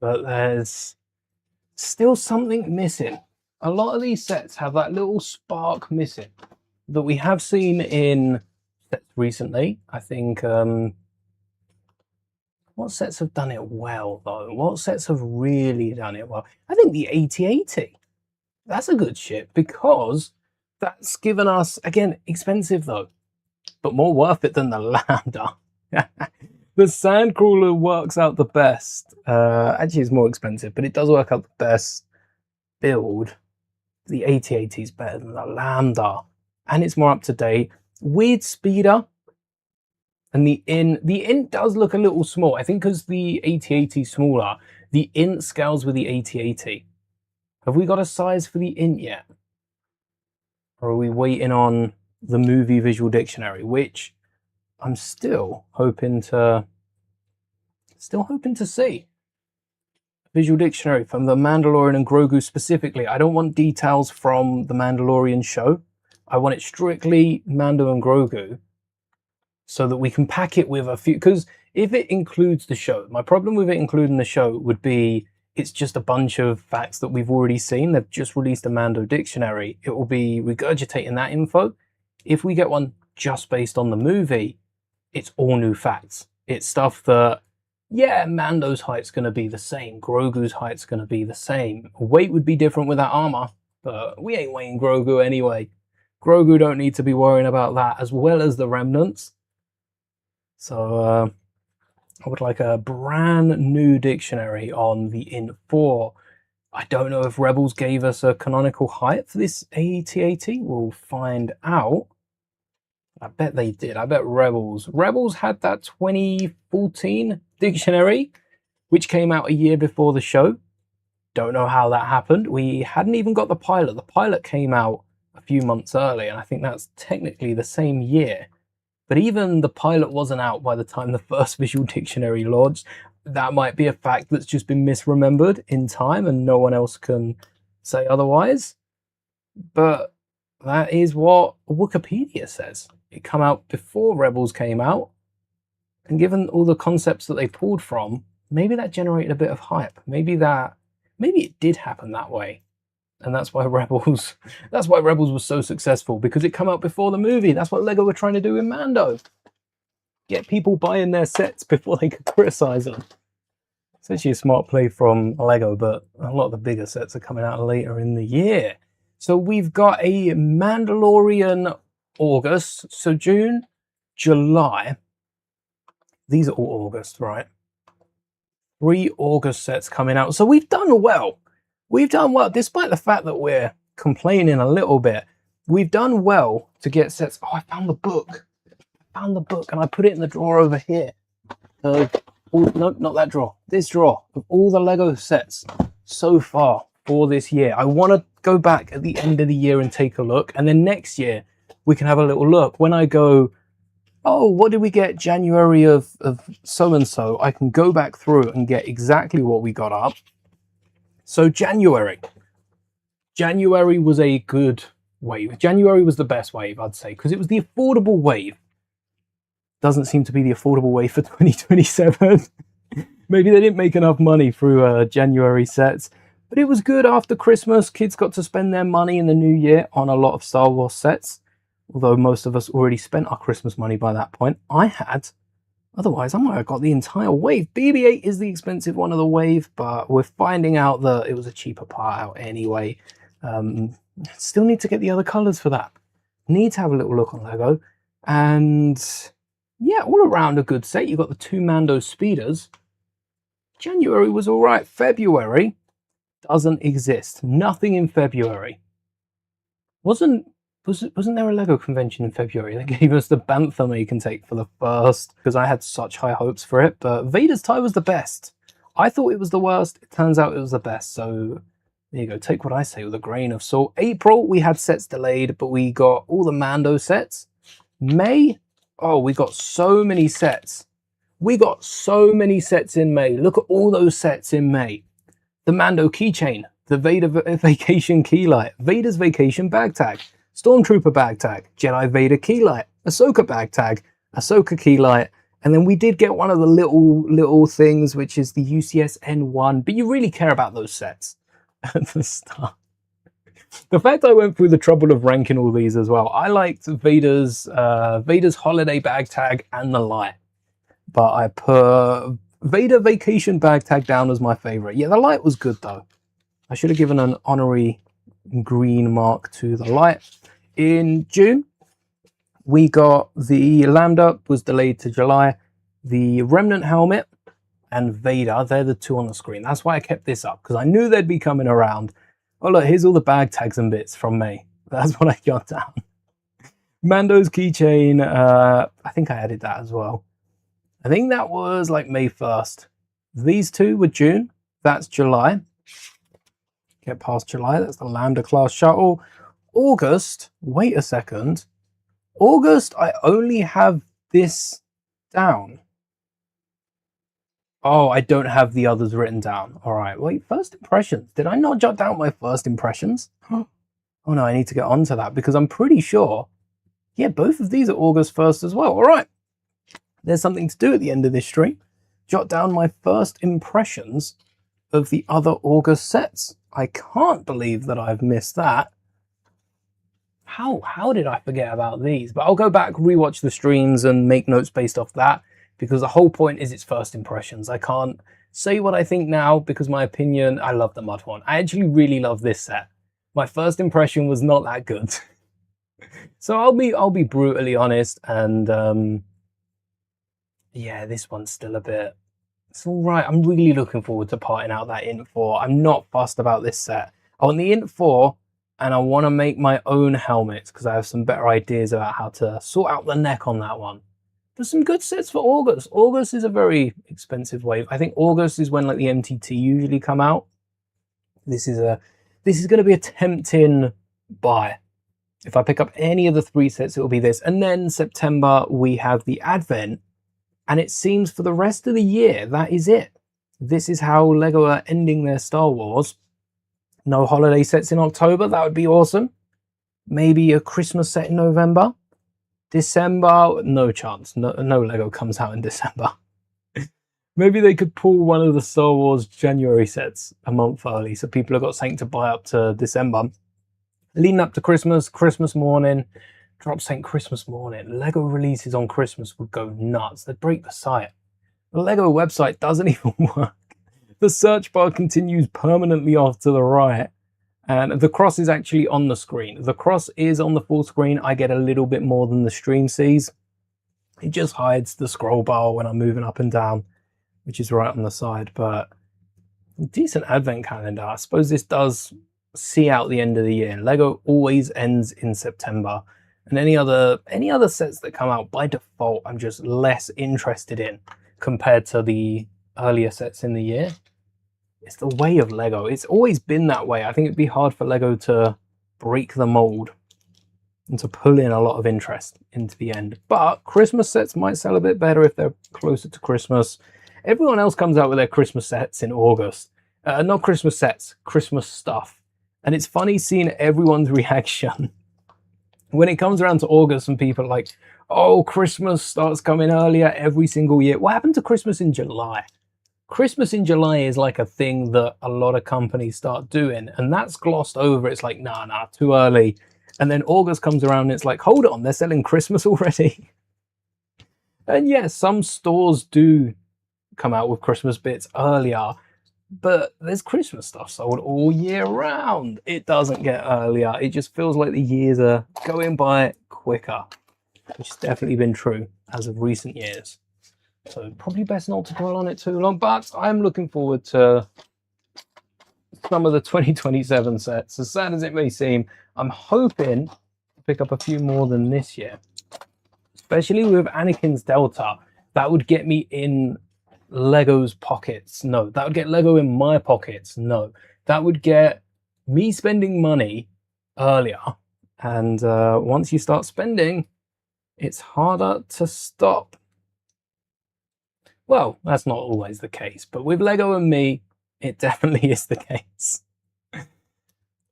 but there's still something missing. A lot of these sets have that little spark missing that we have seen in sets recently. I think, what sets have done it well though? What sets have really done it well? I think the 8080. That's a good ship, because that's given us, again, expensive though, but more worth it than the Lambda. The Sandcrawler works out the best. Actually, it's more expensive, but it does work out the best build. The 8080 is better than the Lambda, and it's more up to date. Weird speeder, and the int does look a little small. I think because the 8080 is smaller, the int scales with the 8080. Have we got a size for the int yet? Or are we waiting on the movie visual dictionary, which I'm still hoping to see. Visual dictionary from the Mandalorian and Grogu specifically. I don't want details from the Mandalorian show. I want it strictly Mando and Grogu, so that we can pack it with a few, because if it includes the show, my problem with it including the show would be it's just a bunch of facts that we've already seen. They've just released a Mando dictionary. It will be regurgitating that info. If we get one just based on the movie, it's all new facts. It's stuff that, yeah, Mando's height's going to be the same. Grogu's height's going to be the same. Weight would be different with that armor, but we ain't weighing Grogu anyway. Grogu don't need to be worrying about that, as well as the remnants. So I would like a brand new dictionary on the Int 4. I don't know if Rebels gave us a canonical height for this AT-AT. We'll find out. I bet they did. I bet Rebels had that 2014 dictionary, which came out a year before the show. Don't know how that happened. We hadn't even got the pilot. The pilot came out a few months early, and I think that's technically the same year. But even the pilot wasn't out by the time the first visual dictionary launched. That might be a fact that's just been misremembered in time and no one else can say otherwise. But that is what Wikipedia says. It came out before Rebels came out. And given all the concepts that they pulled from, maybe that generated a bit of hype. Maybe it did happen that way. And that's why Rebels was so successful, because it came out before the movie. That's what Lego were trying to do in Mando. Get people buying their sets before they could criticize them. It's actually a smart play from Lego, but a lot of the bigger sets are coming out later in the year. So we've got a Mandalorian August. So June, July. These are all August, right? 3 August sets coming out. So we've done well. We've done well, despite the fact that we're complaining a little bit. We've done well to get sets. Oh, I found the book. And I put it in the drawer over here. No, not that drawer. This drawer of all the Lego sets so far for this year. I want to go back at the end of the year and take a look. And then next year, we can have a little look. When I go, oh, what did we get January of so-and-so? I can go back through and get exactly what we got up. So January was a good wave. January was the best wave, I'd say, because it was the affordable wave. Doesn't seem to be the affordable wave for 2027. Maybe they didn't make enough money through January sets, but it was good after Christmas. Kids got to spend their money in the new year on a lot of Star Wars sets, although most of us already spent our Christmas money by that point. I had. Otherwise, I might have got the entire wave. BB-8 is the expensive one of the wave, but we're finding out that it was a cheaper part out anyway. Still need to get the other colours for that. Need to have a little look on Lego. And yeah, all around a good set. You've got the 2 Mando speeders. January was all right. February doesn't exist. Nothing in February. Wasn't there a Lego convention in February that gave us the Bantha make and take for the first? Because I had such high hopes for it, but Vader's tie was the best. I thought it was the worst. It turns out it was the best. So there you go. Take what I say with a grain of salt. April, we had sets delayed, but we got all the Mando sets. May, oh, we got so many sets. We got so many sets in May. Look at all those sets in May. The Mando keychain, the Vader vacation key light, Vader's vacation bag tag, Stormtrooper bag tag, Jedi Vader key light, Ahsoka bag tag, Ahsoka key light, and then we did get one of the little things, which is the UCS N1, but you really care about those sets at the start. The fact I went through the trouble of ranking all these as well, I liked Vader's holiday bag tag and the light, but I put Vader vacation bag tag down as my favorite. Yeah, the light was good though. I should have given an honorary green mark to the light. In June, we got the Lambda, was delayed to July, the Remnant helmet, and Vader. They're the 2 on the screen. That's why I kept this up, because I knew they'd be coming around. Oh look, here's all the bag tags and bits from May. That's what I got down. Mando's keychain, I think I added that as well. I think that was like May 1st. These 2 were June. That's July. Get past July, that's the Lambda class shuttle. August, wait a second. August, I only have this down. Oh, I don't have the others written down. All right, wait, first impressions. Did I not jot down my first impressions? Oh no, I need to get onto that because I'm pretty sure, yeah, both of these are August 1st as well. All right, there's something to do at the end of this stream. Jot down my first impressions of the other August sets. I can't believe that I've missed that. How did I forget about these? But I'll go back, rewatch the streams and make notes based off that, because the whole point is its first impressions. I can't say what I think now because my opinion, I love the mud one. I actually really love this set. My first impression was not that good. So I'll be brutally honest, and yeah, this one's still a bit, it's all right. I'm really looking forward to parting out that Int 4. I'm not fussed about this set. I want the Int 4 and I want to make my own helmets because I have some better ideas about how to sort out the neck on that one. There's some good sets for August. August is a very expensive wave. I think August is when like the MTT usually come out. This is going to be a tempting buy. If I pick up any of the 3 sets, it will be this. And then September, we have the Advent. And it seems for the rest of the year, that is it. This is how LEGO are ending their Star Wars. No holiday sets in October. That would be awesome. Maybe a Christmas set in November. December, no chance. No LEGO comes out in December. Maybe they could pull one of the Star Wars January sets a month early, so people have got something to buy up to December. Leading up to Christmas, Christmas morning, drop something Christmas morning. LEGO releases on Christmas would go nuts. They'd break the site. The LEGO website doesn't even work. The search bar continues permanently off to the right. And the cross is actually on the screen. The cross is on the full screen. I get a little bit more than the stream sees. It just hides the scroll bar when I'm moving up and down, which is right on the side. But decent advent calendar. I suppose this does see out the end of the year. LEGO always ends in September. And any other sets that come out by default, I'm just less interested in compared to the earlier sets in the year. It's the way of LEGO. It's always been that way. I think it'd be hard for LEGO to break the mold and to pull in a lot of interest into the end. But Christmas sets might sell a bit better if they're closer to Christmas. Everyone else comes out with their Christmas sets in August. Not Christmas sets, Christmas stuff. And it's funny seeing everyone's reaction when it comes around to August and people are like, oh, Christmas starts coming earlier every single year. What happened to Christmas in July? Christmas in July is like a thing that a lot of companies start doing, and that's glossed over. It's like, nah, too early. And then August comes around and it's like, hold on, they're selling Christmas already. And yes, some stores do come out with Christmas bits earlier, but there's Christmas stuff sold all year round. It doesn't get earlier. It just feels like the years are going by quicker, which has definitely been true as of recent years. So probably best not to dwell on it too long, but I'm looking forward to some of the 2027 sets. As sad as it may seem, I'm hoping to pick up a few more than this year, especially with Anakin's Delta. That would get me in LEGO's pockets. No, that would get LEGO in my pockets. No, that would get me spending money earlier. And once you start spending, it's harder to stop. Well, that's not always the case, but with LEGO and me, it definitely is the case. A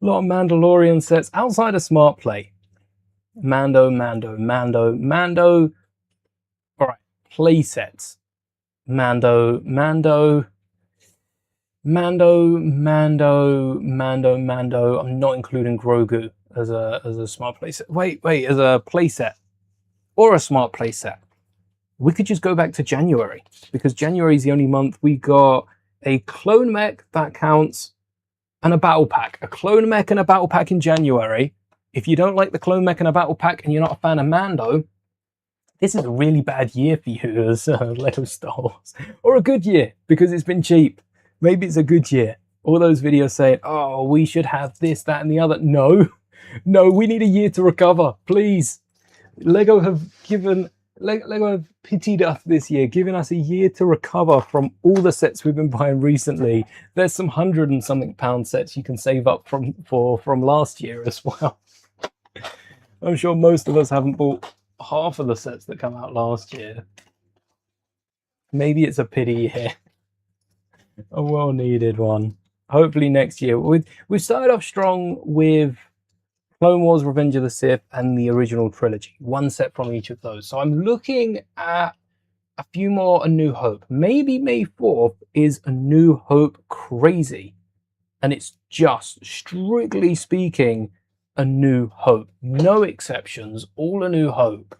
lot of Mandalorian sets outside of Smart Play. Mando. All right, play sets. Mando. I'm not including Grogu as a Smart Play set. Wait, as a play set or a Smart Play set. We could just go back to January, because January is the only month we got a clone mech that counts and a battle pack. A clone mech and a battle pack in January. If you don't like the clone mech and a battle pack and you're not a fan of Mando, this is a really bad year for you as LEGO Star Wars. Or a good year, because it's been cheap. Maybe it's a good year. All those videos saying, oh, we should have this, that, and the other. No, we need a year to recover, please. LEGO have pitied us this year, giving us a year to recover from all the sets we've been buying recently. There's some £100 and something sets you can save up from last year as well. I'm sure most of us haven't bought half of the sets that come out last year. Maybe it's a pity here. A well-needed one. Hopefully next year. We started off strong with Clone Wars, Revenge of the Sith, and the original trilogy. One set from each of those. So I'm looking at a few more A New Hope. Maybe May 4th is A New Hope crazy. And it's just, strictly speaking, A New Hope. No exceptions, all A New Hope.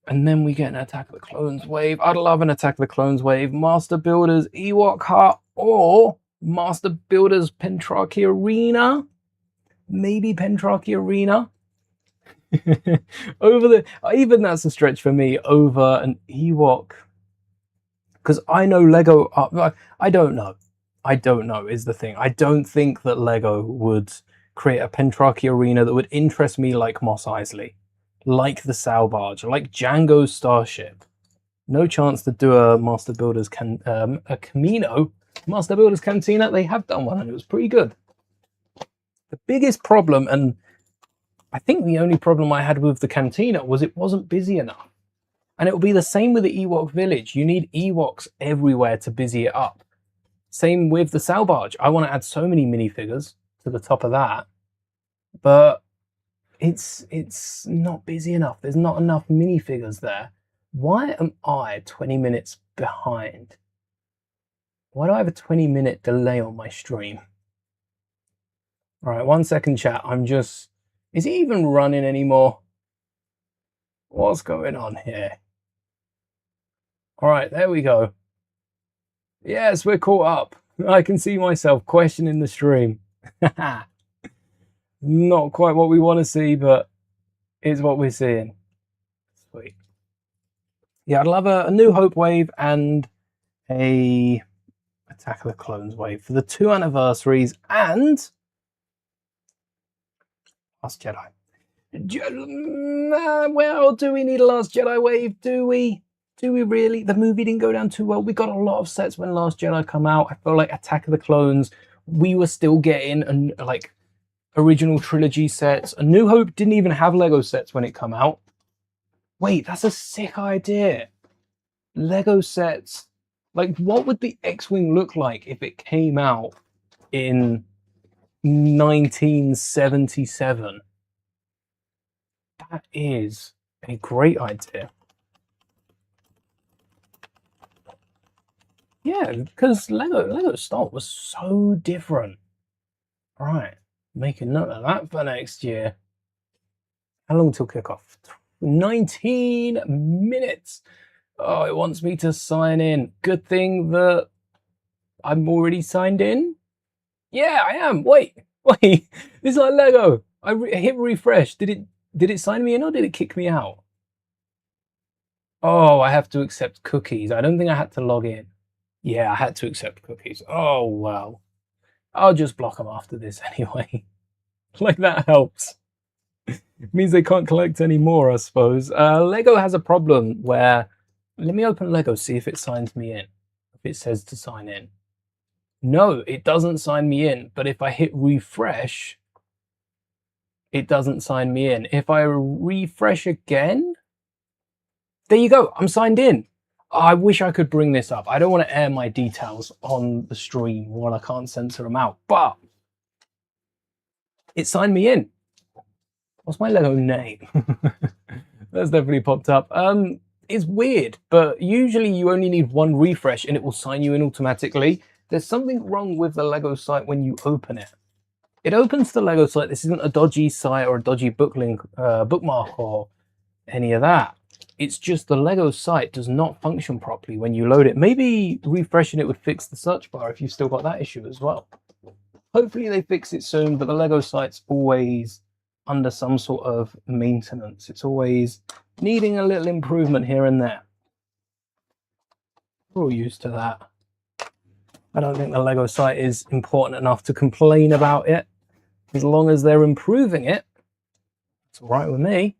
And then we get an Attack of the Clones wave. I'd love an Attack of the Clones wave. Master Builders Ewok Hut or Master Builders Pentrarchy Arena. Maybe Pentrarchy Arena. Even that's a stretch for me, over an Ewok. Because I know Lego, I don't know. I don't know is the thing. I don't think that Lego would create a Pentrarchy Arena that would interest me like Mos Eisley, like the Sao Barge, like Django's Starship. No chance to do a Master Builders a Camino. Master Builders Cantina, they have done one and it was pretty good. The biggest problem, and I think the only problem I had with the Cantina, was it wasn't busy enough. And it will be the same with the Ewok Village. You need Ewoks everywhere to busy it up. Same with the Sao Barge. I want to add so many minifigures to the top of that, but it's not busy enough. There's not enough minifigures there. Why am I 20 minutes behind? Why do I have a 20-minute delay on my stream? All right, 1 second, chat. Is it even running anymore? What's going on here? All right, there we go. Yes, we're caught up. I can see myself questioning the stream. Not quite what we want to see, but it's what we're seeing. Sweet. Yeah, I'd love a New Hope wave and a Attack of the Clones wave for the 2 anniversaries and Last Jedi. Well, do we need a Last Jedi wave? Do we? Do we really? The movie didn't go down too well. We got a lot of sets when Last Jedi come out. I feel like Attack of the Clones, we were still getting like original trilogy sets. A New Hope didn't even have Lego sets when it come out. Wait, that's a sick idea. Lego sets. Like, what would the X-Wing look like if it came out in 1977? That is a great idea. Yeah, because Lego Star was so different. All right, make a note of that for next year. How long till kickoff? 19 minutes. Oh, it wants me to sign in. Good thing that I'm already signed in. Yeah, I am. Wait. This is like Lego. I hit refresh. Did it sign me in or did it kick me out? Oh, I have to accept cookies. I don't think I had to log in. Yeah, I had to accept cookies. Oh, well. I'll just block them after this anyway. Like, that helps. It means they can't collect any more, I suppose. Lego has a problem where... Let me open Lego, see if it signs me in. If it says to sign in. No, it doesn't sign me in. But if I hit refresh, it doesn't sign me in. If I refresh again... There you go. I'm signed in. I wish I could bring this up. I don't want to air my details on the stream when I can't censor them out, but it signed me in. What's my Lego name? That's definitely popped up. It's weird, but usually you only need one refresh and it will sign you in automatically. There's something wrong with the Lego site when you open it. It opens the Lego site. This isn't a dodgy site or a dodgy bookmark or any of that. It's just the Lego site does not function properly when you load it. Maybe refreshing it would fix the search bar if you've still got that issue as well. Hopefully they fix it soon, but the Lego site's always under some sort of maintenance. It's always needing a little improvement here and there. We're all used to that. I don't think the Lego site is important enough to complain about it. As long as they're improving it, it's all right with me.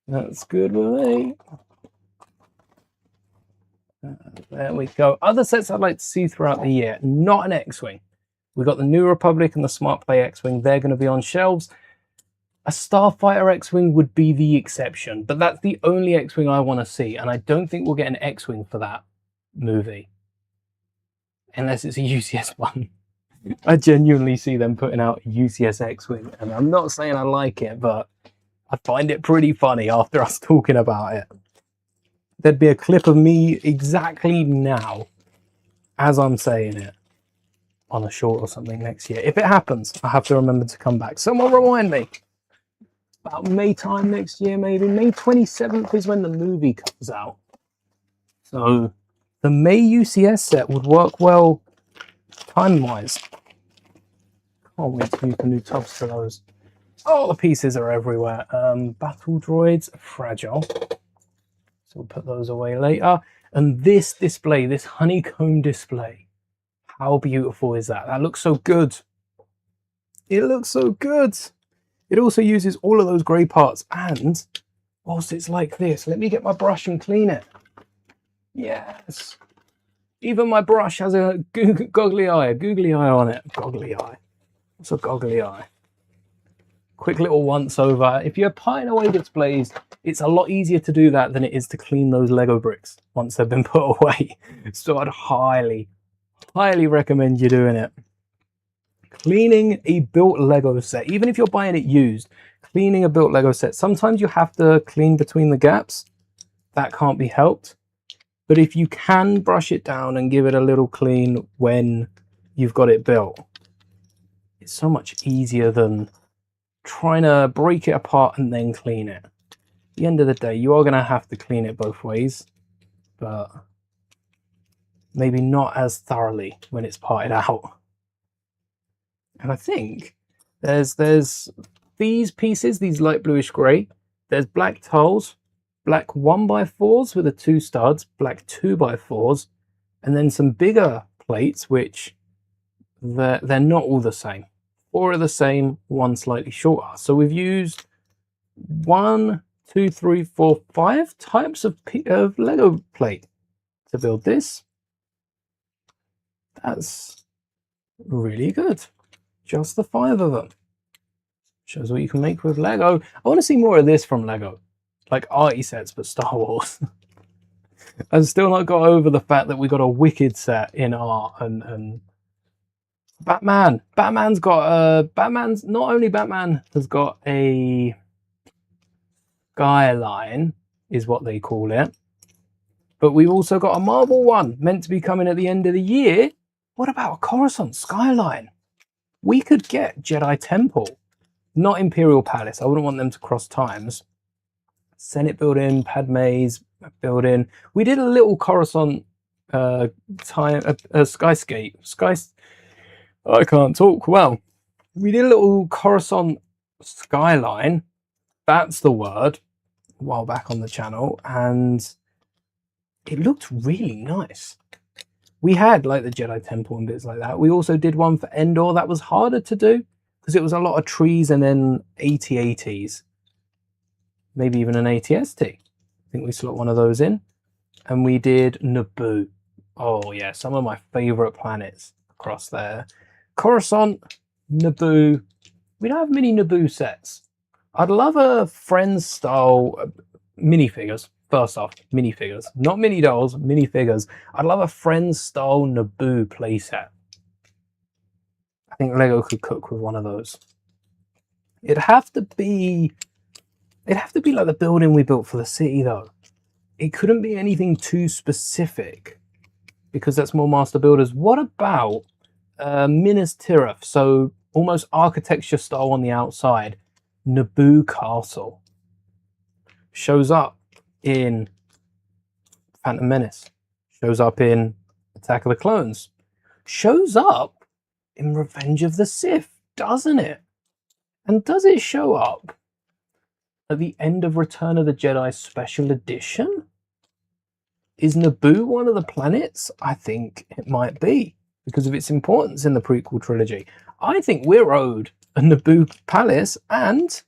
That's good with me. There we go. Other sets I'd like to see throughout the year. Not an X-Wing. We got the New Republic and the Smart Play X-Wing. They're going to be on shelves. A Starfighter X-Wing would be the exception, but that's the only X-Wing I want to see, and I don't think we'll get an X-Wing for that movie. Unless it's a UCS one. I genuinely see them putting out a UCS X-Wing, and I'm not saying I like it, but I find it pretty funny after us talking about it. There'd be a clip of me exactly now, as I'm saying it, on a short or something next year. If it happens, I have to remember to come back. Someone remind me. About May time next year, maybe. May 27th is when the movie comes out. So the May UCS set would work well time-wise. Can't wait to use the new tubs for those. Oh, the pieces are everywhere. Battle droids, fragile. So we'll put those away later. And this display, this honeycomb display, how beautiful is that? That looks so good. It looks so good. It also uses all of those grey parts, and whilst it's like this, let me get my brush and clean it. Yes. Even my brush has a googly eye on it. Goggly eye. What's a goggly eye? Quick little once over. If you're piling away displays, it's a lot easier to do that than it is to clean those Lego bricks once they've been put away. So I'd highly recommend you doing it. Cleaning a built Lego set, even if you're buying it used, cleaning a built Lego set, sometimes you have to clean between the gaps. That can't be helped. But if you can brush it down and give it a little clean when you've got it built, it's so much easier than trying to break it apart and then clean it. At the end of the day, you are going to have to clean it both ways, but maybe not as thoroughly when it's parted out. And I think there's these pieces, these light bluish grey. There's black tiles, black 1x4s with the 2 studs, black 2x4s, and then some bigger plates, which they're not all the same. 4 are the same, 1 slightly shorter. So we've used 1, 2, 3, 4, 5 types of Lego plate to build this. That's really good. Just the 5 of them. Shows what you can make with Lego. I want to see more of this from Lego. Like arty sets, but Star Wars. I've still not got over the fact that we got a Wicked set in art and Batman. Batman's got not only Batman has got a skyline, is what they call it, but we've also got a Marvel one meant to be coming at the end of the year. What about a Coruscant skyline? We could get Jedi Temple, not Imperial Palace. I wouldn't want them to cross times. Senate building, Padme's building. We did a little Coruscant skyscape. I can't talk. Well, we did a little Coruscant skyline. That's the word. A while back on the channel, and it looked really nice. We had like the Jedi Temple and bits like that. We also did one for Endor that was harder to do because it was a lot of trees and then AT-ATs. Maybe even an ATST. I think we slot one of those in. And we did Naboo. Oh yeah, some of my favourite planets across there. Coruscant, Naboo. We don't have many Naboo sets. I'd love a Friends style minifigures. First off, minifigures. Not mini dolls, minifigures. I'd love a Friends style Naboo playset. I think Lego could cook with one of those. It'd have to be like the building we built for the city though. It couldn't be anything too specific because that's more Master Builders. What about Minas Tirith? So almost architecture style on the outside. Naboo Castle. Shows up in Phantom Menace. Shows up in Attack of the Clones. Shows up in Revenge of the Sith, doesn't it? And does it show up at the end of Return of the Jedi Special Edition? Is Naboo one of the planets? I think it might be because of its importance in the prequel trilogy. I think we're owed a Naboo palace, and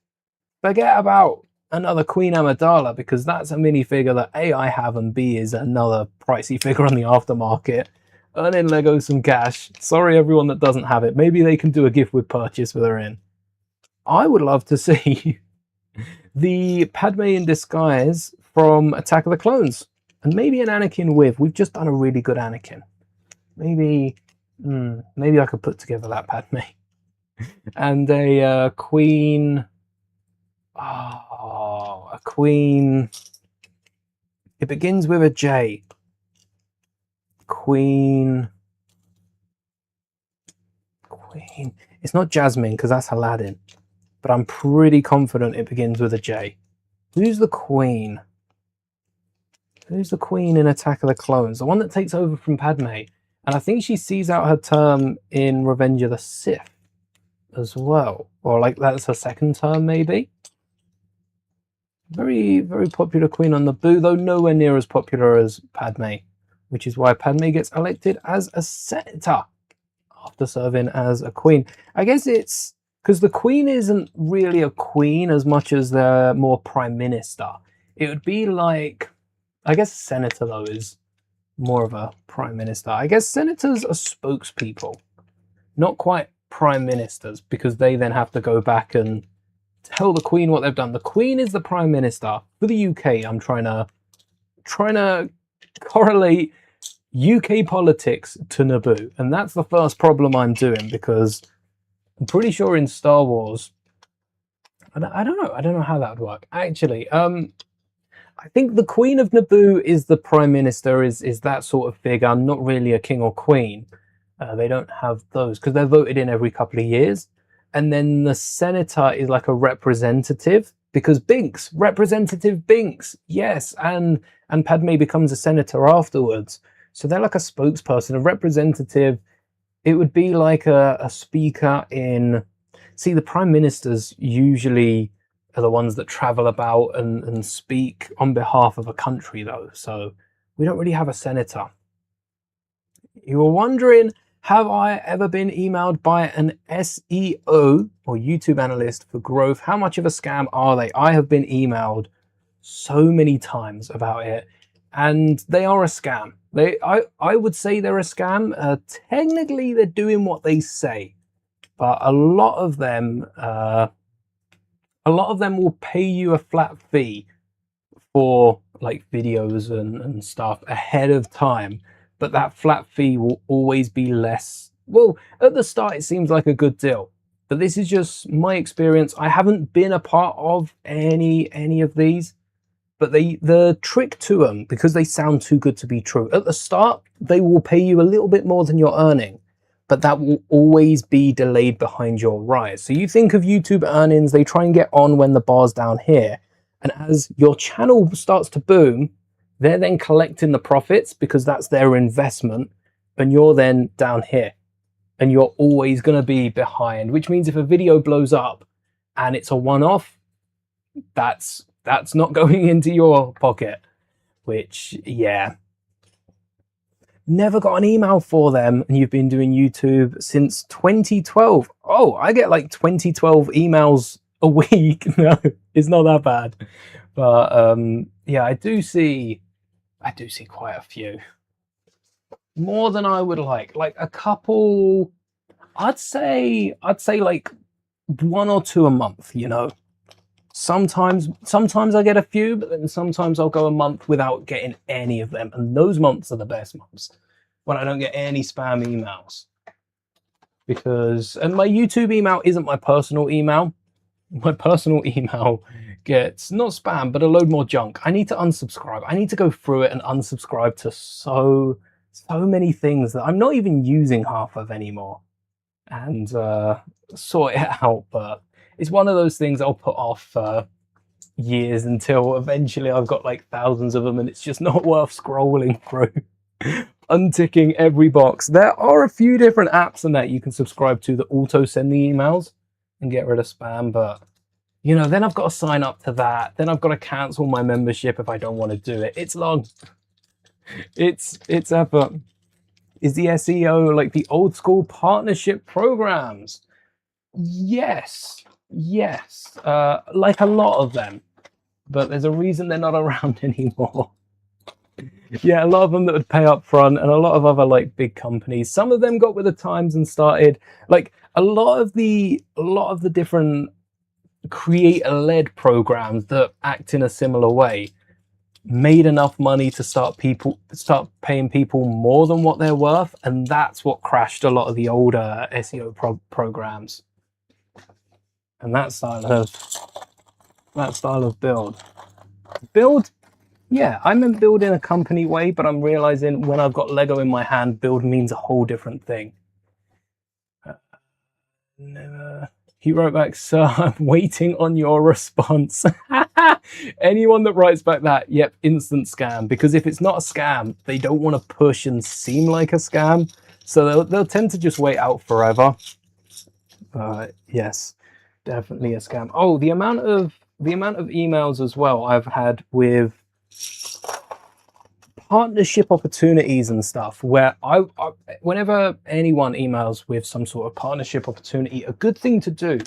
forget about another Queen Amidala because that's a minifigure that A, I have, and B, is another pricey figure on the aftermarket. earning Lego some cash. Sorry, everyone that doesn't have it. Maybe they can do a gift with purchase for their in. I would love to see the Padme in disguise from Attack of the Clones. And maybe an Anakin with. We've just done a really good Anakin. Maybe I could put together that Padme. And a Queen... Oh, a Queen... It begins with a J. Queen... It's not Jasmine, because that's Aladdin. But I'm pretty confident it begins with a J. Who's the Queen? Who's the Queen in Attack of the Clones? The one that takes over from Padme. And I think she sees out her term in Revenge of the Sith as well. Or like that's her second term, maybe? Very, very popular Queen on Naboo, though nowhere near as popular as Padme. Which is why Padme gets elected as a senator after serving as a queen. I guess it's because the Queen isn't really a queen as much as they're more prime minister. It would be like... I guess senator, though, is more of a prime minister. I guess senators are spokespeople, not quite prime ministers, because they then have to go back and tell the Queen what they've done. The Queen is the prime minister. For the UK, I'm trying to correlate UK politics to Naboo, and that's the first problem I'm doing, because I'm pretty sure in Star Wars, I don't know how that would work. Actually, I think the Queen of Naboo is the Prime Minister, is that sort of figure, not really a king or queen. They don't have those, because they're voted in every couple of years. And then the Senator is like a representative, because Binks, Representative Binks, yes, and Padme becomes a Senator afterwards. So they're like a spokesperson, a representative. It would be like a speaker in... See, the Prime Ministers usually... are the ones that travel about and speak on behalf of a country, though. So we don't really have a senator. You were wondering, have I ever been emailed by an SEO or YouTube analyst for growth? How much of a scam are they? I have been emailed so many times about it, and they are a scam. I would say they're a scam. Technically, they're doing what they say, but a lot of them... A lot of them will pay you a flat fee for like videos and stuff ahead of time, but that flat fee will always be less. Well, at the start it seems like a good deal, but this is just my experience. I haven't been a part of any of these, but the trick to them, because they sound too good to be true, at the start they will pay you a little bit more than you're earning, but that will always be delayed behind your rise. So you think of YouTube earnings, they try and get on when the bar's down here. And as your channel starts to boom, they're then collecting the profits because that's their investment. And you're then down here. And you're always going to be behind, which means if a video blows up and it's a one-off, that's not going into your pocket, which, yeah. Never got an email for them, and you've been doing YouTube since 2012. Oh, I get like 2012 emails a week. No, it's not that bad. But yeah, I do see quite a few. More than I would like a couple. I'd say like 1 or 2 a month, you know. Sometimes I get a few, but then sometimes I'll go a month without getting any of them. And those months are the best months, when I don't get any spam emails. And my YouTube email isn't my personal email. My personal email gets, not spam, but a load more junk. I need to unsubscribe. I need to go through it and unsubscribe to so many things that I'm not even using half of anymore. And sort it out, but... It's one of those things I'll put off for years until eventually I've got like thousands of them and it's just not worth scrolling through, unticking every box. There are a few different apps and that you can subscribe to that auto send the emails and get rid of spam, but you know, then I've got to sign up to that. Then I've got to cancel my membership if I don't want to do it. It's long. It's effort. Is the SEO like the old school partnership programs? Yes. Yes, like a lot of them, but there's a reason they're not around anymore. Yeah, a lot of them that would pay up front, and a lot of other like big companies. Some of them got with the times and started like a lot of the different creator-led programs that act in a similar way made enough money to start paying people more than what they're worth, and that's what crashed a lot of the older SEO programs. And that style of build, yeah, I meant build in a company way, but I'm realizing when I've got Lego in my hand, build means a whole different thing. He wrote back, "Sir, I'm waiting on your response." Anyone that writes back that, yep, instant scam. Because if it's not a scam, they don't want to push and seem like a scam, so they'll tend to just wait out forever. Yes, definitely a scam. Oh, the amount of emails as well I've had with partnership opportunities and stuff, where whenever anyone emails with some sort of partnership opportunity, a good thing to do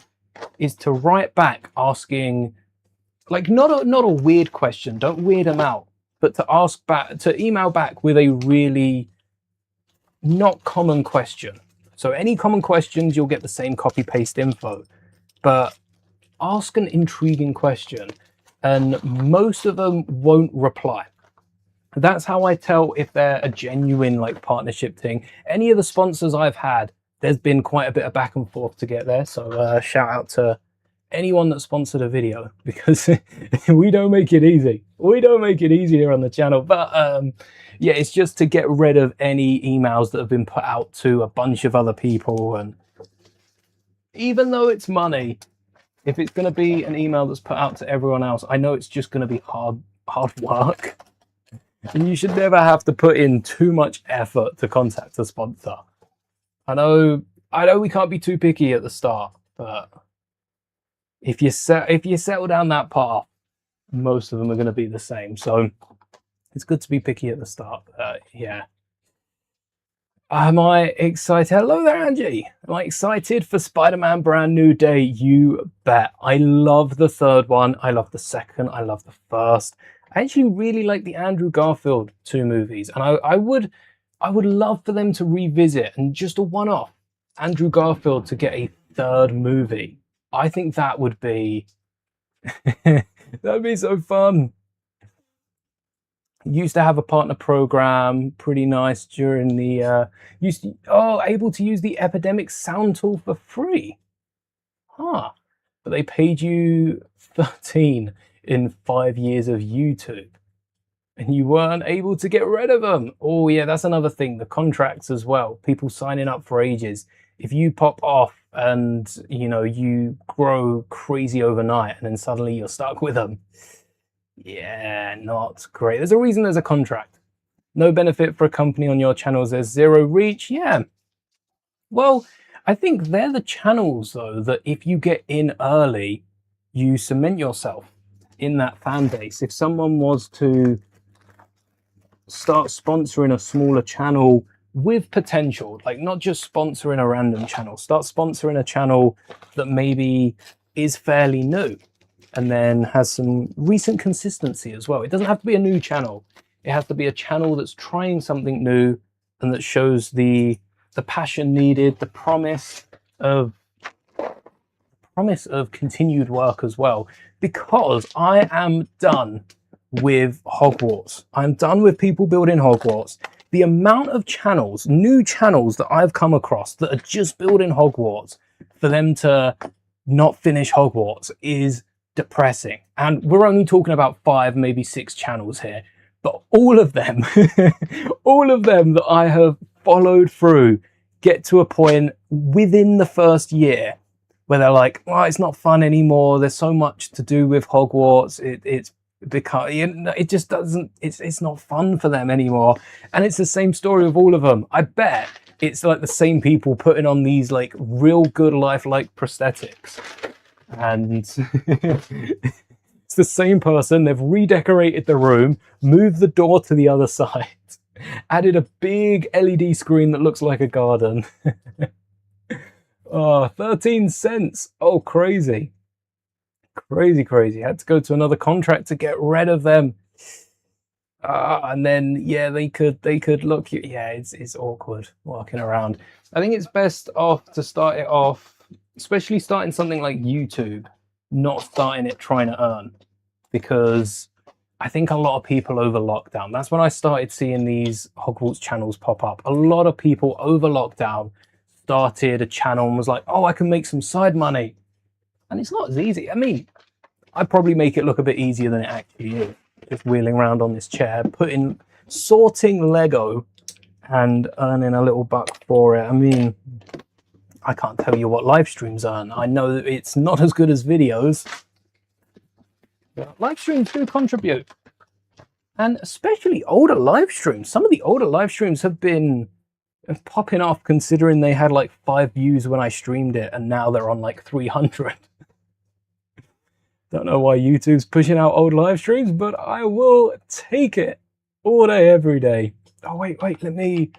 is to write back asking, like, not a weird question, don't weird them out, but to email back with a really not common question. So any common questions, you'll get the same copy paste info, but ask an intriguing question, and most of them won't reply. That's how I tell if they're a genuine like partnership thing. Any of the sponsors I've had, there's been quite a bit of back and forth to get there. So shout out to anyone that sponsored a video, because we don't make it easy. We don't make it easy here on the channel. But yeah, it's just to get rid of any emails that have been put out to a bunch of other people. And even though it's money, if it's going to be an email that's put out to everyone else, I know it's just going to be hard work. And you should never have to put in too much effort to contact a sponsor. I know we can't be too picky at the start, but if you settle down that path, most of them are going to be the same. So it's good to be picky at the start. Yeah. Am I excited? Hello there, Angie. Am I excited for Spider-Man Brand New Day? You bet. I love the third one. I love the second. I love the first. I actually really like the Andrew Garfield 2 movies, and I would love for them to revisit, and just a one-off Andrew Garfield to get a third movie. I think that would be that'd be so fun. Used to have a partner program, pretty nice during the able to use the Epidemic sound tool for free. But they paid you 13 in 5 years of YouTube, and you weren't able to get rid of them. Oh yeah, that's another thing, the contracts as well. People signing up for ages. If you pop off and you grow crazy overnight and then suddenly you're stuck with them, yeah, not great. There's a reason there's a contract. No benefit for a company on your channels, there's zero reach. Yeah, well, I think they're the channels though that if you get in early, you cement yourself in that fan base. If someone was to start sponsoring a smaller channel with potential, like not just sponsoring a random channel, start sponsoring a channel that maybe is fairly new and then has some recent consistency as well. It doesn't have to be a new channel. It has to be a channel that's trying something new and that shows the passion needed, the promise of continued work as well, because I am done with Hogwarts. I'm done with people building Hogwarts. The amount of channels, new channels that I've come across that are just building Hogwarts, for them to not finish Hogwarts is depressing. And we're only talking about 5, maybe 6 channels here, but all of them, all of them that I have followed through get to a point within the first year where they're like, well, it's not fun anymore. There's so much to do with Hogwarts. It's because it just doesn't, it's not fun for them anymore. And it's the same story with all of them. I bet it's like the same people putting on these like real good lifelike prosthetics. And it's the same person. They've redecorated the room, moved the door to the other side, added a big LED screen that looks like a garden. Oh, 13 cents. Oh, crazy. Crazy. Had to go to another contract to get rid of them. And then yeah, they could look. Yeah, it's awkward walking around. I think it's best off to start it off, especially starting something like YouTube, not starting it trying to earn, because I think a lot of people over lockdown. That's when I started seeing these Hogwarts channels pop up. A lot of people over lockdown started a channel and was like, "Oh, I can make some side money," and it's not as easy. I mean, I probably make it look a bit easier than it actually is. Just wheeling around on this chair, sorting Lego and earning a little buck for it. I mean, I can't tell you what live streams earn. I know that it's not as good as videos, but live streams do contribute. And especially older live streams. Some of the older live streams have been popping off considering they had like 5 views when I streamed it and now they're on like 300. Don't know why YouTube's pushing out old live streams, but I will take it all day, every day. Oh, wait, let me...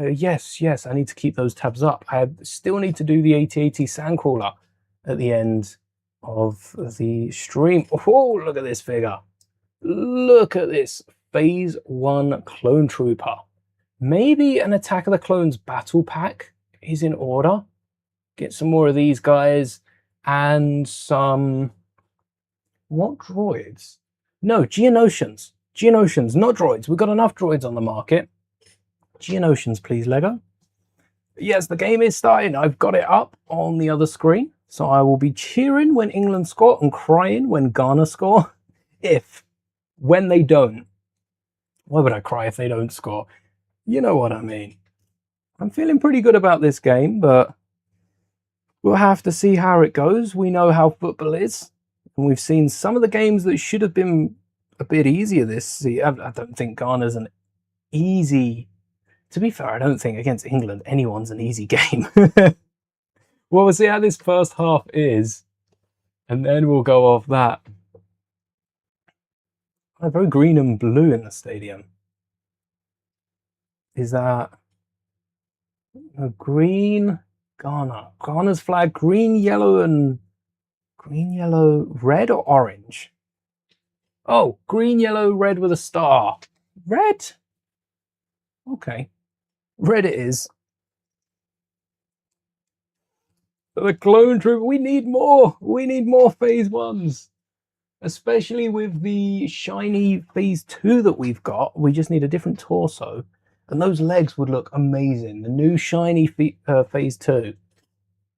yes, I need to keep those tabs up. I still need to do the 8080 Sandcrawler at the end of the stream. Oh, look at this figure. Look at this Phase 1 Clone Trooper. Maybe an Attack of the Clones battle pack is in order. Get some more of these guys. And some... what droids? No, Geonosians. Geonosians, not droids. We've got enough droids on the market. Geonosians, please, Lego. Yes, the game is starting. I've got it up on the other screen. So I will be cheering when England score and crying when Ghana score. When they don't. Why would I cry if they don't score? You know what I mean. I'm feeling pretty good about this game, but we'll have to see how it goes. We know how football is. And we've seen some of the games that should have been a bit easier this season. I don't think Ghana's an easy... To be fair, I don't think against England anyone's an easy game. Well, we'll see how this first half is. And then we'll go off that. Oh, very green and blue in the stadium. Is that... a green... Ghana. Ghana's flag, green, yellow, red or orange? Oh, green, yellow, red with a star. Red? Okay. Red it is. The Clone Trooper, we need more. We need more Phase 1s. Especially with the shiny Phase 2 that we've got. We just need a different torso. And those legs would look amazing. The new shiny Phase 2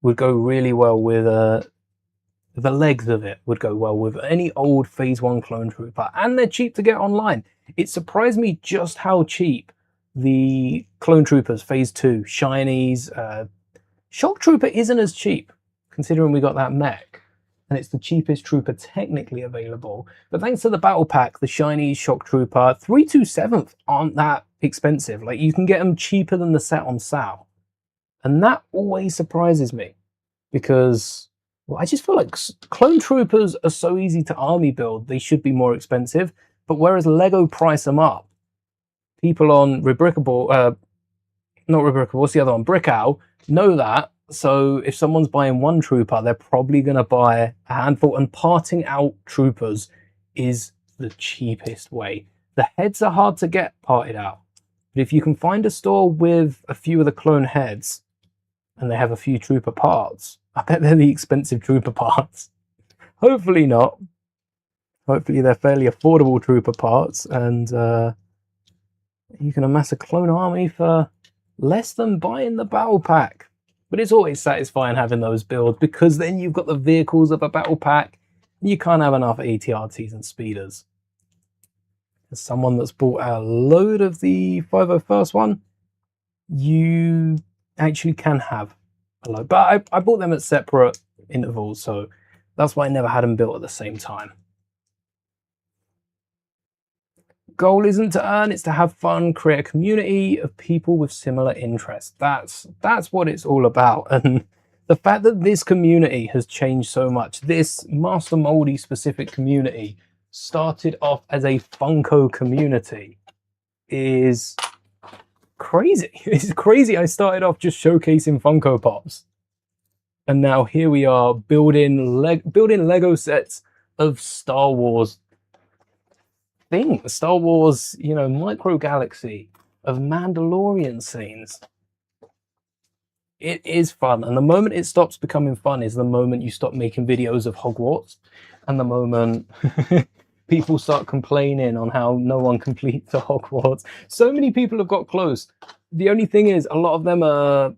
would go really well with... the legs of it would go well with any old Phase 1 Clone Trooper. And they're cheap to get online. It surprised me just how cheap the Clone Troopers, Phase 2, shinies... Shock Trooper isn't as cheap, considering we got that mech. And it's the cheapest trooper technically available. But thanks to the battle pack, the shiny Shock Trooper 327th aren't that expensive. Like, you can get them cheaper than the set on sale. And that always surprises me. Because, well, I just feel like Clone Troopers are so easy to army build, they should be more expensive. But whereas Lego price them up, people on Rebrickable, not Rebrickable, what's the other one? Brickow, know that. So if someone's buying one trooper, they're probably going to buy a handful, and parting out troopers is the cheapest way. The heads are hard to get parted out, but if you can find a store with a few of the clone heads and they have a few trooper parts, I bet they're the expensive trooper parts. Hopefully not. Hopefully they're fairly affordable trooper parts, and you can amass a clone army for less than buying the battle pack. But it's always satisfying having those builds, because then you've got the vehicles of a battle pack and you can't have enough ATRTs and speeders. As someone that's bought a load of the 501st one, you actually can have a load. But I bought them at separate intervals, so that's why I never had them built at the same time. Goal isn't to earn, it's to have fun, create a community of people with similar interests. That's what it's all about. And the fact that this community has changed so much, this Master Mouldie specific community started off as a Funko community, is crazy. It's crazy. I started off just showcasing Funko Pops, and now here we are building Lego sets of Star Wars think Star Wars, you know, micro galaxy of Mandalorian scenes. It is fun, and the moment it stops becoming fun is the moment you stop making videos of Hogwarts, and the moment people start complaining on how no one completes the Hogwarts. So many people have got close. The only thing is, a lot of them are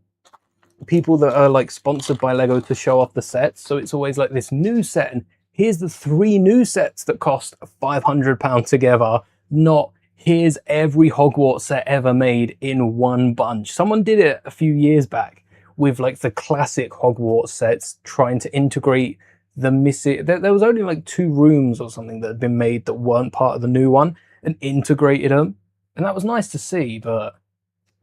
people that are like sponsored by Lego to show off the sets, so it's always like this new set, and here's the 3 new sets that cost £500 together, not here's every Hogwarts set ever made in one bunch. Someone did it a few years back with like the classic Hogwarts sets, trying to integrate the missing, there was only like 2 rooms or something that had been made that weren't part of the new one, and integrated them, and that was nice to see. But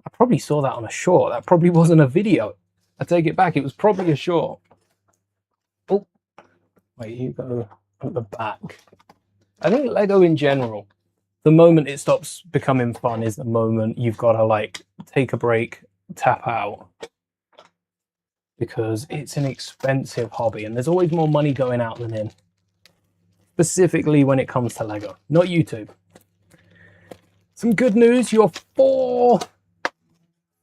I probably saw that on a short. That probably wasn't a video. I take it back, it was probably a short. Oh, wait, you go at the back. I think Lego in general, the moment it stops becoming fun is the moment you've got to like take a break, tap out, because it's an expensive hobby and there's always more money going out than in, specifically when it comes to Lego, not YouTube. Some good news, your 4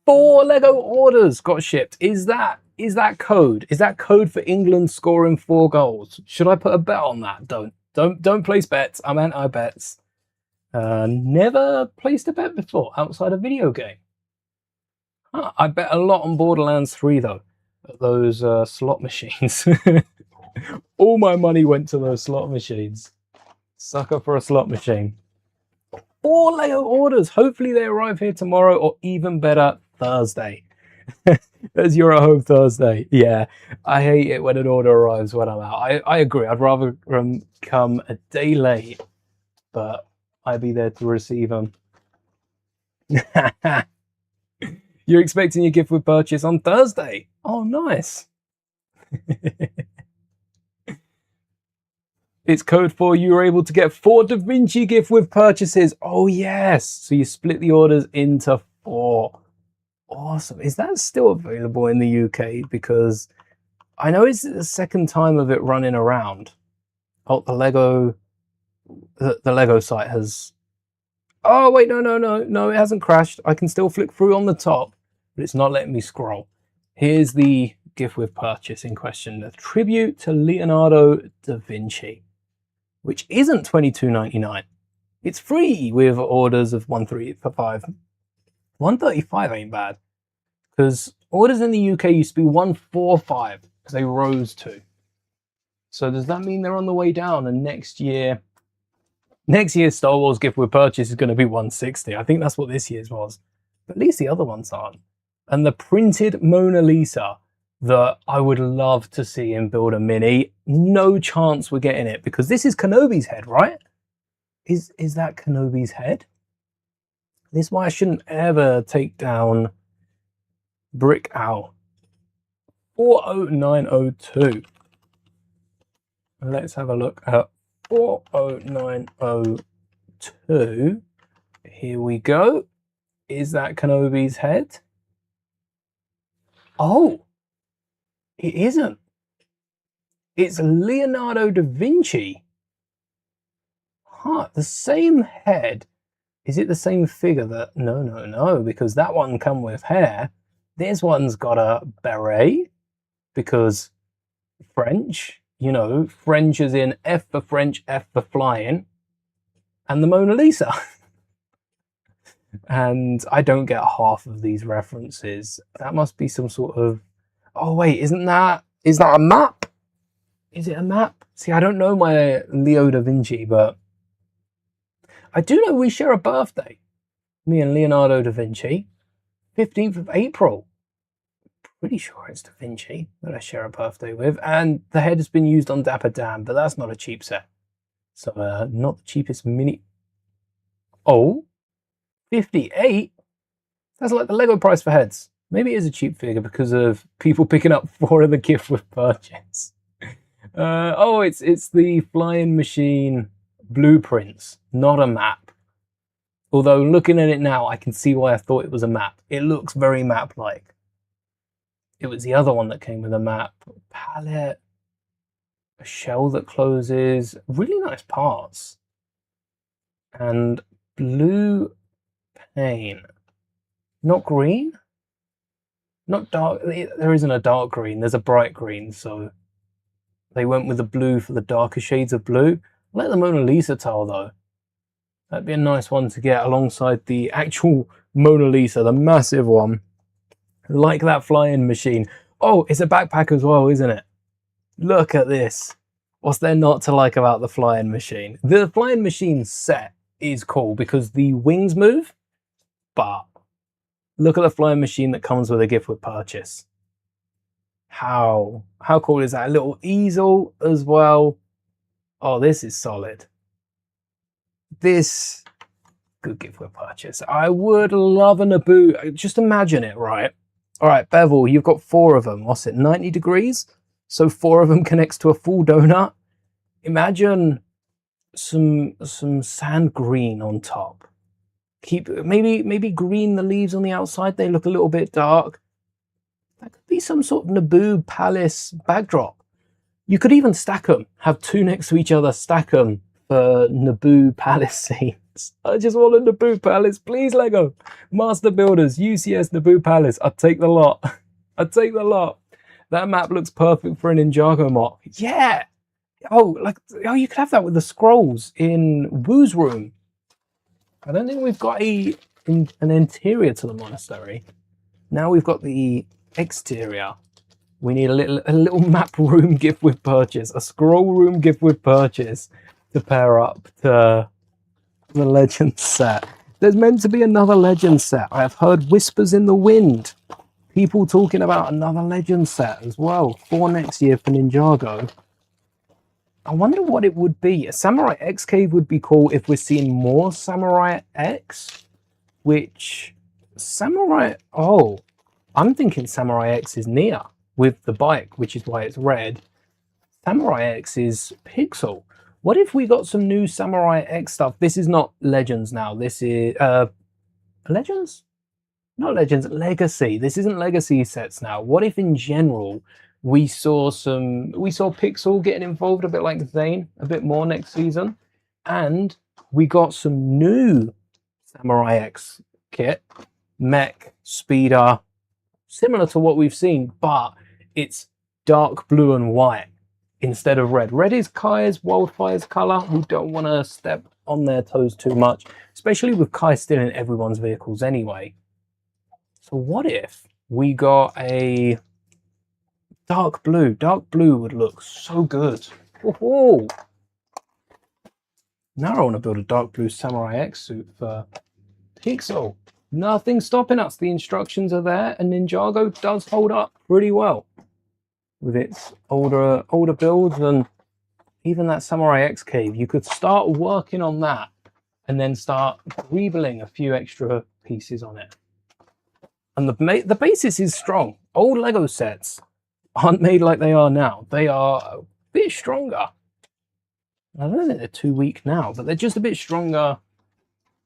Lego orders got shipped. Is that code? Is that code for England scoring 4 goals? Should I put a bet on that? Don't place bets. I'm anti-bets. Never placed a bet before outside a video game. Huh, I bet a lot on Borderlands 3 though. Those slot machines. All my money went to those slot machines. Sucker for a slot machine. 4 Lego orders. Hopefully they arrive here tomorrow, or even better, Thursday. As you're at home Thursday. Yeah, I hate it when an order arrives when I'm out. I agree. I'd rather come a day late, but I'd be there to receive them. You're expecting your gift with purchase on Thursday. Oh, nice. It's code 4. You were able to get 4 Da Vinci gift with purchases. Oh, yes. So you split the orders into 4. Awesome. Is that still available in the UK? Because I know it's the second time of it running around. Oh, the Lego site has... Oh, wait, no, it hasn't crashed. I can still flick through on the top, but it's not letting me scroll. Here's the gift with purchase in question. A tribute to Leonardo da Vinci, which isn't $22.99. It's free with orders of 135. 135 ain't bad, because orders in the UK used to be 145 because they rose to. So does that mean they're on the way down? And next year's Star Wars gift with purchase is going to be 160. I think that's what this year's was, but at least the other ones aren't. And the printed Mona Lisa that I would love to see in Build a Mini. No chance we're getting it, because this is Kenobi's head, right? Is that Kenobi's head? This is why I shouldn't ever take down Brick Owl. 40902. Let's have a look at 40902. Here we go. Is that Kenobi's head? Oh, it isn't. It's Leonardo da Vinci. Huh, the same head. Is it the same figure that... No, because that one come with hair. This one's got a beret, because French, you know, French is in F for French, F for flying, and the Mona Lisa. And I don't get half of these references. That must be some sort of... Oh wait, is that a map? Is it a map? See, I don't know my Leo da Vinci, but I do know we share a birthday. Me and Leonardo da Vinci. 15th of April. Pretty sure it's Da Vinci that I share a birthday with. And the head has been used on Dapper Dan, but that's not a cheap set. So not the cheapest mini... Oh, 58? That's like the Lego price for heads. Maybe it is a cheap figure because of people picking up 4 of the gift with purchase. Oh, it's the flying machine blueprints, not a map. Although looking at it now, I can see why I thought it was a map. It looks very map-like. It was the other one that came with a map. Palette, a shell that closes, really nice parts. and blue paint. Not green? Not dark. There isn't a dark green. There's a bright green, so they went with the blue for the darker shades of blue. Let the Mona Lisa tile, though. That'd be a nice one to get alongside the actual Mona Lisa, the massive one. Like that flying machine. Oh, it's a backpack as well, isn't it? Look at this. What's there not to like about the flying machine? The flying machine set is cool because the wings move, but look at the flying machine that comes with a gift with purchase. How cool is that? A little easel as well. Oh, this is solid. This, good gift with purchase. I would love a Naboo. Just imagine it, right? All right, bevel, you've got 4 of them. What's it, 90 degrees? So 4 of them connects to a full donut. Imagine some sand green on top. Keep maybe green the leaves on the outside. They look a little bit dark. That could be some sort of Naboo Palace backdrop. You could even stack them. Have 2 next to each other. Stack them for Naboo Palace scenes. I just want a Naboo Palace, please, Lego. Master Builders, UCS Naboo Palace. I'd take the lot. I'd take the lot. That map looks perfect for an Ninjago mock. Yeah. Oh, you could have that with the scrolls in Woo's room. I don't think we've got an interior to the monastery. Now we've got the exterior. We need a little map room gift with purchase, a scroll room gift with purchase to pair up to the Legends set. There's meant to be another Legends set. I have heard whispers in the wind. People talking about another Legends set as well for next year for Ninjago. I wonder what it would be. A Samurai X cave would be cool if we're seeing more Samurai X, which Samurai... Oh, I'm thinking Samurai X is near with the bike, which is why it's red. Samurai X is pixel. What if we got some new Samurai X stuff? This is not Legends now. This is... Legends? Not Legends, Legacy. This isn't Legacy sets now. What if in general we saw Pixel getting involved a bit like Zane, a bit more next season, and we got some new Samurai X kit, mech, speeder, similar to what we've seen, but it's dark blue and white instead of red. Red is Kai's Wildfire's color. We don't want to step on their toes too much, especially with Kai still in everyone's vehicles anyway. So what if we got a dark blue? Dark blue would look so good. Woohoo! Now I want to build a dark blue Samurai X suit for Pixel. Nothing's stopping us. The instructions are there, and Ninjago does hold up pretty well with its older builds, and even that Samurai X cave. You could start working on that and then start greebling a few extra pieces on it. And the basis is strong. Old Lego sets aren't made like they are now. They are a bit stronger. I don't think they're too weak now, but they're just a bit stronger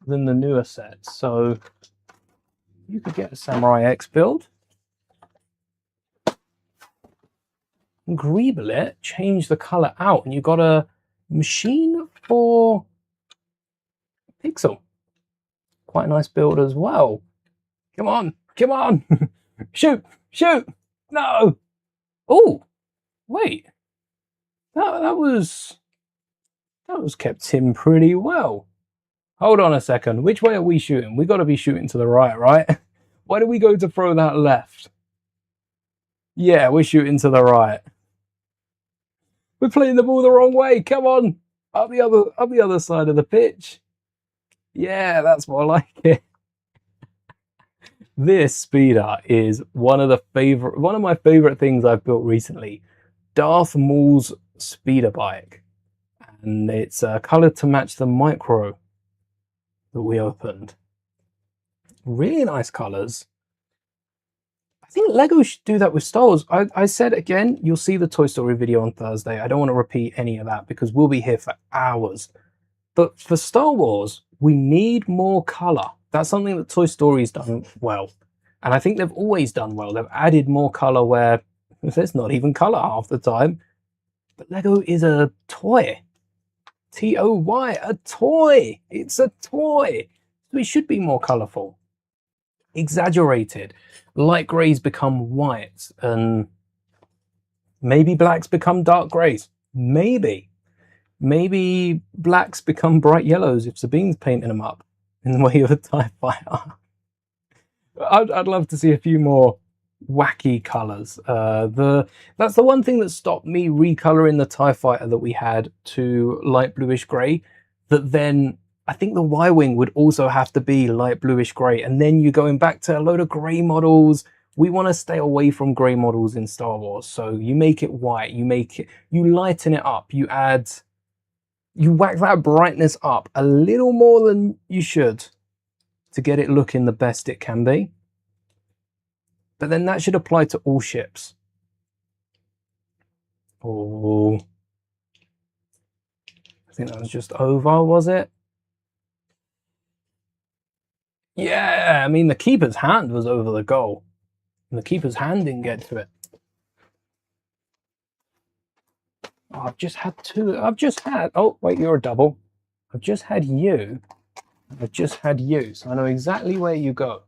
than the newer sets. So you could get a Samurai X build, greeble it, change the color out, and you've got a machine for Pixel. Quite a nice build as well. Come on, come on. Shoot, shoot. No. Oh, wait. That was kept in pretty well. Hold on a second. Which way are we shooting? We got to be shooting to the right, right? Why do we go to throw that left? Yeah, we're shooting to the right. We're playing the ball the wrong way. Come on. Up the other side of the pitch. Yeah, that's more like it. This speeder is one of my favorite things I've built recently. Darth Maul's speeder bike. And it's colored to match the micro that we opened. Really nice colors. I think Lego should do that with Star Wars. I said again, you'll see the Toy Story video on Thursday. I don't want to repeat any of that because we'll be here for hours. But for Star Wars, we need more color. That's something that Toy Story's done well. And I think they've always done well. They've added more color where there's not even color half the time. But Lego is a toy. T-O-Y, a toy. It's a toy. So it should be more colourful. Exaggerated. Light greys become white, and maybe blacks become dark greys. Maybe. Maybe blacks become bright yellows if Sabine's painting them up in the way of a TIE fighter. I'd love to see a few more wacky colours. That's the one thing that stopped me recoloring the TIE fighter that we had to light bluish grey. That then I think the Y-wing would also have to be light bluish grey, and then you're going back to a load of grey models. We want to stay away from grey models in Star Wars, so you make it white, you lighten it up, you whack that brightness up a little more than you should to get it looking the best it can be. But then that should apply to all ships. Oh, I think that was just over, was it? Yeah, I mean, the keeper's hand was over the goal. And the keeper's hand didn't get to it. Oh, I've just had two. Oh, wait, you're a double. I've just had you. I've just had you. So I know exactly where you go.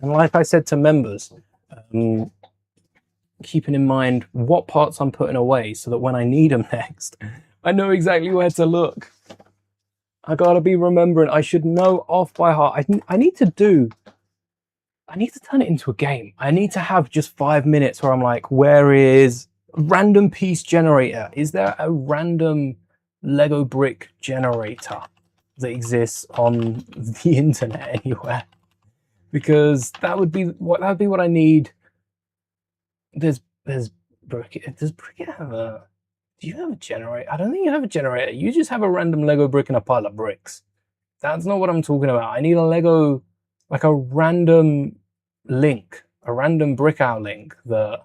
And like I said to members, keeping in mind what parts I'm putting away so that when I need them next, I know exactly where to look. I gotta be remembering. I should know off by heart. I need to turn it into a game. I need to have just 5 minutes where I'm like, where is random piece generator? Is there a random Lego brick generator that exists on the internet anywhere? Because that would be what I need. Does Brickit have a? Do you have a generator? I don't think you have a generator. You just have a random Lego brick and a pile of bricks. That's not what I'm talking about. I need a Lego, like a random link, a random brickout link that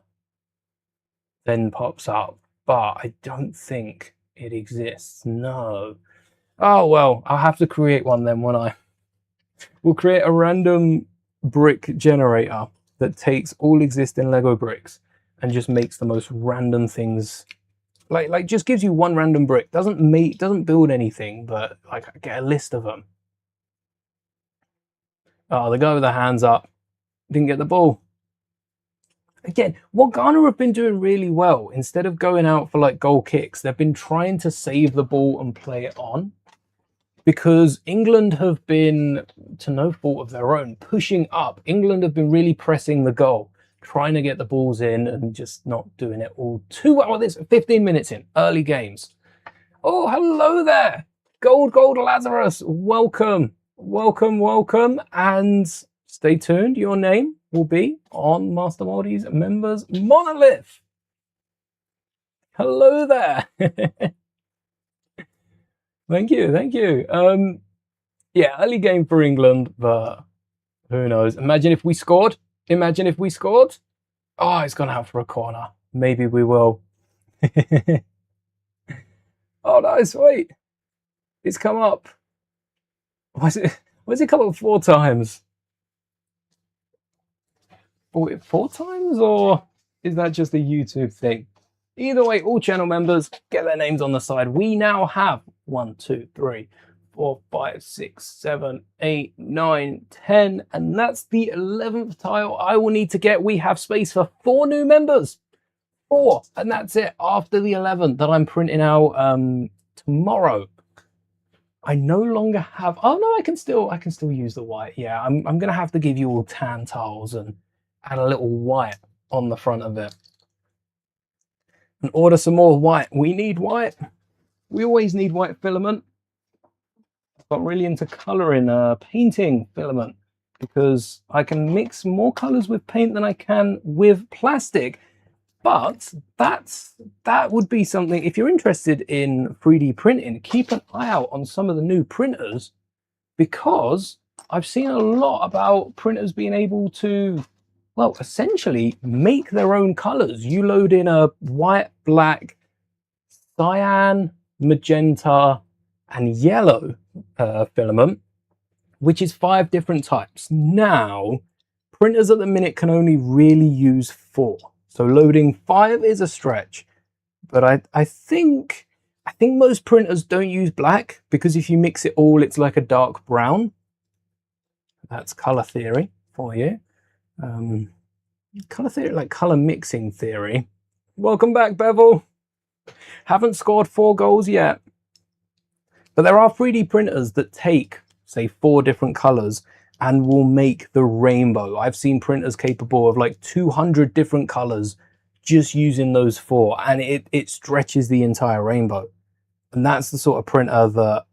then pops up. But I don't think it exists. No. Oh well, I'll have to create one then, won't I? We'll create a random brick generator that takes all existing Lego bricks and just makes the most random things. Like just gives you one random brick. Doesn't build anything, but like get a list of them. Oh, the guy with the hands up didn't get the ball. Again, what Ghana have been doing really well, instead of going out for like goal kicks, they've been trying to save the ball and play it on. Because England have been, to no fault of their own, pushing up. England have been really pressing the goal, trying to get the balls in and just not doing it all too well. Well, this 15 minutes in, early games. Oh, hello there. Gold Lazarus. Welcome. And stay tuned. Your name will be on Master Mouldie's members Monolith. Hello there. Thank you. Yeah, early game for England, but who knows? Imagine if we scored. Oh, it's gone out for a corner. Maybe we will. Oh, nice. Wait. It's come up. Why has it come up 4 times? 4 times, or is that just a YouTube thing? Either way, all channel members get their names on the side. We now have 1, 2, 3, 4, 5, 6, 7, 8, 9, 10, and that's the 11th tile I will need to get. We have space for 4 new members. 4, and that's it after the 11th that I'm printing out tomorrow. I no longer have. Oh no, I can still use the white. Yeah, I'm gonna have to give you all tan tiles and add a little white on the front of it. And order some more white. We need white. We always need white filament. I've got really into colouring, painting filament, because I can mix more colours with paint than I can with plastic. But that would be something, if you're interested in 3D printing, keep an eye out on some of the new printers, because I've seen a lot about printers being able to, well, essentially make their own colours. You load in a white, black, cyan, magenta, and yellow filament, which is 5 different types. Now, printers at the minute can only really use 4. So loading 5 is a stretch, but I think I think most printers don't use black because if you mix it all, it's like a dark brown. That's color theory for you. Color theory, like color mixing theory. Welcome back, Bevel. Haven't scored 4 goals yet. But there are 3D printers that take, say, 4 different colors and will make the rainbow. I've seen printers capable of like 200 different colors just using those 4, and it stretches the entire rainbow. And that's the sort of printer that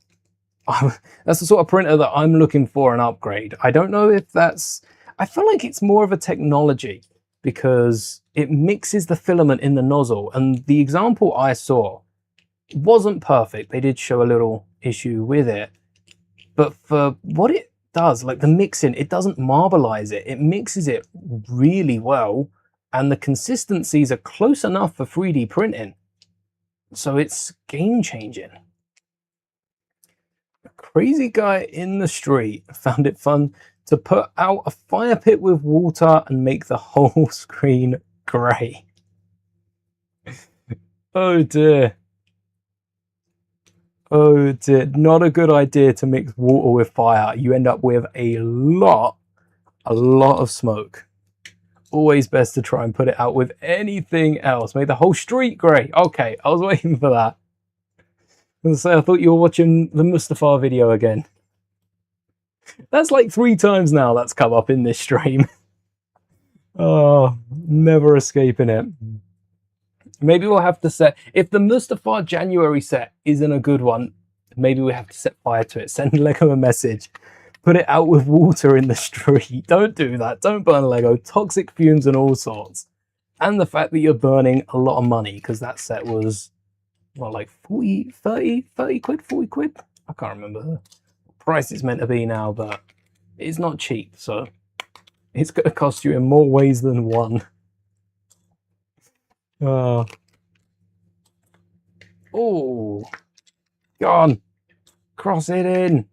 I'm looking for an upgrade. I don't know if that's, I feel like it's more of a technology because it mixes the filament in the nozzle. And the example I saw wasn't perfect. They did show a little issue with it, but for what it does, like the mixing, it doesn't marbleize it. It mixes it really well, and the consistencies are close enough for 3D printing. So it's game changing. A crazy guy in the street found it fun to put out a fire pit with water and make the whole screen grey. Oh dear. Oh dear, not a good idea to mix water with fire. You end up with a lot of smoke. Always best to try and put it out with anything else. Make the whole street grey. Okay, I was waiting for that. I was gonna say, I thought you were watching the Mustafa video again. That's like 3 times now that's come up in this stream. Oh, never escaping it. Maybe we'll have to set, if the Mustafa January set isn't a good one, maybe we have to set fire to it. Send Lego a message. Put it out with water in the street. Don't do that. Don't burn Lego. Toxic fumes and all sorts. And the fact that you're burning a lot of money, because that set was, well, like 30 quid, 40 quid? I can't remember the price it's meant to be now, but it's not cheap. So it's going to cost you in more ways than one. Oh, gone. Cross it in.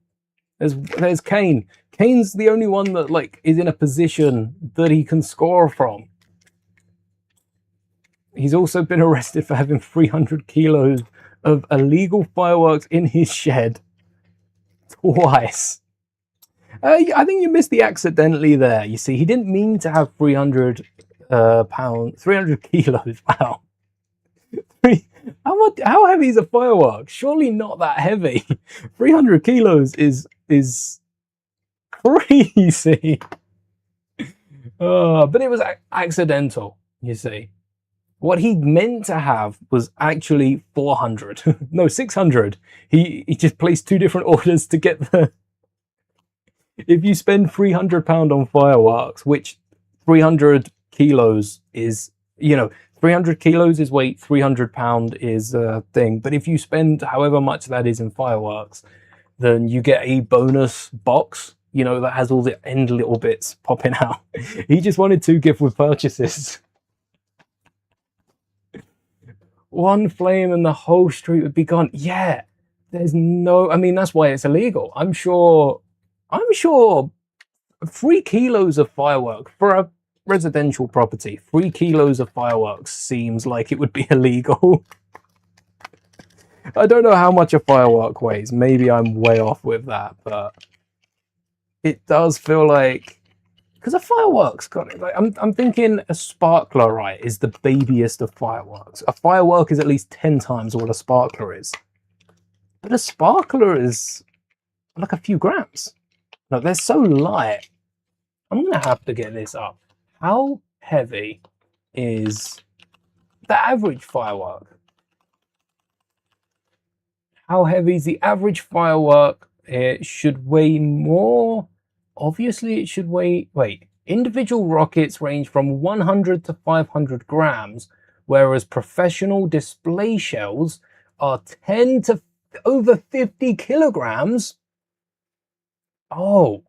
There's Kane. Kane's the only one that like is in a position that he can score from. He's also been arrested for having 300 kilos of illegal fireworks in his shed twice. I think you missed the accidentally there. You see, he didn't mean to have 300 kilos. Wow. How heavy is a firework? Surely not that heavy. 300 kilos is crazy. But it was accidental, you see. What he meant to have was actually 400. No, 600. He just placed 2 different orders to get the... If you spend £300 on fireworks, which 300 kilos is, you know, 300 kilos is weight, £300 is a thing. But if you spend however much that is in fireworks, then you get a bonus box, you know, that has all the end little bits popping out. He just wanted 2 gift with purchases. One flame and the whole street would be gone. Yeah, there's no, I mean, that's why it's illegal. I'm sure 3 kilos of firework for a residential property, 3 kilos of fireworks seems like it would be illegal. I don't know how much a firework weighs. Maybe I'm way off with that, but it does feel like, because a firework's got it. Like, I'm thinking a sparkler, right, is the babiest of fireworks. A firework is at least 10 times what a sparkler is. But a sparkler is like a few grams. No, they're so light. I'm going to have to get this up. How heavy is the average firework? How heavy is the average firework? It should weigh more. Obviously, it should weigh... Wait. Individual rockets range from 100 to 500 grams, whereas professional display shells are 10 to over 50 kilograms. Oh,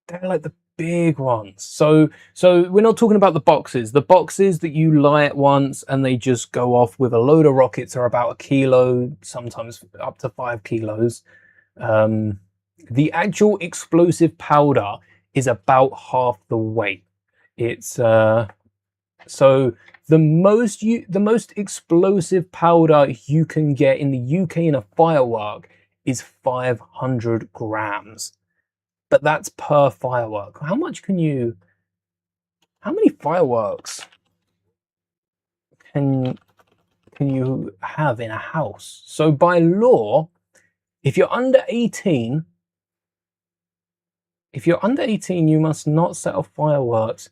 they're like the big ones. So we're not talking about the boxes. The boxes that you light once and they just go off with a load of rockets are about 1 kilo, sometimes up to 5 kilos. The actual explosive powder is about half the weight. It's So the most explosive powder you can get in the UK in a firework is 500 grams. But that's per firework. How many fireworks can you have in a house? So by law, if you're under 18, you must not set off fireworks.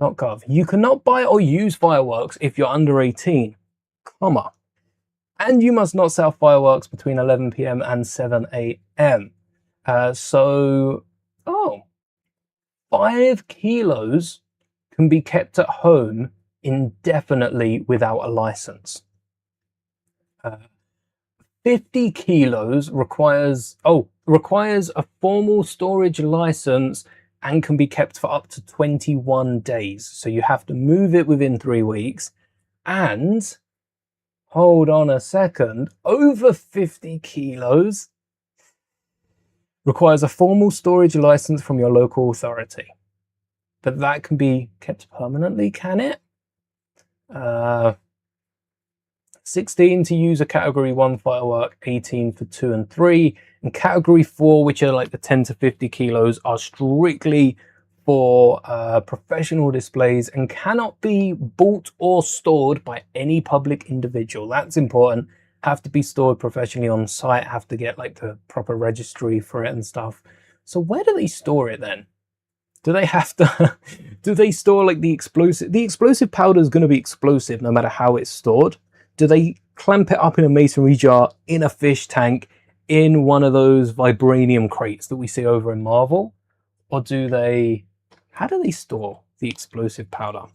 .gov. You cannot buy or use fireworks if you're under 18, comma. And you must not set off fireworks between 11 p.m. and 7 a.m. 5 kilos can be kept at home indefinitely without a license. 50 kilos requires a formal storage license and can be kept for up to 21 days. So you have to move it within 3 weeks. And hold on a second, over 50 kilos requires a formal storage license from your local authority. But that can be kept permanently, can it? 16 to use a category 1 firework, 18 for 2 and 3. And category 4, which are like the 10 to 50 kilos, are strictly for professional displays and cannot be bought or stored by any public individual. That's important. Have to be stored professionally on site, have to get like the proper registry for it and stuff. So where do they store it then? Do they have to, do they store like the explosive? The explosive powder is going to be explosive no matter how it's stored. Do they clamp it up in a masonry jar, in a fish tank, in one of those vibranium crates that we see over in Marvel? Or do they, how do they store the explosive powder?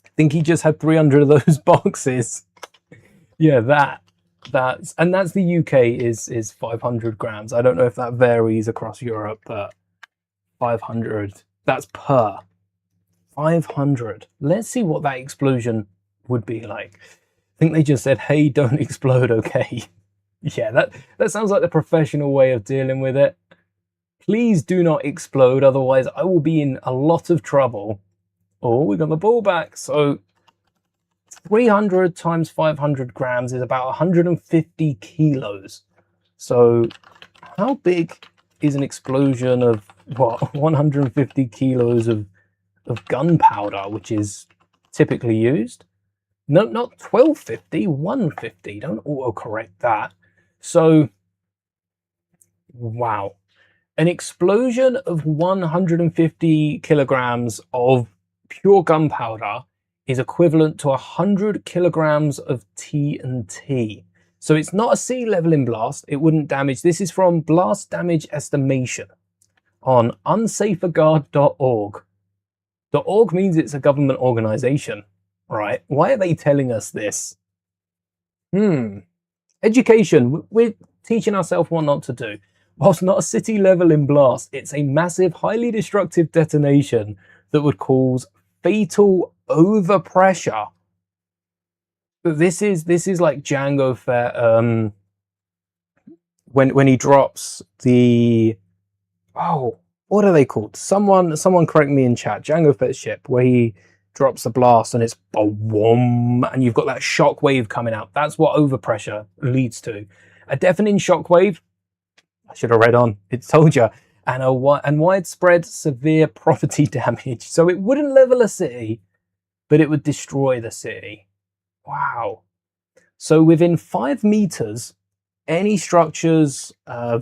I think he just had 300 of those boxes. Yeah, that's the UK is 500 grams. I don't know if that varies across Europe, but 500, that's per 500. Let's see what that explosion would be like. I think they just said, hey, don't explode, okay? Yeah, that sounds like the professional way of dealing with it. Please do not explode, otherwise I will be in a lot of trouble. Oh, we got the ball back. So 300 times 500 grams is about 150 kilos. So how big is an explosion of what, 150 kilos of gunpowder, which is typically used? No, not 1250, 150. Don't autocorrect that. So, wow. An explosion of 150 kilograms of pure gunpowder is equivalent to 100 kilograms of TNT. So it's not a sea leveling blast. It wouldn't damage. This is from Blast Damage Estimation on unsafeguard.org. .org means it's a government organization, right? Why are they telling us this? Education. We're teaching ourselves what not to do. Whilst not a city leveling blast, it's a massive, highly destructive detonation that would cause fatal overpressure. This is like Django Fett, when he drops the, oh, what are they called? Someone correct me in chat. Django Fett's ship, where he drops the blast and it's boom, and you've got that shock wave coming out. That's what overpressure leads to. A deafening shock wave, I should have read on, it told you, and widespread severe property damage. So it wouldn't level a city, but it would destroy the city. Wow. So within 5 meters, any structures,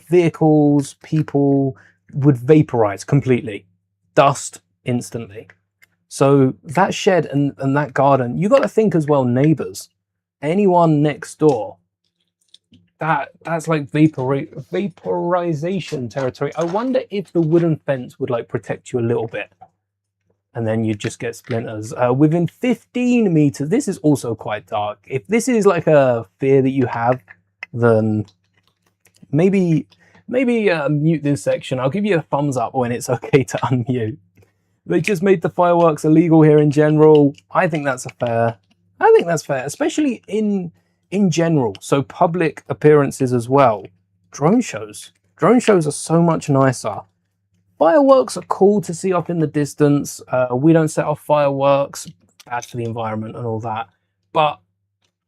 vehicles, people would vaporize completely. Dust instantly. So that shed and that garden, you got to think as well, neighbors, anyone next door, that's like vaporization territory. I wonder if the wooden fence would like protect you a little bit, and then you just get splinters. Within 15 meters, this is also quite dark. If this is like a fear that you have, then maybe mute this section. I'll give you a thumbs up when it's okay to unmute. They just made the fireworks illegal here in general. I think that's fair, especially in general. So public appearances as well. Drone shows are so much nicer. Fireworks are cool to see off in the distance. We don't set off fireworks. bad for the environment and all that. But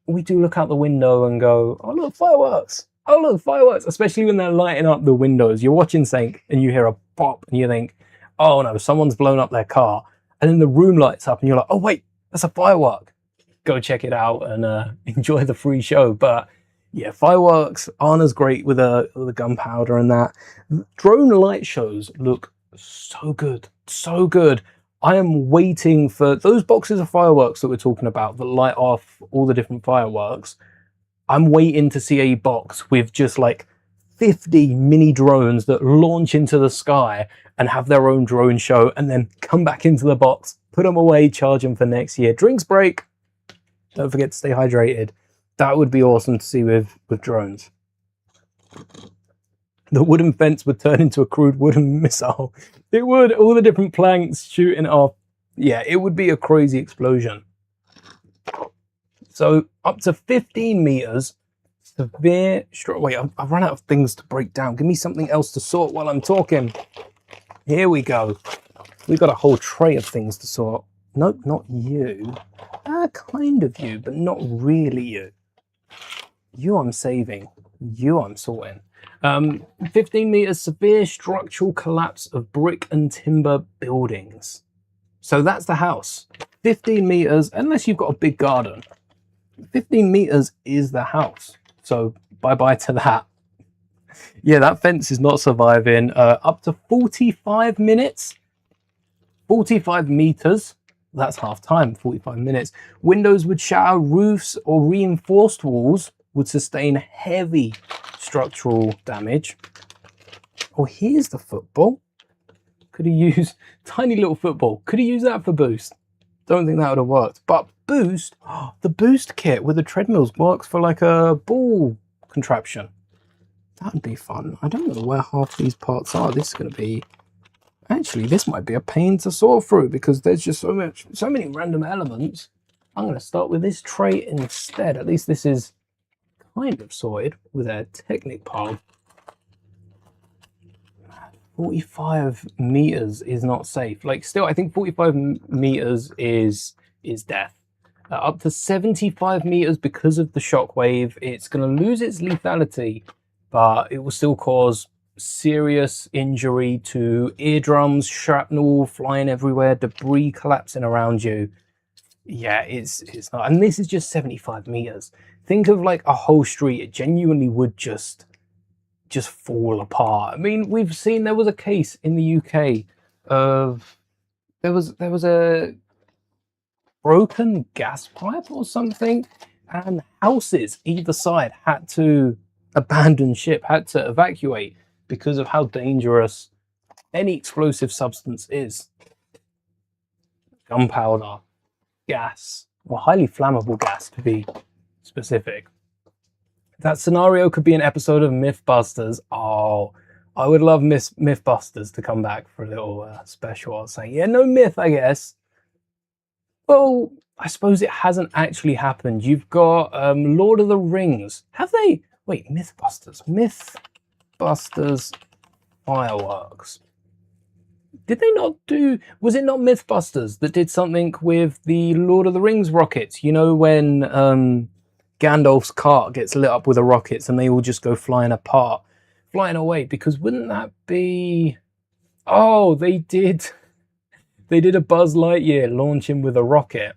we do look out the window and go, oh, look, fireworks. Oh, look, fireworks. Especially when they're lighting up the windows. You're watching something and you hear a pop and you think, oh, no, someone's blown up their car. And then the room lights up and you're like, oh, wait, that's a firework. Go check it out and enjoy the free show. But yeah, fireworks aren't as great with the gunpowder and that. Drone light shows look so good, so good. I am waiting for those boxes of fireworks that we're talking about that light off all the different fireworks. I'm waiting to see a box with just like 50 mini drones that launch into the sky and have their own drone show and then come back into the box, put them away, charge them for next year. Drinks break. Don't forget to stay hydrated. That would be awesome to see with drones. The wooden fence would turn into a crude wooden missile. It would, all the different planks shooting off. Yeah, it would be a crazy explosion. So up to 15 meters, severe, wait, I've run out of things to break down. Give me something else to sort while I'm talking. Here we go. We've got a whole tray of things to sort. Nope, not you. Kind of you, but not really you. You I'm saving. You I'm sorting. 15 meters, severe structural collapse of brick and timber buildings. So that's the house. 15 meters, unless you've got a big garden. 15 meters is the house. So bye-bye to that. Yeah, that fence is not surviving. Up to 45 minutes. 45 meters. That's half time, 45 minutes. Windows would shatter, roofs or reinforced walls would sustain heavy structural damage. Oh, here's the football. Could have used tiny little football. Could have used that for boost. Don't think that would have worked. But boost, the boost kit with the treadmills works for like a ball contraption. That would be fun. I don't know where half these parts are. This is going to be... Actually, this might be a pain to sort through because there's just so many random elements. I'm going to start with this tray instead. At least this is kind of sorted with a Technic pile. 45 meters is not safe. Like, still, I think 45 meters is death. Up to 75 meters because of the shockwave, it's going to lose its lethality, but it will still cause serious injury to eardrums, shrapnel flying everywhere, debris collapsing around you. Yeah, it's not. And this is just 75 meters. Think of like a whole street. It genuinely would just fall apart. I mean, we've seen, there was a case in the UK of there was a broken gas pipe or something, and houses either side had to abandon ship, had to evacuate because of how dangerous any explosive substance is. Gunpowder, gas, or highly flammable gas to be specific. That scenario could be an episode of Mythbusters. Oh, I would love Mythbusters to come back for a little special. I was saying, yeah, no myth, I guess. Well, I suppose it hasn't actually happened. You've got Lord of the Rings. Have they? Wait, Mythbusters. Mythbusters fireworks. Did they not do... Was it not Mythbusters that did something with the Lord of the Rings rockets? You know, when Gandalf's cart gets lit up with the rockets and they all just go flying away, because wouldn't that be... Oh, they did a Buzz Lightyear launching with a rocket.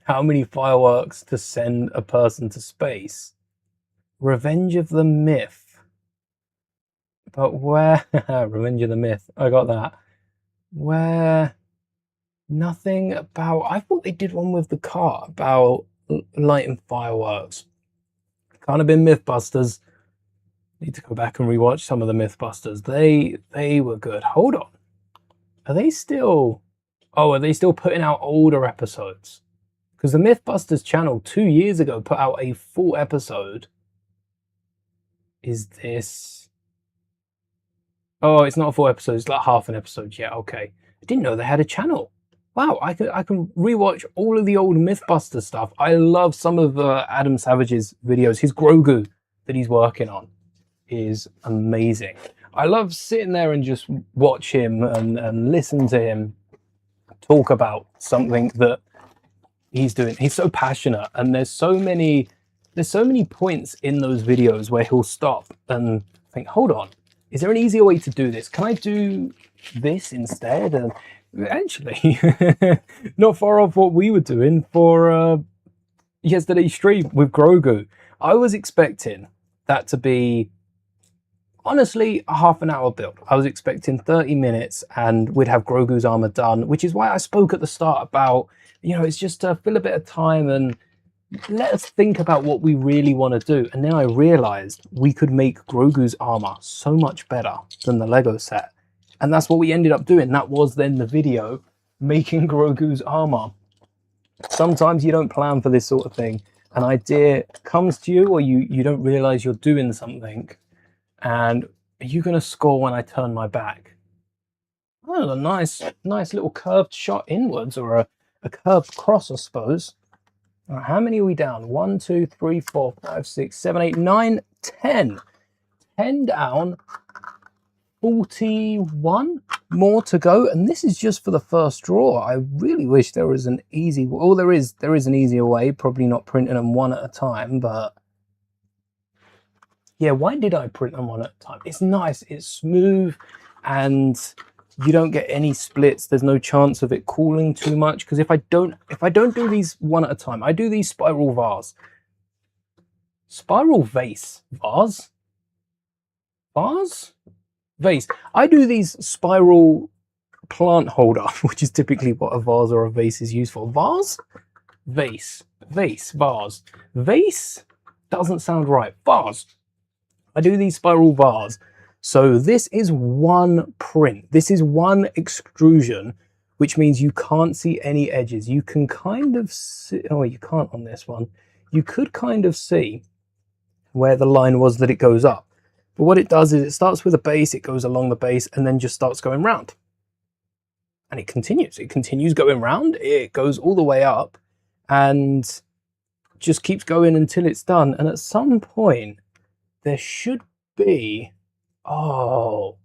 How many fireworks to send a person to space? Revenge of the Myth. But where... Revenge of the Myth. I got that. Where... Nothing about... I thought they did one with the cart about lighting fireworks. Can't have been Mythbusters. Need to go back and rewatch some of the Mythbusters. They were good. Hold on. Are they still... Oh, are they still putting out older episodes? Because the Mythbusters channel 2 years ago put out a full episode. Is this... Oh, it's not a full episode. It's like half an episode. Yeah, okay. I didn't know they had a channel. Wow, I can rewatch all of the old Mythbusters stuff. I love some of Adam Savage's videos. His Grogu that he's working on is amazing. I love sitting there and just watch him and listen to him talk about something that he's doing. He's so passionate, and there's so many points in those videos where he'll stop and think, hold on, is there an easier way to do this? Can I do this instead? And actually, not far off what we were doing for yesterday's stream with Grogu. I was expecting that to be, honestly, a half an hour build. I was expecting 30 minutes and we'd have Grogu's armor done, which is why I spoke at the start about, you know, it's just to fill a bit of time and let us think about what we really want to do. And then I realized we could make Grogu's armor so much better than the Lego set. And that's what we ended up doing. That was then the video, making Grogu's armor. Sometimes you don't plan for this sort of thing. An idea comes to you, or you don't realize you're doing something. And are you going to score when I turn my back? Oh, a nice little curved shot inwards, or a curved cross, I suppose. All right, how many are we down? 1, 2, 3, 4, 5, 6, 7, 8, 9, 10. 10 down, 41 more to go. And this is just for the first draw. I really wish there was an easy, well, there is an easier way, probably not printing them one at a time, but yeah, why did I print them one at a time? It's nice, it's smooth, and you don't get any splits. There's no chance of it cooling too much, because if I don't do these one at a time, I do these spiral vase. Spiral vase? Vase? Vase? Vase. I do these spiral plant holder, which is typically what a vase or a vase is used for. Vase? Vase. Vase. Vase. Vase doesn't sound right. Vase. I do these spiral vase. So this is one print. This is one extrusion, which means you can't see any edges. You can kind of see, oh, you can't on this one. You could kind of see where the line was that it goes up. But what it does is it starts with a base, it goes along the base, and then just starts going round. And it continues. It continues going round. It goes all the way up and just keeps going until it's done. And at some point, there should be... Oh,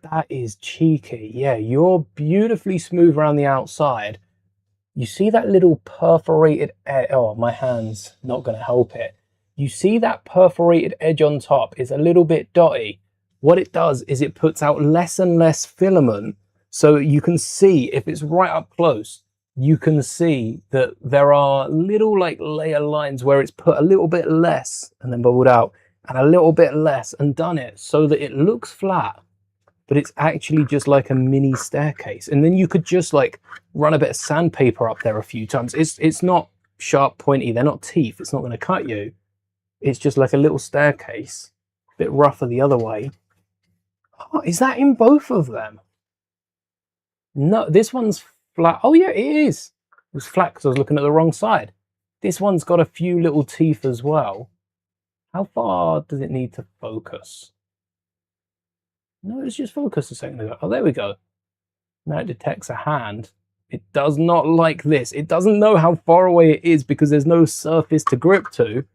that is cheeky. Yeah, you're beautifully smooth around the outside. You see that little perforated edge? Oh, my hand's not going to help it. You see that perforated edge on top is a little bit dotty. What it does is it puts out less and less filament. So you can see, if it's right up close, you can see that there are little like layer lines where it's put a little bit less and then bubbled out, and a little bit less and done it so that it looks flat, but it's actually just like a mini staircase. And then you could just like run a bit of sandpaper up there a few times. It's not sharp, pointy. They're not teeth. It's not going to cut you. It's just like a little staircase, a bit rougher the other way. Oh, is that in both of them? No, this one's flat. Oh yeah, it is. It was flat because I was looking at the wrong side. This one's got a few little teeth as well. How far does it need to focus? No, it's just focused a second ago. Oh, there we go. Now it detects a hand. It does not like this. It doesn't know how far away it is because there's no surface to grip to,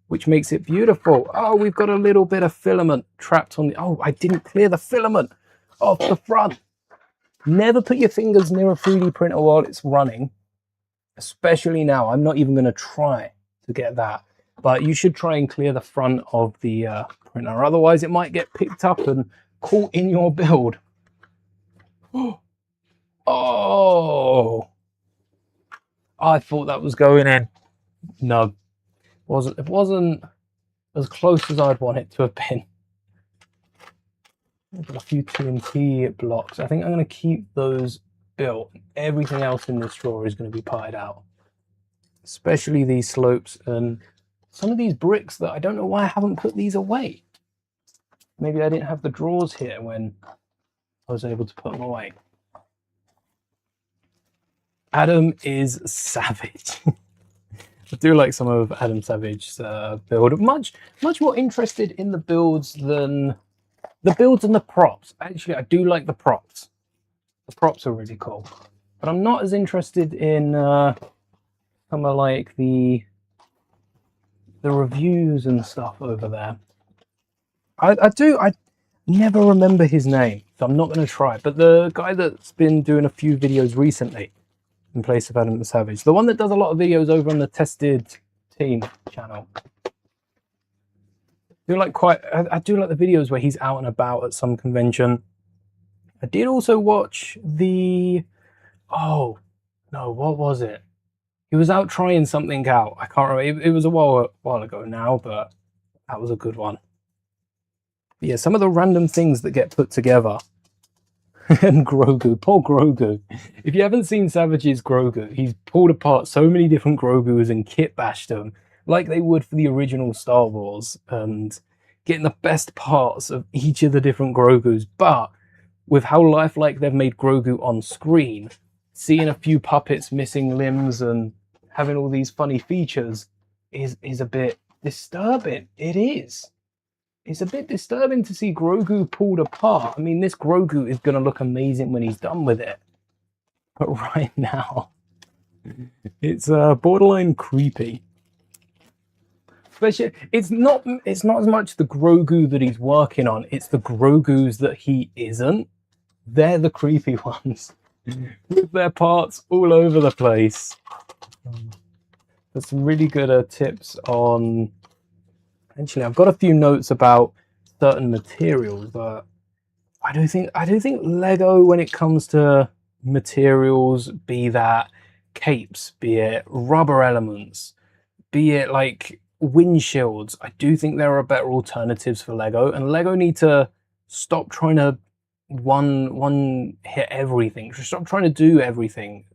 which makes it beautiful. Oh, we've got a little bit of filament trapped on the... Oh, I didn't clear the filament off the front. Never put your fingers near a 3D printer while it's running, especially now. I'm not even going to try to get that. But you should try and clear the front of the printer. Otherwise, it might get picked up and caught in your build. Oh! I thought that was going in. No. It wasn't as close as I'd want it to have been. I've got a few TNT blocks. I think I'm going to keep those built. Everything else in this drawer is going to be pied out. Especially these slopes and... some of these bricks that I don't know why I haven't put these away. Maybe I didn't have the drawers here when I was able to put them away. Adam is savage. I do like some of Adam Savage's build. Much more interested in the builds than the builds and the props. Actually, I do like the props. The props are really cool. But I'm not as interested in some of like the reviews and stuff over there. I Never remember his name, so I'm not going to try. But the guy that's been doing a few videos recently in place of Adam the Savage, the one that does a lot of videos over on the Tested Team channel. I do like the videos where he's out and about at some convention. I did also watch the, oh no, what was it? He was out trying something out. I can't remember. It was a while ago now, but that was a good one. But yeah, some of the random things that get put together. And Grogu, poor Grogu. If you haven't seen Savage's Grogu, he's pulled apart so many different Grogus and kit bashed them like they would for the original Star Wars, and getting the best parts of each of the different Grogus. But with how lifelike they've made Grogu on screen, seeing a few puppets missing limbs and having all these funny features is a bit disturbing. It is. It's a bit disturbing to see Grogu pulled apart. I mean, this Grogu is going to look amazing when he's done with it. But right now, it's borderline creepy. Especially, it's not as much the Grogu that he's working on, it's the Grogus that he isn't. They're the creepy ones. With their parts all over the place. There's some really good tips on... Actually, I've got a few notes about certain materials, but I do think Lego, when it comes to materials, be that capes, be it rubber elements, be it like windshields, I do think there are better alternatives for Lego, and Lego need to stop trying to one hit everything. Stop trying to do everything.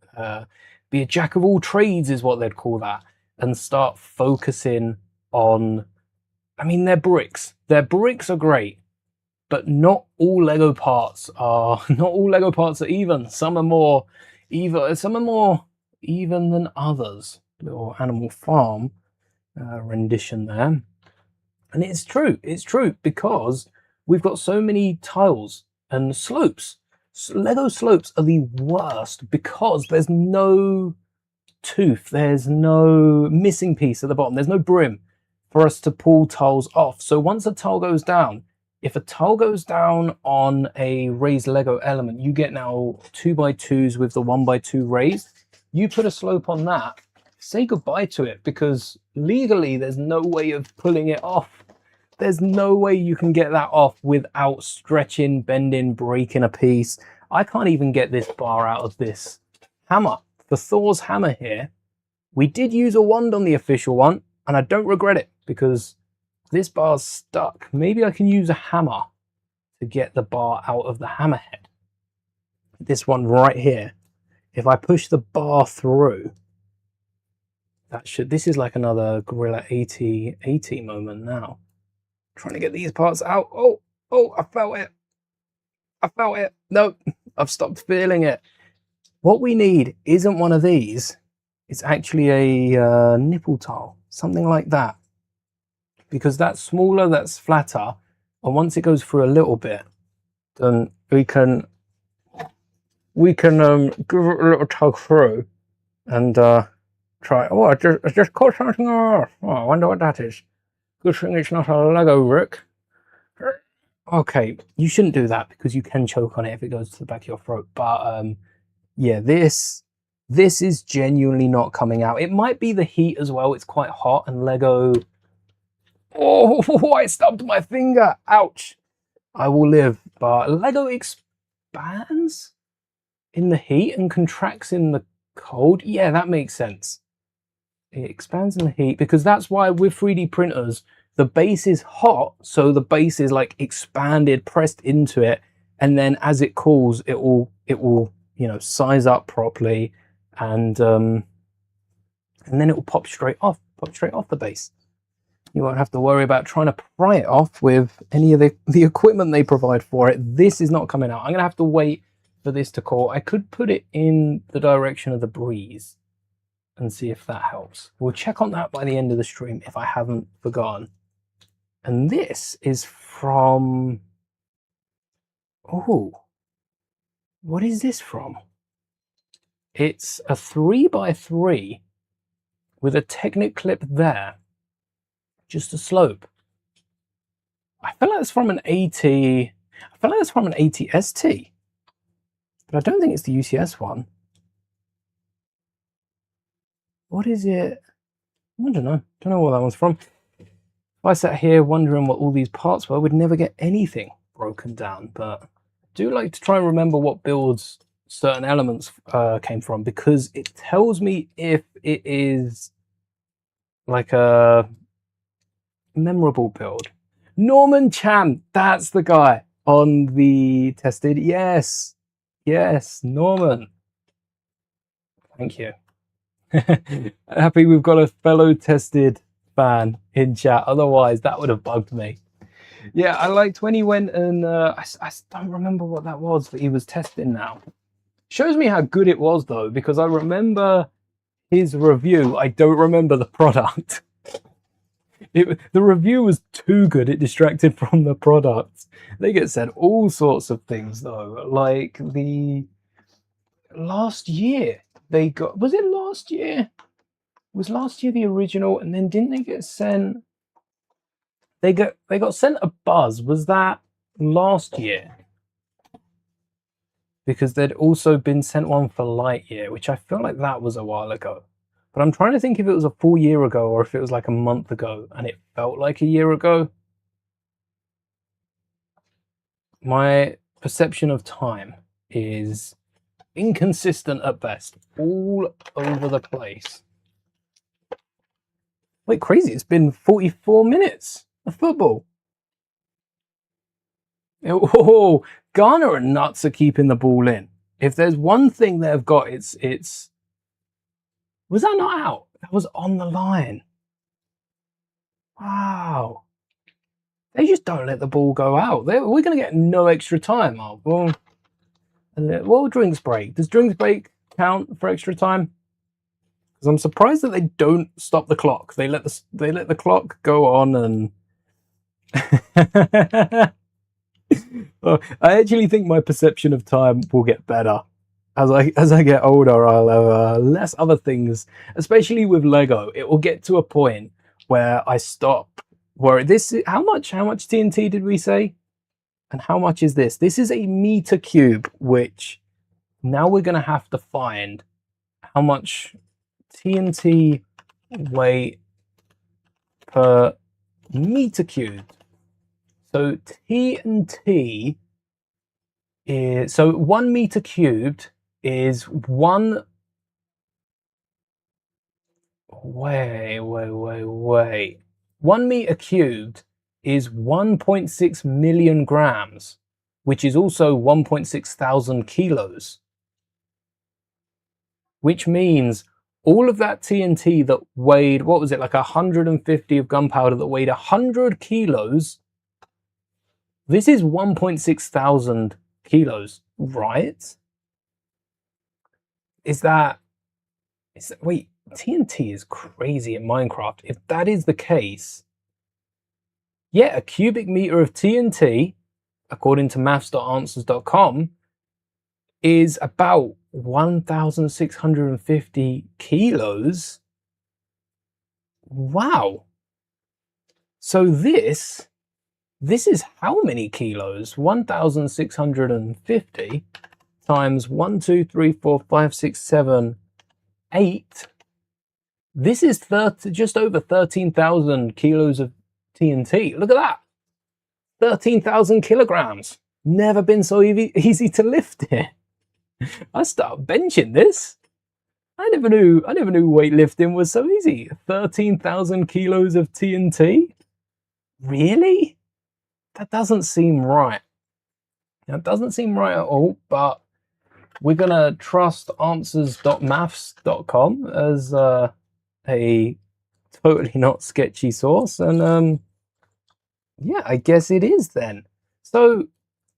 Be a jack of all trades is what they'd call that, and start focusing on... I mean, they're bricks. Their bricks are great, but not all Lego parts are even. Some are more even than others. Little Animal Farm rendition there, and it's true. It's true because we've got so many tiles and slopes. Lego slopes are the worst because there's no tooth. There's no missing piece at the bottom. There's no brim for us to pull tiles off. So once a tile goes down, if a tile goes down on a raised Lego element, you get now 2x2s with the 1x2 raised. You put a slope on that, say goodbye to it, because legally there's no way of pulling it off. There's no way you can get that off without stretching, bending, breaking a piece. I can't even get this bar out of this hammer. For Thor's hammer here, we did use a wand on the official one, and I don't regret it, because this bar's stuck. Maybe I can use a hammer to get the bar out of the hammerhead. This one right here, if I push the bar through, this is like another Gorilla 80 moment now. Trying to get these parts out. Oh, I felt it. No, I've stopped feeling it. What we need isn't one of these. It's actually a nipple tile, something like that. Because that's smaller, that's flatter, and once it goes through a little bit, then we can give it a little tug through and try. Oh, I just caught something off. Oh, I wonder what that is. Good thing it's not a Lego brick. Okay, you shouldn't do that because you can choke on it if it goes to the back of your throat. But yeah, this is genuinely not coming out. It might be the heat as well. It's quite hot, and Lego... Oh, I stubbed my finger. Ouch. I will live. But Lego expands in the heat and contracts in the cold. Yeah, that makes sense. It expands in the heat because that's why with 3D printers, the base is hot. So the base is like expanded, pressed into it. And then as it cools, it will, you know, size up properly. And then it will pop straight off the base. You won't have to worry about trying to pry it off with any of the equipment they provide for it. This is not coming out. I'm going to have to wait for this to cool. I could put it in the direction of the breeze and see if that helps. We'll check on that by the end of the stream if I haven't forgotten. And this is from... Oh, what is this from? It's a 3x3 with a Technic clip there. Just a slope. I feel like it's from an 80 I feel like that's from an ATST, but I don't think it's the UCS one. What is it? I don't know. Don't know what that one's from. If I sat here wondering what all these parts were, we'd never get anything broken down. But I do like to try and remember what builds certain elements came from, because it tells me if it is like a memorable build. Norman Chan, that's the guy on the tested. Yes, yes, Norman. Thank you. Happy we've got a fellow tested fan in chat. Otherwise, that would have bugged me. Yeah, I liked when he went and I don't remember what that was that he was testing now. Shows me how good it was though, because I remember his review. I don't remember the product. The review was too good. It distracted from the product. They get said all sorts of things though, like the last year they got, was it last year? Was last year the original, and then didn't they get sent? They got sent a buzz. Was that last year? Because there'd also been sent one for Lightyear, which I feel like that was a while ago. But I'm trying to think if it was a full year ago or if it was like a month ago, and it felt like a year ago. My perception of time is inconsistent at best, all over the place. Wait, crazy, it's been 44 minutes of football. Oh, Ghana are nuts at keeping the ball in. If there's one thing they've got, it's... Was that not out? That was on the line. Wow. They just don't let the ball go out. We're going to get no extra time. Oh, well, drinks break. Does drinks break count for extra time? Because I'm surprised that they don't stop the clock. They let the clock go on and... Well, I actually think my perception of time will get better. As I get older, I'll have less other things, especially with Lego. It will get to a point where I stop. Where this, how much TNT did we say? And how much is this? This is a meter cube, which now we're going to have to find how much TNT weight per meter cubed. So TNT is, so 1 meter cubed is one. Wait. 1 meter cubed is 1.6 million grams, which is also 1.6 thousand kilos. Which means all of that TNT that weighed, what was it, like 150 of gunpowder that weighed 100 kilos. This is 1.6 thousand kilos, right? Wait, TNT is crazy in Minecraft. If that is the case, yeah, a cubic meter of TNT, according to maths.answers.com, is about 1,650 kilos. Wow. So this is how many kilos? 1,650 times 1, 2, 3, 4, 5, 6, 7, 8. This is just over 13,000 kilos of TNT. Look at that. 13,000 kilograms. Never been so easy to lift it. I start benching this. I never knew weightlifting was so easy. 13,000 kilos of TNT? Really? That doesn't seem right. That doesn't seem right at all, but we're going to trust answers.maths.com as a totally not sketchy source. And yeah, I guess it is then. So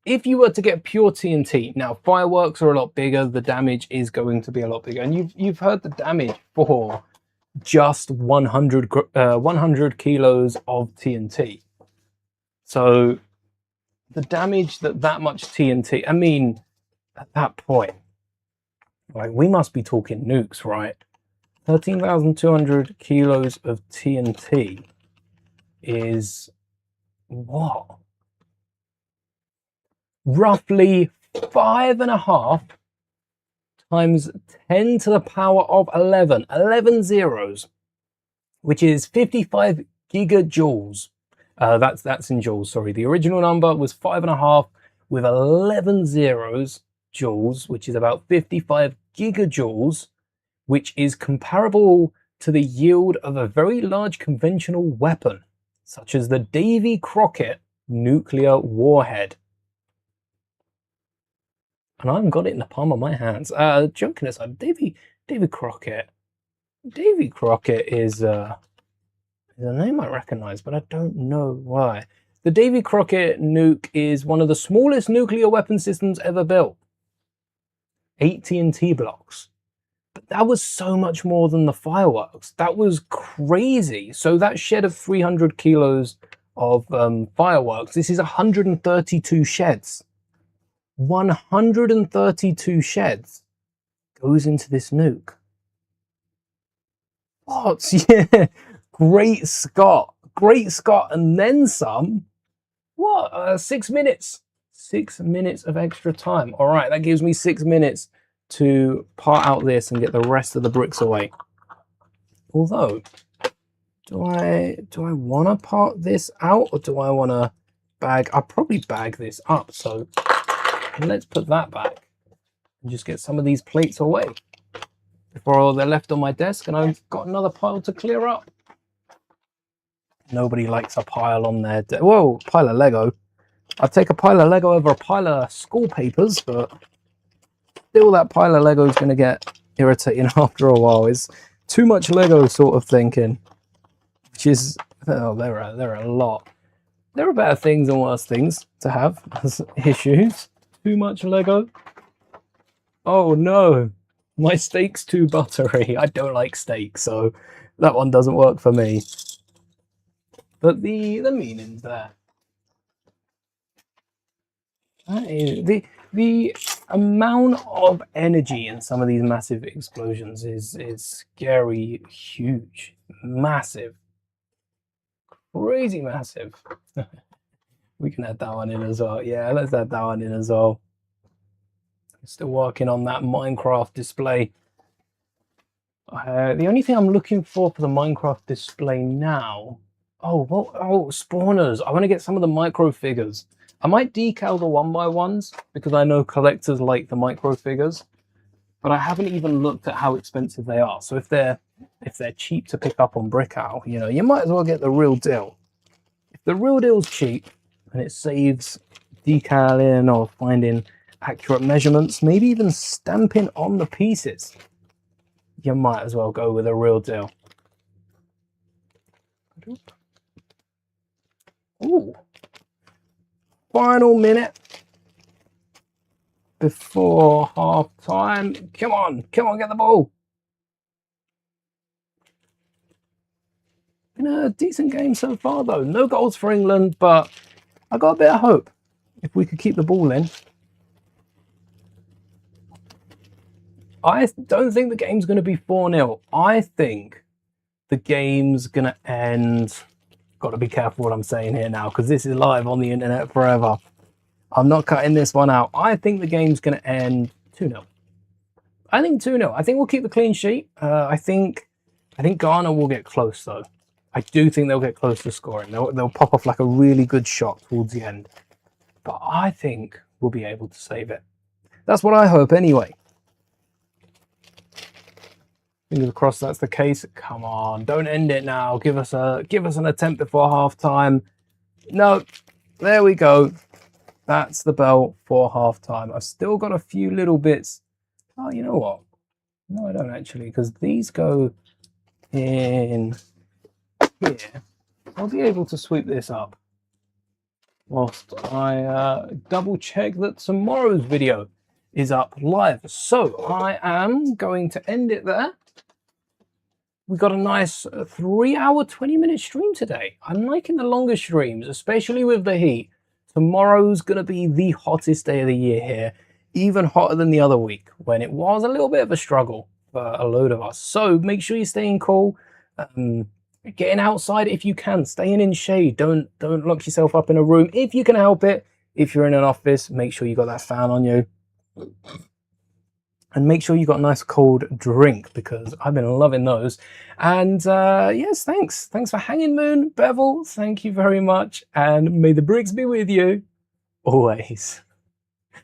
if you were to get pure TNT, now fireworks are a lot bigger, the damage is going to be a lot bigger. And you've heard the damage for just 100 kilos of TNT. So the damage that much TNT, I mean, at that point, like, we must be talking nukes, right? 13,200 kilos of TNT is what? roughly 5.5 times 10 to the power of 11, 11 zeros, which is 55 gigajoules. That's in joules, sorry. The original number was 5.5 with 11 zeros, joules, which is about 55 gigajoules, which is comparable to the yield of a very large conventional weapon, such as the Davy Crockett nuclear warhead. And I haven't got it in the palm of my hands. Joking aside, Davy Crockett. Davy Crockett is a name I recognize, but I don't know why. The Davy Crockett nuke is one of the smallest nuclear weapon systems ever built. 8 TNT blocks. But that was so much more than the fireworks. That was crazy. So that shed of 300 kilos of fireworks, this is 132 sheds. 132 sheds goes into this nuke. What? Yeah. Great Scott. Great Scott. And then some. What? 6 minutes. 6 minutes of extra time. All right, that gives me 6 minutes to part out this and get the rest of the bricks away. Although, do I want to part this out, or do I want to bag? I'll probably bag this up. So let's put that back and just get some of these plates away before they're left on my desk and I've got another pile to clear up. Nobody likes a pile on their desk. Whoa, pile of Lego. I'd take a pile of Lego over a pile of school papers, but still that pile of Lego is going to get irritating after a while. It's too much Lego sort of thinking, which is, oh, there are a lot. There are better things and worse things to have as issues. Too much Lego. Oh no, my steak's too buttery. I don't like steak, so that one doesn't work for me. But the meaning's there. That is, the amount of energy in some of these massive explosions is scary, huge, massive, crazy massive. We can add that one in as well. Yeah, let's add that one in as well. Still working on that Minecraft display. The only thing I'm looking for the Minecraft display now... Oh, well, oh, spawners. I want to get some of the micro figures. I might decal the 1x1s because I know collectors like the micro figures, but I haven't even looked at how expensive they are. So if they're cheap to pick up on Brickow, you know, you might as well get the real deal. If the real deal's cheap and it saves decaling or finding accurate measurements, maybe even stamping on the pieces, you might as well go with a real deal. Ooh. Final minute before half time. Come on, get the ball. Been a decent game so far though. No goals for England, but I got a bit of hope if we could keep the ball in. I don't think the game's going to be 4-0. I think the game's going to end... Got to be careful what I'm saying here now, because this is live on the internet forever. I'm not cutting this one out. I think the game's going to end 2-0. I think 2-0. I think we'll keep the clean sheet. I think Ghana will get close, though. I do think they'll get close to scoring. They'll pop off like a really good shot towards the end. But I think we'll be able to save it. That's what I hope, anyway. Fingers crossed that's the case. Come on, don't end it now. Give us an attempt before half time. No, there we go. That's the bell for half time. I've still got a few little bits. Oh, you know what? No, I don't actually, because these go in here. I'll be able to sweep this up whilst I double check that tomorrow's video is up live. So I am going to end it there. We got a nice 3-hour, 20-minute stream today. I'm liking the longer streams, especially with the heat. Tomorrow's going to be the hottest day of the year here, even hotter than the other week when it was a little bit of a struggle for a load of us. So make sure you're staying cool, getting outside if you can, staying in shade. Don't lock yourself up in a room if you can help it. If you're in an office, make sure you got that fan on you. And make sure you got a nice cold drink, because I've been loving those. And yes, thanks for hanging, Moon. Bevel, thank you very much, and may the bricks be with you always.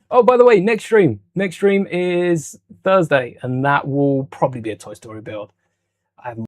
Oh, by the way, next stream is Thursday, and that will probably be a Toy Story build.